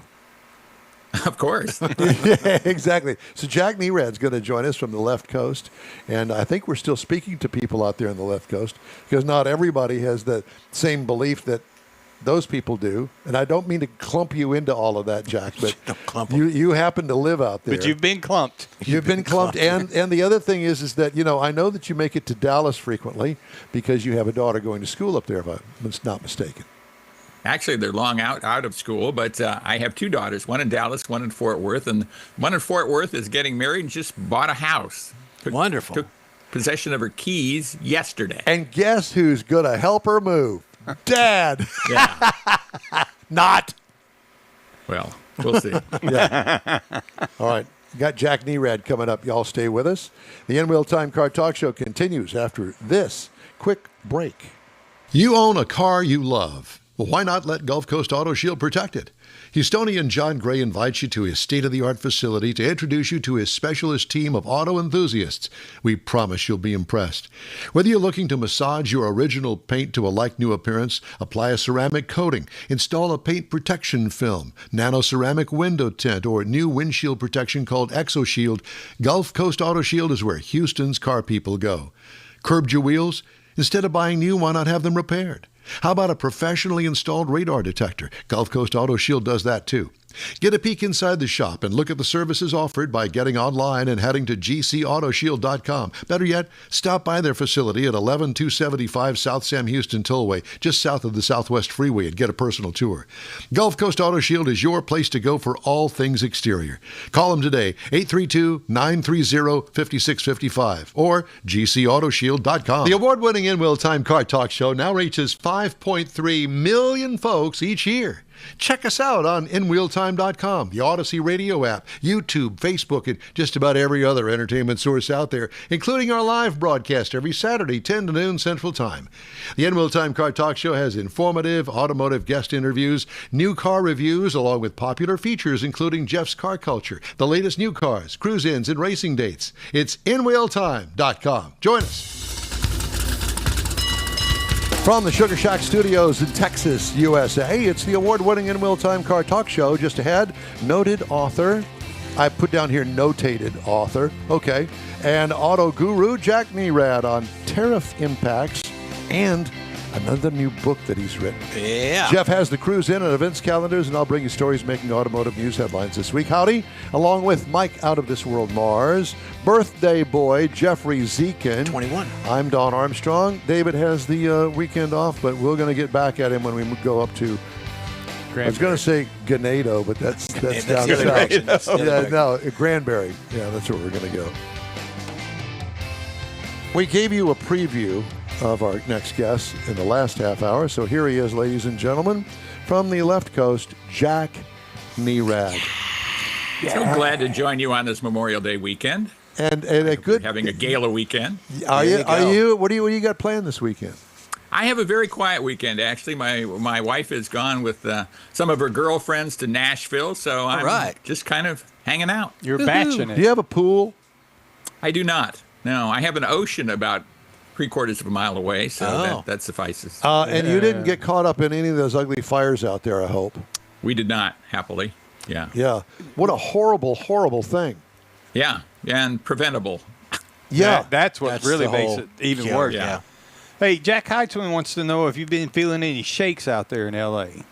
Of course. Yeah, exactly. So Jack Nerad's going to join us from the left coast, and I think we're still speaking to people out there on the left coast because not everybody has the same belief that those people do. And I don't mean to clump you into all of that, Jack, but Don't clump 'em. you happen to live out there. But you've been clumped. You've been clumped, and the other thing is that I know that you make it to Dallas frequently because you have a daughter going to school up there, if I'm not mistaken. Actually, they're long out of school, but I have two daughters, one in Dallas, one in Fort Worth. And one in Fort Worth is getting married and just bought a house. Wonderful. Took possession of her keys yesterday. And guess who's going to help her move? Dad. Yeah. Not. Well, we'll see. Yeah. All right. Got Jack Nerad coming up. Y'all stay with us. The N-Wheel Time Car Talk Show continues after this quick break. You own a car you love. Well, why not let Gulf Coast Auto Shield protect it? Houstonian John Gray invites you to his state-of-the-art facility to introduce you to his specialist team of auto enthusiasts. We promise you'll be impressed. Whether you're looking to massage your original paint to a like-new appearance, apply a ceramic coating, install a paint protection film, nano-ceramic window tint, or new windshield protection called ExoShield, Gulf Coast Auto Shield is where Houston's car people go. Curbed your wheels? Instead of buying new, why not have them repaired? How about a professionally installed radar detector? Gulf Coast Auto Shield does that too. Get a peek inside the shop and look at the services offered by getting online and heading to gcautoshield.com. Better yet, stop by their facility at 11275 South Sam Houston Tollway, just south of the Southwest Freeway, and get a personal tour. Gulf Coast Auto Shield is your place to go for all things exterior. Call them today, 832-930-5655 or gcautoshield.com. The award-winning In-Wheel Time Car Talk Show now reaches 5.3 million folks each year. Check us out on InWheelTime.com, the Odyssey Radio app, YouTube, Facebook, and just about every other entertainment source out there, including our live broadcast every Saturday, 10 to noon Central Time. The In-Wheel Time Car Talk Show has informative automotive guest interviews, new car reviews, along with popular features including Jeff's Car Culture, the latest new cars, cruise-ins, and racing dates. It's InWheelTime.com. Join us. From the Sugar Shack Studios in Texas, USA, it's the award-winning In-Wheel Time Car Talk Show. Just ahead, noted author, I put down here notated author, okay, and auto guru Jack Nerad on tariff impacts and another new book that he's written. Yeah. Jeff has the cruise in and events calendars, and I'll bring you stories making automotive news headlines this week. Howdy, along with Mike Out of This World Mars, birthday boy Jeffrey Zekin. 21. I'm Don Armstrong. David has the weekend off, but we're going to get back at him when we go up to, I was going to say Ganado, but that's down south. Yeah, no, Granbury. Yeah, that's where we're going to go. We gave you a preview of our next guest in the last half hour, so here he is, ladies and gentlemen, from the left coast, Jack Nerad. So glad to join you on this Memorial Day weekend. And a good Having a gala weekend. Are you? What do you got planned this weekend? I have a very quiet weekend, actually. My wife is gone with some of her girlfriends to Nashville, so I'm just kind of hanging out. You're batching it. Do you have a pool? I do not. No, I have an ocean about 3/4 of a mile away, so that suffices. And you didn't get caught up in any of those ugly fires out there, I hope. We did not, happily. Yeah. Yeah. What a horrible, horrible thing. Yeah, and preventable. Yeah. That's what really makes it even worse. Yeah. Hey, Jack Heitzman wants to know if you've been feeling any shakes out there in L.A.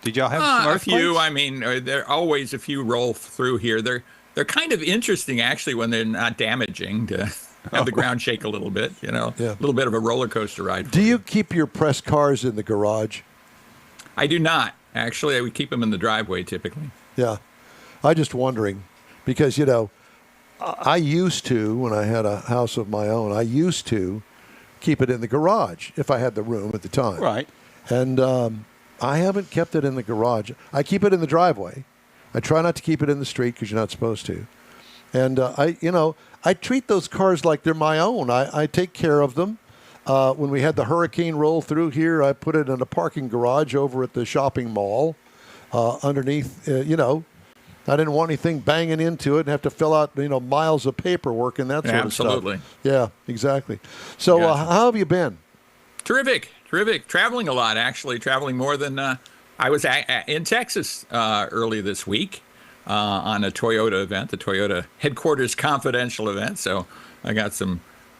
Did y'all have some A earthquakes? few. I mean, there are always a few roll through here. They're kind of interesting, actually, when they're not damaging to have the ground shake a little bit, a little bit of a roller coaster ride. Do you keep your pressed cars in the garage? I do not. Actually, I would keep them in the driveway typically. Yeah. I'm just wondering because, I used to, when I had a house of my own, I used to keep it in the garage if I had the room at the time. Right. And I haven't kept it in the garage. I keep it in the driveway. I try not to keep it in the street because you're not supposed to. And I treat those cars like they're my own. I take care of them. When we had the hurricane roll through here, I put it in a parking garage over at the shopping mall underneath, I didn't want anything banging into it and have to fill out, miles of paperwork and that sort of stuff. Absolutely. Yeah, exactly. So Gotcha. how have you been? Terrific. Traveling a lot, actually. Traveling more than I was in Texas early this week on a Toyota event, the Toyota Headquarters Confidential event. So I got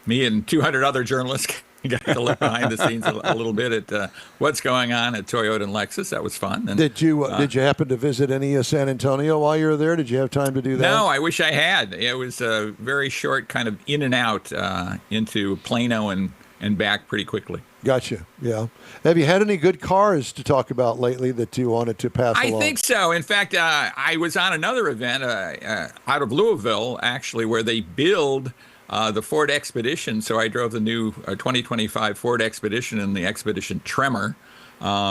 me and 200 other journalists got to look behind the scenes a little bit at what's going on at Toyota and Lexus. That was fun. And, did you happen to visit any of San Antonio while you were there? Did you have time to do that? No, I wish I had. It was a very short kind of in and out into Plano and back pretty quickly. Gotcha. Yeah. Have you had any good cars to talk about lately that you wanted to pass along? I think so. In fact, I was on another event out of Louisville, actually, where they build the Ford Expedition. So I drove the new 2025 Ford Expedition and the Expedition Tremor,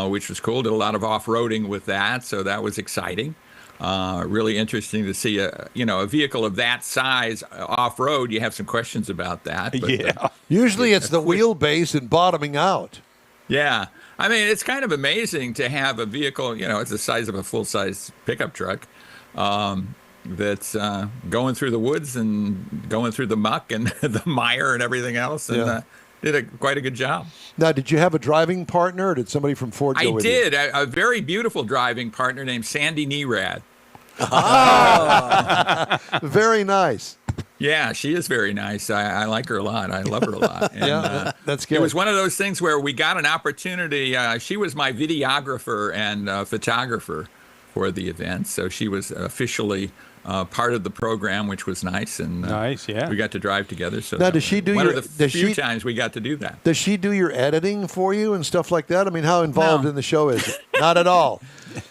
which was cool. Did a lot of off-roading with that, so that was exciting. really interesting to see a vehicle of that size off road. You have some questions about that. But, Yeah. Usually it's the wheelbase and bottoming out. yeah. I mean, it's kind of amazing to have a vehicle, it's the size of a full-size pickup truck that's going through the woods and going through the muck and the mire and everything else. And Yeah. did quite a good job. Now, did you have a driving partner, or did somebody from Ford go I with did. A very beautiful driving partner named Sandy Nerad. you? Very nice. Yeah, she is very nice. I like her a lot. I love her a lot. And, Yeah, that's good. It was one of those things where we got an opportunity. She was my videographer and photographer for the event, so she was officially part of the program, which was nice. And Nice, yeah. we got to drive together. So Now, that does she was do one your- of the does few she- times we got to do that? Does she do your editing for you and stuff like that? I mean, how involved No. in the show is it? Not at all.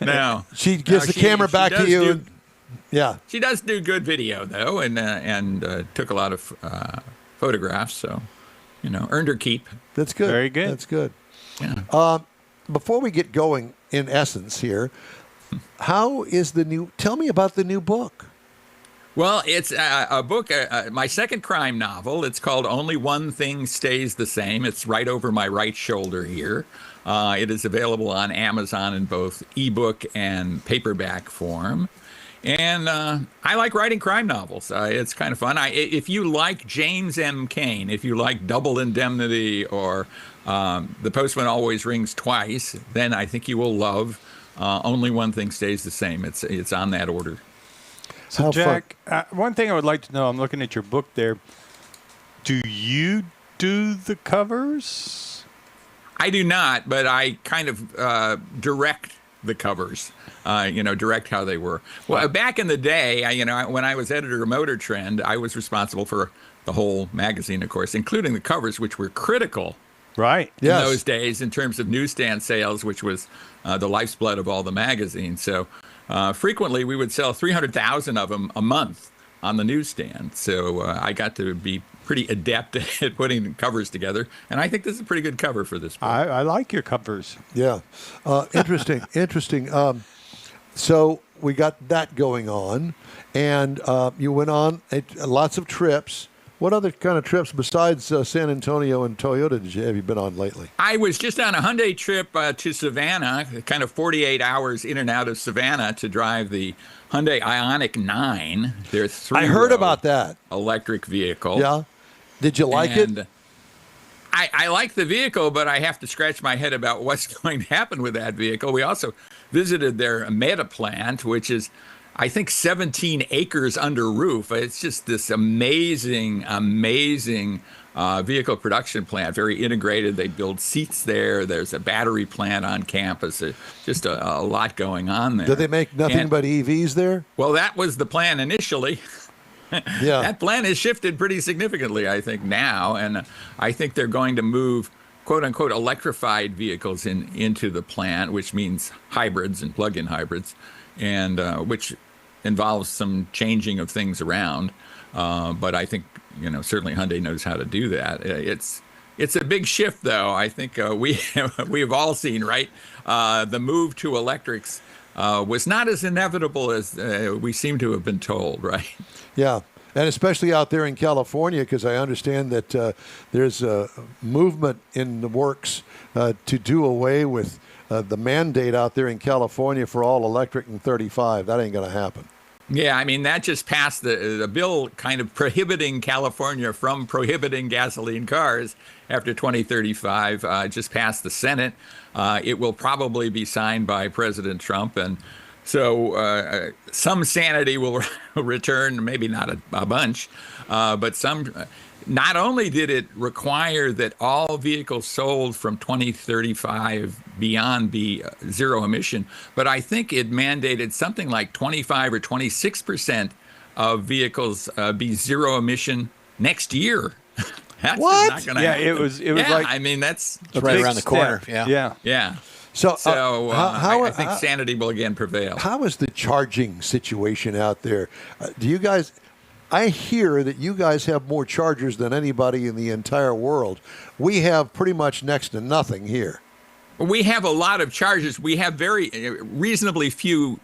No, She gives No, the camera back to does you. do- and- yeah. She does do good video though, and took a lot of photographs. So, earned her keep. That's good. Very good. That's good. Yeah. Before we get going, in essence, here, how is tell me about the new book. Well, it's a book, my second crime novel. It's called Only One Thing Stays the Same. It's right over my right shoulder here. It is available on Amazon in both ebook and paperback form. And I like writing crime novels. It's kind of fun. If you like James M. Cain, if you like Double Indemnity or The Postman Always Rings Twice, then I think you will love Only One Thing Stays the Same. It's on that order. How Jack, one thing I would like to know, I'm looking at your book there. Do you do the covers? I do not, but I kind of direct the covers, direct how they were. Well, back in the day, when I was editor of Motor Trend, I was responsible for the whole magazine, of course, including the covers, which were critical Right. Yes. in those days in terms of newsstand sales, which was the lifeblood of all the magazines. So frequently we would sell 300,000 of them a month on the newsstand. So I got to be pretty adept at putting covers together. And I think this is a pretty good cover for this book. I like your covers. Yeah. Interesting. Interesting. So we got that going on, and you went on lots of trips. What other kind of trips besides San Antonio and Toyota have you been on lately? I was just on a Hyundai trip to Savannah, kind of 48 hours in and out of Savannah to drive the Hyundai Ioniq 9. Their I heard about that. electric vehicle. Yeah. Did you like it? And I like the vehicle, but I have to scratch my head about what's going to happen with that vehicle. We also visited their Meta plant, which is, I think, 17 acres under roof. It's just this amazing vehicle production plant, very integrated. They build seats there. There's a battery plant on campus. Just a lot going on there. Do they make nothing And- but EVs there? Well, that was the plan initially. Yeah. That plan has shifted pretty significantly, I think, now. And I think they're going to move, quote unquote, electrified vehicles into the plant, which means hybrids and plug-in hybrids, and which involves some changing of things around. But I think, certainly Hyundai knows how to do that. It's a big shift, though. I think we have all seen, right? The move to electrics was not as inevitable as we seem to have been told, right? Yeah. And especially out there in California, because I understand that there's a movement in the works to do away with the mandate out there in California for all electric in 35. That ain't going to happen. Yeah, I mean, that just passed the bill kind of prohibiting California from prohibiting gasoline cars after 2035, just passed the Senate. It will probably be signed by President Trump. And so some sanity will return, maybe not a bunch, but some. Not only did it require that all vehicles sold from 2035 beyond be zero emission, but I think it mandated something like 25 or 26% of vehicles be zero emission next year. That's What? Not gonna Yeah, happen. it was Yeah, like I mean, that's It's right big around the corner. step. Yeah. yeah. So, So how I think sanity will again prevail. How is the charging situation out there? Do you guys? I hear that you guys have more chargers than anybody in the entire world. We have pretty much next to nothing here. We have a lot of chargers. We have very reasonably few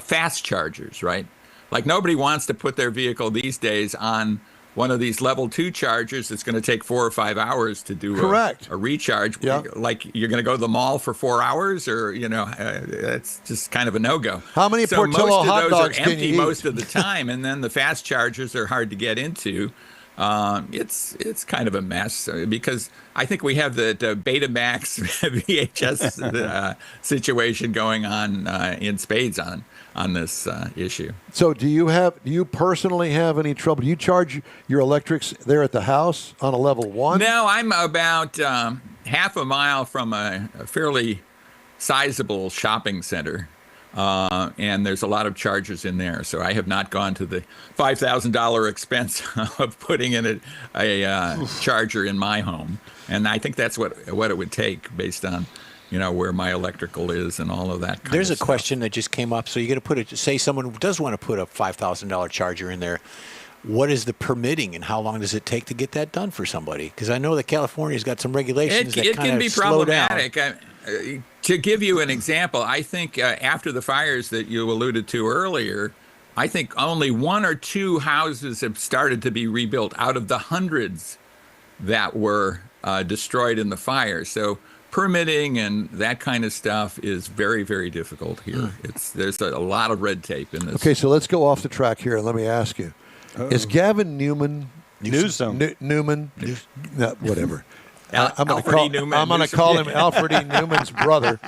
fast chargers, right? Like nobody wants to put their vehicle these days on one of these level 2 chargers that's going to take 4 or 5 hours to do Correct. a recharge. Yeah. Like you're going to go to the mall for 4 hours, or it's just kind of a no-go. How many so Portillo most hot of those dogs are can empty you eat? most of the time, and then the fast chargers are hard to get into. It's kind of a mess because I think we have the Betamax VHS situation going on in spades on this issue. So do you personally have any trouble? Do you charge your electrics there at the house on a level 1? No, I'm about half a mile from a fairly sizable shopping center. And there's a lot of chargers in there, so I have not gone to the $5,000 expense of putting in a charger in my home. And I think that's what it would take based on, where my electrical is and all of that. There's a stuff. question that just came up. So you're going to put it. Say someone does want to put a $5,000 charger in there. What is the permitting, and how long does it take to get that done for somebody? Because I know that California's got some regulations that It kind can of be slow down. problematic. To give you an example, I think after the fires that you alluded to earlier, I think only 1 or 2 houses have started to be rebuilt out of the hundreds that were destroyed in the fire. So permitting and that kind of stuff is very, very difficult here. There's a lot of red tape in this. Okay, so let's go off the track here and let me ask you. Is Gavin Newman... Newsom. Newman? No, whatever. I'm going Alfred E. Newman. to call him Alfred E. Newman's brother.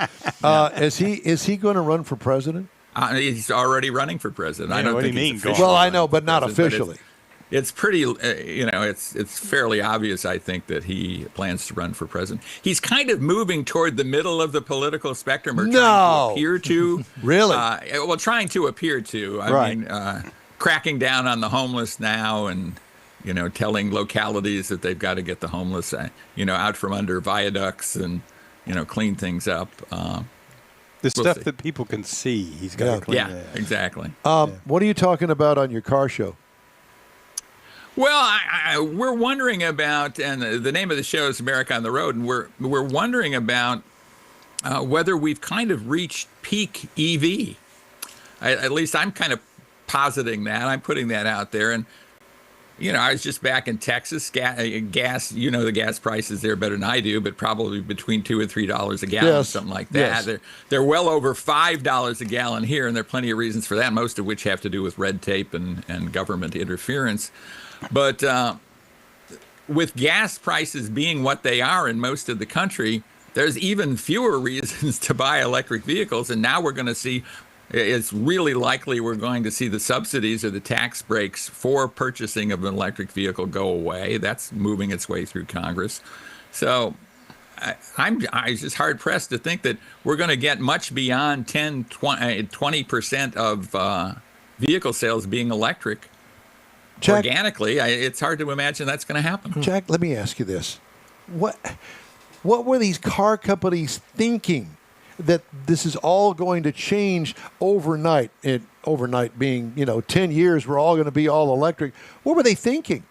Is he going to run for president? He's already running for president. I Yeah, don't what do think you he's mean, officially Well, I running know, for but not president, officially. It's pretty, it's fairly obvious, I think, that he plans to run for president. He's kind of moving toward the middle of the political spectrum, or trying No. to appear to. Really? Trying to appear to. I mean, cracking down on the homeless now and, telling localities that they've got to get the homeless, out from under viaducts and, clean things up. The stuff see. that people can see, he's got Yeah. to clean Yeah, that. exactly. What are you talking about on your car show? Well, we're wondering about, and the name of the show is America on the Road, and we're wondering about whether we've kind of reached peak EV. At least I'm kind of positing that. I'm putting that out there. And, I was just back in Texas. Gas, the gas prices there better than I do, but probably between $2 and $3 a gallon, Yes. something like that. Yes. They're well over $5 a gallon here, and there are plenty of reasons for that, most of which have to do with red tape and government interference. But with gas prices being what they are in most of the country, there's even fewer reasons to buy electric vehicles. And now we're going to see, it's really likely we're going to see the subsidies or the tax breaks for purchasing of an electric vehicle go away. That's moving its way through Congress. So I'm just hard pressed to think that we're going to get much beyond 20% of vehicle sales being electric. Jack, Organically, it's hard to imagine that's going to happen. Jack, let me ask you this. What were these car companies thinking that this is all going to change overnight? Overnight being, 10 years, we're all going to be all electric. What were they thinking?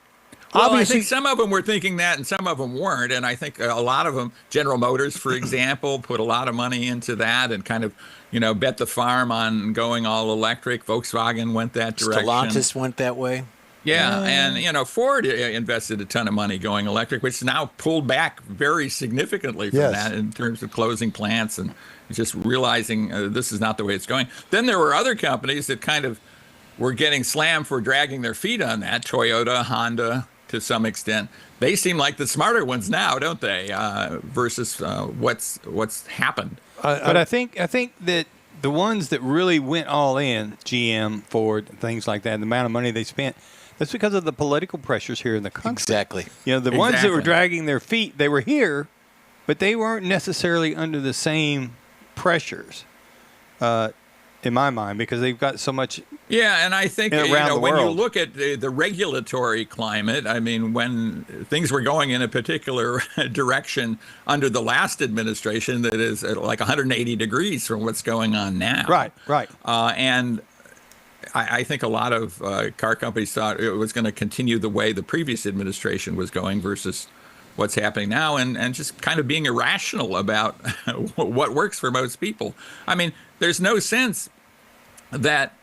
Well, Obviously, I think some of them were thinking that and some of them weren't. And I think a lot of them, General Motors, for example, put a lot of money into that and kind of, bet the farm on going all electric. Volkswagen went that direction. Stellantis went that way. Yeah, and Ford invested a ton of money going electric, which now pulled back very significantly from Yes. that in terms of closing plants and just realizing this is not the way it's going. Then there were other companies that kind of were getting slammed for dragging their feet on that. Toyota, Honda, to some extent. They seem like the smarter ones now, don't they? Versus what's happened. But I think that the ones that really went all in, GM, Ford, things like that, the amount of money they spent, that's because of the political pressures here in the country. Exactly. The ones that were Exactly. dragging their feet, they were here, but they weren't necessarily under the same pressures, in my mind, because they've got so much. Yeah, and I think Around the when you world. look at the regulatory climate, I mean, when things were going in a particular direction under the last administration, that is like 180 degrees from what's going on now. Right. And I think a lot of car companies thought it was going to continue the way the previous administration was going versus what's happening now, and just kind of being irrational about what works for most people. I mean, there's no sense that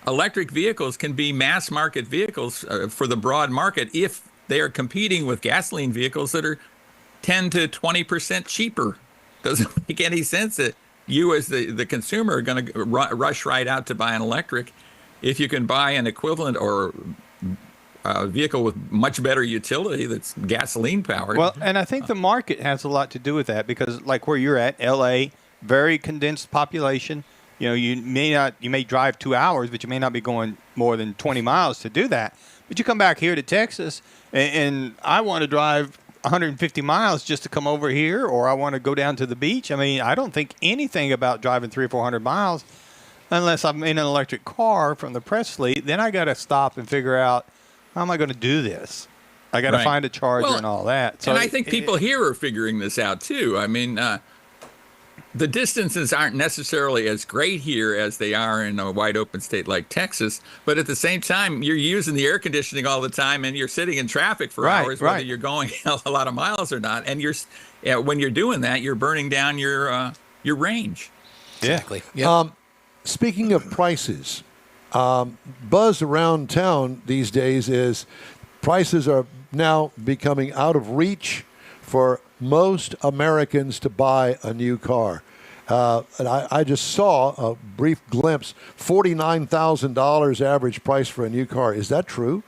electric vehicles can be mass market vehicles for the broad market if they are competing with gasoline vehicles that are 10 to 20% cheaper. Doesn't make any sense that you as the consumer are going to rush right out to buy an electric if you can buy an equivalent or a vehicle with much better utility that's gasoline powered. Well, and I think the market has a lot to do with that because, like where you're at, L.A., very condensed population. You know, you may drive 2 hours, but you may not be going more than 20 miles to do that. But you come back here to Texas, and I want to drive 150 miles just to come over here, or I want to go down to the beach. I mean, I don't think anything about driving 300 or 400 miles unless I'm in an electric car from the press fleet. Then I got to stop and figure out, how am I going to do this? I got to find a charger and all that. So and I think people here are figuring this out too. I mean, the distances aren't necessarily as great here as they are in a wide open state like Texas. But at the same time, you're using the air conditioning all the time, and you're sitting in traffic for hours, whether you're going a lot of miles or not. And when you're doing that, you're burning down your range. Exactly. Yeah. Speaking of prices, buzz around town these days is prices are now becoming out of reach for most Americans to buy a new car. And I just saw a brief glimpse, $49,000 average price for a new car. Is that true?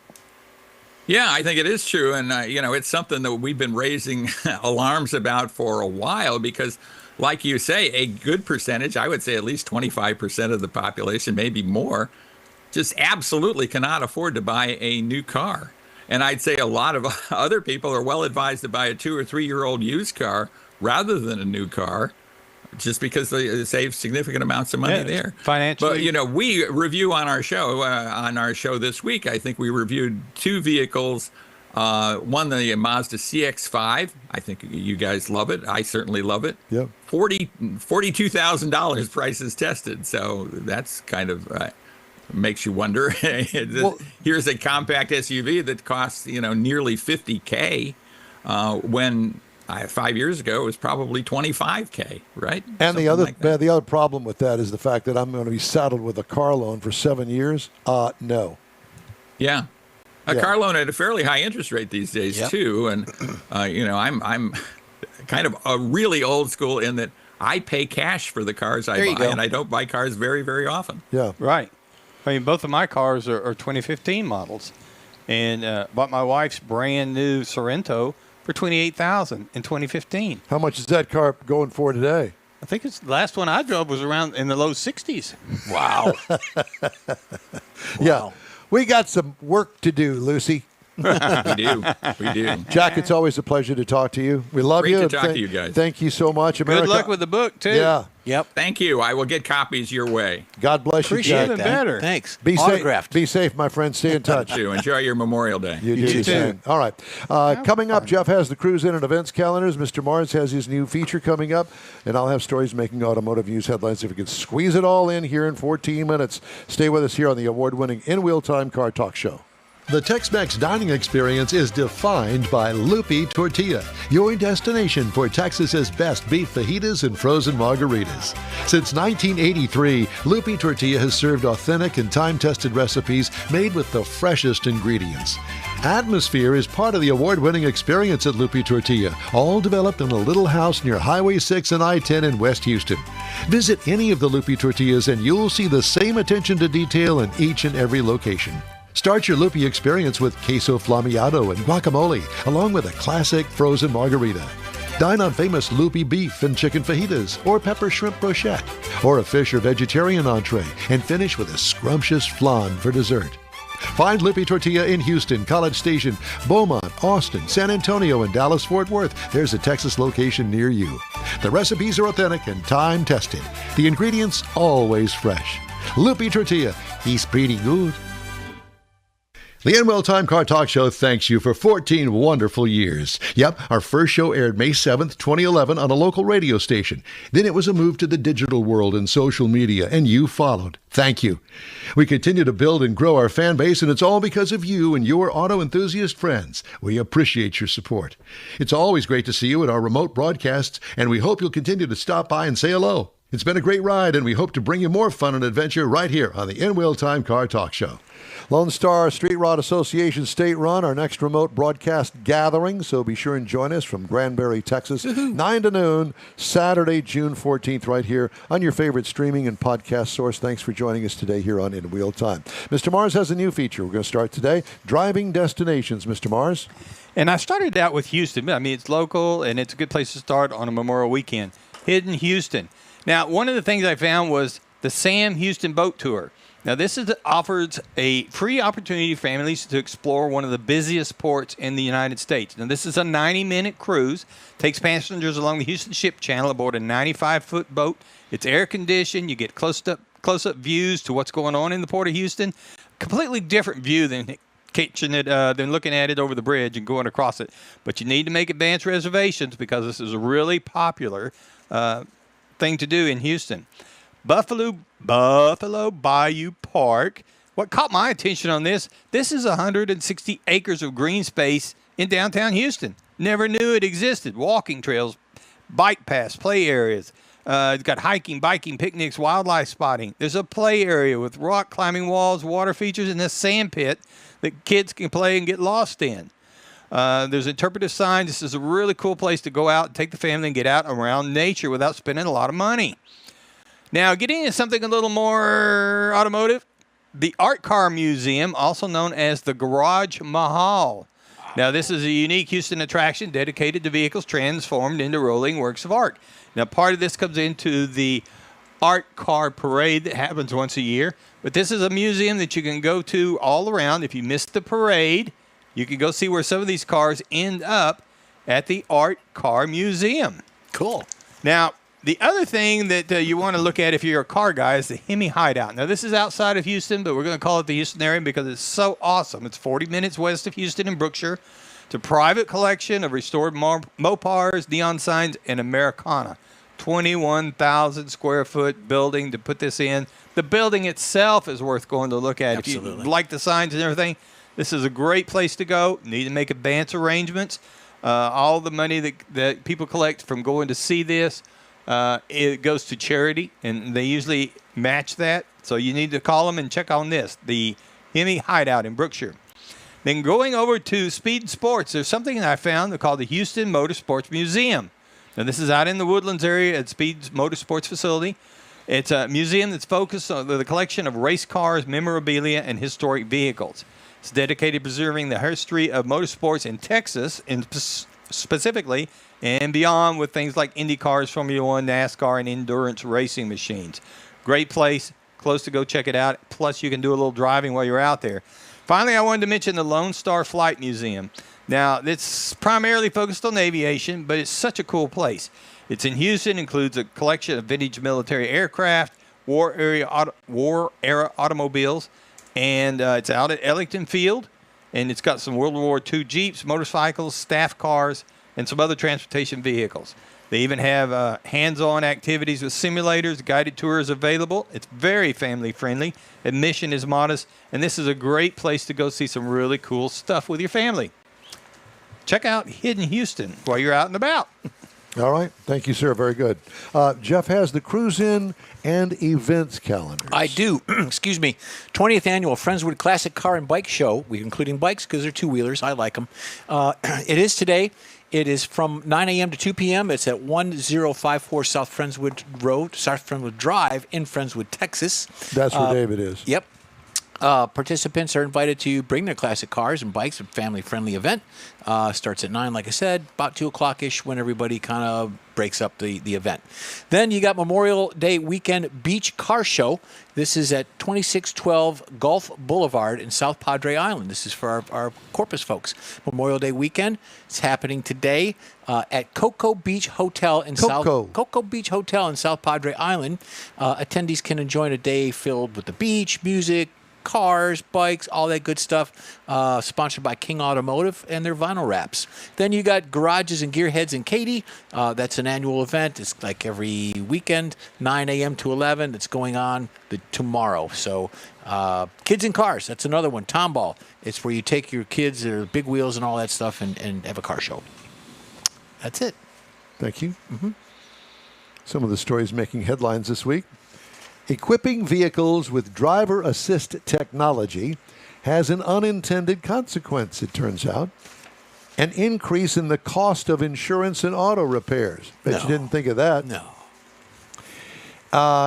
Yeah, I think it is true. And, it's something that we've been raising alarms about for a while because, like you say, a good percentage, I would say at least 25% of the population, maybe more, just absolutely cannot afford to buy a new car. And I'd say a lot of other people are well advised to buy a 2 or 3 year old used car rather than a new car, just because they save significant amounts of money there. Financially. But, we review on our show this week, I think we reviewed 2 vehicles. One, the Mazda CX-5. I think you guys love it. I certainly love it. Yep. $42,000 prices tested. So that's kind of makes you wonder. Here's a compact SUV that costs, nearly $50K when 5 years ago it was probably $25K, right? And the other problem with that is the fact that I'm going to be saddled with a car loan for 7 years. No. Yeah. A car loan at a fairly high interest rate these days too, and I'm kind of a really old school in that I pay cash for the cars I buy, and I don't buy cars very, very often. Yeah, right. I mean, both of my cars are 2015 models, and bought my wife's brand new Sorento for $28,000 in 2015. How much is that car going for today? I think the last one I drove was around in the low 60s. Wow. Yeah. We got some work to do, Lucy. We do. Jack, it's always a pleasure to talk to you. We love you. Great to talk to you guys. Thank you so much. America. Good luck with the book, too. Yeah. Yep. Thank you. I will get copies your way. God bless you, Appreciate Jack. Even that. better. Thanks. Be Autographed. safe. Be safe, my friend. Stay in touch. To enjoy your Memorial Day. You do the too. same. All right. Coming up, Jeff has the cruise in and events calendars. Mr. Mars has his new feature coming up. And I'll have stories making automotive news headlines if we can squeeze it all in here in 14 minutes. Stay with us here on the award-winning In Wheel Time Car Talk Show. The Tex-Mex dining experience is defined by Lupi Tortilla, your destination for Texas's best beef fajitas and frozen margaritas. Since 1983, Lupi Tortilla has served authentic and time-tested recipes made with the freshest ingredients. Atmosphere is part of the award-winning experience at Lupi Tortilla, all developed in a little house near Highway 6 and I-10 in West Houston. Visit any of the Lupi Tortillas and you'll see the same attention to detail in each and every location. Start your Lupi experience with queso flammeado and guacamole, along with a classic frozen margarita. Dine on famous Lupi beef and chicken fajitas, or pepper shrimp brochette, or a fish or vegetarian entree, and finish with a scrumptious flan for dessert. Find Lupi Tortilla in Houston, College Station, Beaumont, Austin, San Antonio, and Dallas-Fort Worth. There's a Texas location near you. The recipes are authentic and time-tested. The ingredients always fresh. Lupi Tortilla, he's pretty good. The NWell Time Car Talk Show thanks you for 14 wonderful years. Yep, our first show aired May 7th, 2011 on a local radio station. Then it was a move to the digital world and social media, and you followed. Thank you. We continue to build and grow our fan base, and it's all because of you and your auto enthusiast friends. We appreciate your support. It's always great to see you at our remote broadcasts, and we hope you'll continue to stop by and say hello. It's been a great ride, and we hope to bring you more fun and adventure right here on the In Wheel Time Car Talk Show. Lone Star Street Rod Association State Run, our next remote broadcast gathering, so be sure and join us from Granbury, Texas, 9 to noon, Saturday, June 14th, right here on your favorite streaming and podcast source. Thanks for joining us today here on In Wheel Time. Mr. Mars has a new feature. We're going to start today, Driving Destinations. Mr. Mars? And I started out with Houston. I mean, it's local, and it's a good place to start on a Memorial weekend. Hidden Houston. Now, one of the things I found was the Sam Houston Boat Tour. Now, offers a free opportunity for families to explore one of the busiest ports in the United States. Now, this is a 90-minute cruise. Takes passengers along the Houston Ship Channel aboard a 95-foot boat. It's air-conditioned. You get close-up views to what's going on in the Port of Houston. Completely different view than looking at it over the bridge and going across it. But you need to make advance reservations because this is a really popular thing to do in Houston. Buffalo Bayou Park. What caught my attention on this is 160 acres of green space in downtown Houston. Never knew it existed. Walking trails, bike paths, play areas. It's got hiking, biking, picnics, wildlife spotting. There's a play area with rock climbing walls, water features, and a sand pit that kids can play and get lost in. There's interpretive signs. This is a really cool place to go out and take the family and get out around nature without spending a lot of money. Now, getting into something a little more automotive, the Art Car Museum, also known as the Garage Mahal. Now, this is a unique Houston attraction dedicated to vehicles transformed into rolling works of art. Now, part of this comes into the Art Car Parade that happens once a year. But this is a museum that you can go to all around. If you missed the parade, you can go see where some of these cars end up at the Art Car Museum. Cool. Now, the other thing that you want to look at if you're a car guy is the Hemi Hideout. Now, this is outside of Houston, but we're going to call it the Houston area because it's so awesome. It's 40 minutes west of Houston in Brookshire. It's a private collection of restored Mopars, neon signs, and Americana. 21,000 square foot building to put this in. The building itself is worth going to look at. Absolutely. If you like the signs and everything, this is a great place to go. Need to make advance arrangements. All the money that people collect from going to see this, it goes to charity, and they usually match that. So you need to call them and check on this, the Hemi Hideout in Brookshire. Then going over to Speed and Sports, there's something that I found called the Houston Motorsports Museum. Now, this is out in the Woodlands area at Speed's Motorsports facility. It's a museum that's focused on the collection of race cars, memorabilia, and historic vehicles. It's dedicated to preserving the history of motorsports in Texas, and specifically, and beyond with things like Indy cars, Formula One, NASCAR, and endurance racing machines. Great place, close to go check it out. Plus, you can do a little driving while you're out there. Finally, I wanted to mention the Lone Star Flight Museum. Now, it's primarily focused on aviation, but it's such a cool place. It's in Houston, includes a collection of vintage military aircraft, war era automobiles, and it's out at Ellington Field, and it's got some World War II Jeeps, motorcycles, staff cars, and some other transportation vehicles. They even have hands-on activities with simulators, guided tours available. It's very family-friendly. Admission is modest, and this is a great place to go see some really cool stuff with your family. Check out Hidden Houston while you're out and about. All right. Thank you, sir. Very good. Jeff has the Cruise In and events calendar. I do. Excuse me. 20th Annual Friendswood Classic Car and Bike Show. We're including bikes because they're two-wheelers. I like them. It is today. It is from 9 a.m. to 2 p.m. It's at 1054 South Friendswood Road, South Friendswood Drive in Friendswood, Texas. That's where David is. Yep. Participants are invited to bring their classic cars and bikes. A family-friendly event. Starts at 9, like I said, about 2 o'clock-ish when everybody kind of breaks up the event. Then you got Memorial Day Weekend Beach Car Show. This is at 2612 Gulf Boulevard in South Padre Island. This is for our Corpus folks. Memorial Day Weekend. It's happening today at Cocoa Beach Hotel in Cocoa Beach Hotel in South Padre Island. Attendees can enjoy a day filled with the beach, music, cars, bikes, all that good stuff, sponsored by King Automotive and their vinyl wraps. Then you got Garages and Gearheads in Katy. That's an annual event. It's like every weekend, 9 a.m. to 11. It's going on tomorrow. So Kids in Cars, that's another one. Tomball. It's where you take your kids, their big wheels and all that stuff, and have a car show. That's it. Thank you. Some of the stories making headlines this week. Equipping vehicles with driver assist technology has an unintended consequence, it turns out. An increase in the cost of insurance and auto repairs. Bet you didn't think of that. No.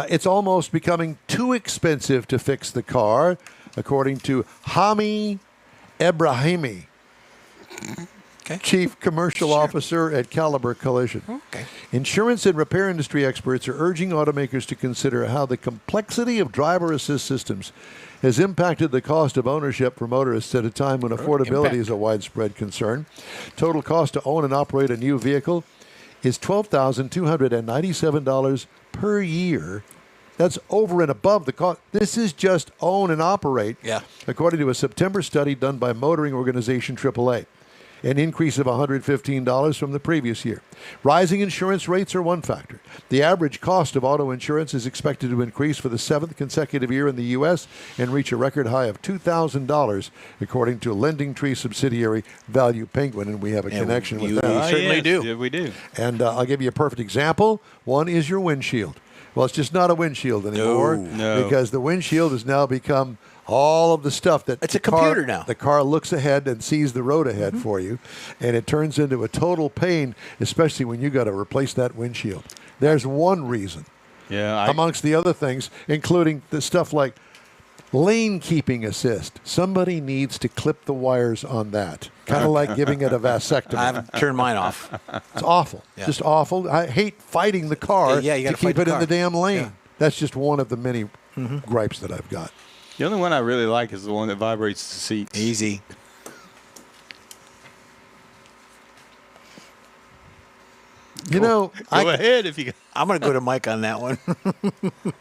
It's almost becoming too expensive to fix the car, according to Hami Ebrahimi, Chief Commercial Officer at Caliber Collision. Okay. Insurance and repair industry experts are urging automakers to consider how the complexity of driver assist systems has impacted the cost of ownership for motorists at a time when affordability is a widespread concern. Total cost to own and operate a new vehicle is $12,297 per year. That's over and above the cost. This is just own and operate, according to a September study done by motoring organization AAA. An increase of $115 from the previous year. Rising insurance rates are one factor. The average cost of auto insurance is expected to increase for the 7th consecutive year in the U.S. and reach a record high of $2,000, according to Lending Tree subsidiary Value Penguin, and we have a connection with that. We certainly do. Yeah, we do. And I'll give you a perfect example. One is your windshield. Well, it's just not a windshield anymore No. because the windshield has now become all of the stuff that It's a computer now. The car looks ahead and sees the road ahead for you, and it turns into a total pain, especially when you got to replace that windshield. There's one reason, amongst the other things, including the stuff like lane keeping assist. Somebody needs to clip the wires on that, kind of like giving it a vasectomy. I haven't turned mine off. It's awful, just awful. I hate fighting the car you to gotta fight keep the it in car. the damn lane. Yeah. That's just one of the many gripes that I've got. The only one I really like is the one that vibrates the seats. Easy. You know, Go ahead if you. I'm going to go to Mike on that one.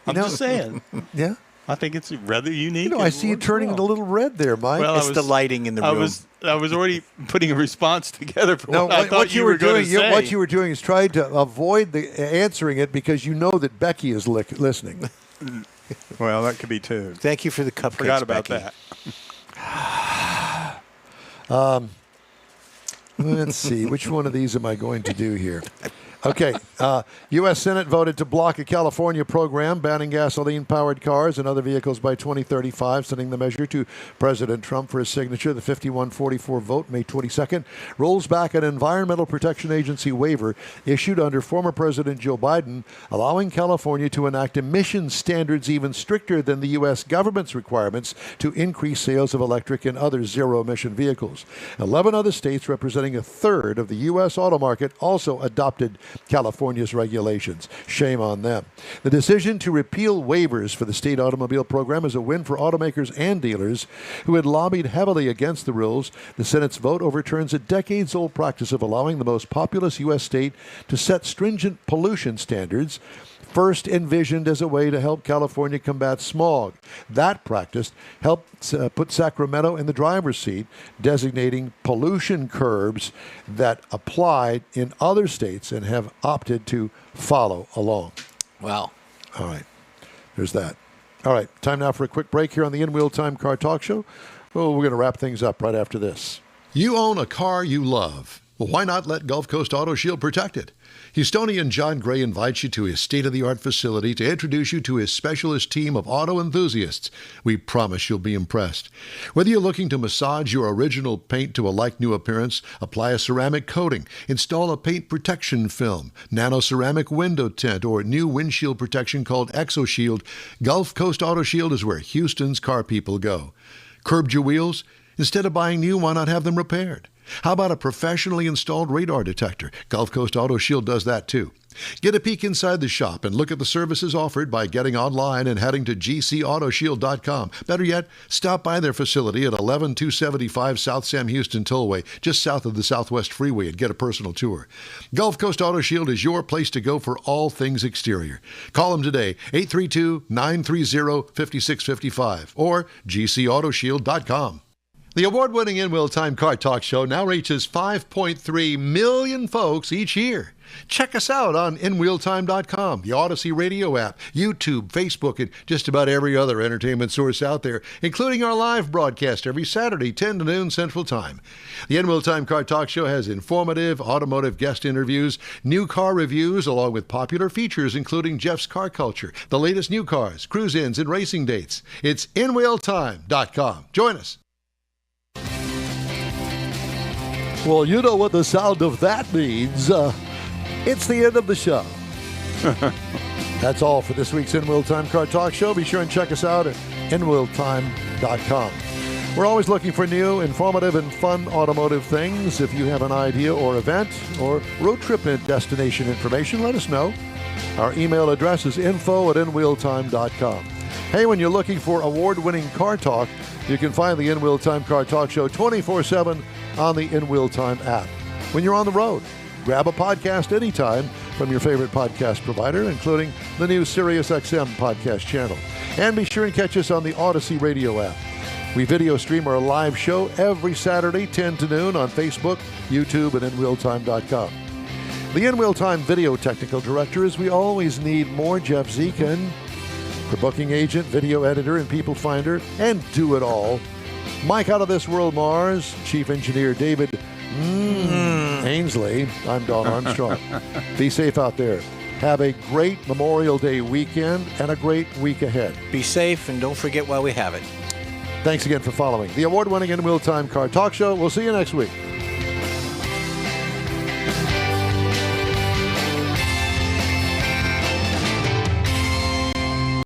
I'm just saying. Yeah. I think it's rather unique. You know, I see you turning a little red there, Mike. Well, It's the lighting in the room. I was already putting a response together for no, what I thought you were going to say. what you were doing is trying to avoid answering it because you know that Becky is listening. Well, that could be too. Thank you for the cupcakes, Forgot about Becky. that. Let's see. Which one of these am I going to do here? Okay. U.S. Senate voted to block a California program banning gasoline-powered cars and other vehicles by 2035, sending the measure to President Trump for his signature. The 51-44 vote, May 22nd, rolls back an Environmental Protection Agency waiver issued under former President Joe Biden, allowing California to enact emissions standards even stricter than the U.S. government's requirements to increase sales of electric and other zero-emission vehicles. 11 other states, representing a third of the U.S. auto market, also adopted California's regulations. Shame on them. The decision to repeal waivers for the state automobile program is a win for automakers and dealers who had lobbied heavily against the rules. The Senate's vote overturns a decades-old practice of allowing the most populous U.S. state to set stringent pollution standards, first envisioned as a way to help California combat smog. That practice helped put Sacramento in the driver's seat, designating pollution curbs that applied in other states and have opted to follow along. Wow. All right. There's that. All right. Time now for a quick break here on the In Wheel Time Car Talk Show. Well, we're going to wrap things up right after this. You own a car you love. Well, why not let Gulf Coast Auto Shield protect it? Houstonian John Gray invites you to his state-of-the-art facility to introduce you to his specialist team of auto enthusiasts. We promise you'll be impressed. Whether you're looking to massage your original paint to a like-new appearance, apply a ceramic coating, install a paint protection film, nano-ceramic window tint, or new windshield protection called ExoShield, Gulf Coast Auto Shield is where Houston's car people go. Curbed your wheels? Instead of buying new, why not have them repaired? How about a professionally installed radar detector? Gulf Coast Auto Shield does that too. Get a peek inside the shop and look at the services offered by getting online and heading to gcautoshield.com. Better yet, stop by their facility at 11275 South Sam Houston Tollway, just south of the Southwest Freeway, and get a personal tour. Gulf Coast Auto Shield is your place to go for all things exterior. Call them today, 832-930-5655 or gcautoshield.com. The award-winning In Wheel Time Car Talk Show now reaches 5.3 million folks each year. Check us out on InWheelTime.com, the Odyssey Radio app, YouTube, Facebook, and just about every other entertainment source out there, including our live broadcast every Saturday, 10 to noon Central Time. The In Wheel Time Car Talk Show has informative automotive guest interviews, new car reviews, along with popular features including Jeff's Car Culture, the latest new cars, cruise-ins, and racing dates. It's InWheelTime.com. Join us. Well, you know what the sound of that means. It's the end of the show. That's all for this week's In Wheel Time Car Talk Show. Be sure and check us out at InWheelTime.com. We're always looking for new, informative, and fun automotive things. If you have an idea or event or road trip and destination information, let us know. Our email address is info@InWheelTime.com. Hey, when you're looking for award-winning car talk, you can find the In Wheel Time Car Talk Show 24/7 on the In Wheel Time app. When you're on the road, grab a podcast anytime from your favorite podcast provider, including the new SiriusXM podcast channel. And be sure and catch us on the Odyssey Radio app. We video stream our live show every Saturday, 10 to noon on Facebook, YouTube, and InWheelTime.com. The In Wheel Time video technical director is we always need more Jeff Zekin. For booking agent, video editor, and people finder, and do it all, Mike Out of This World Mars, Chief Engineer David Ainsley. I'm Don Armstrong. Be safe out there. Have a great Memorial Day weekend and a great week ahead. Be safe and don't forget why we have it. Thanks again for following the award-winning In Wheel Time Car Talk Show. We'll see you next week.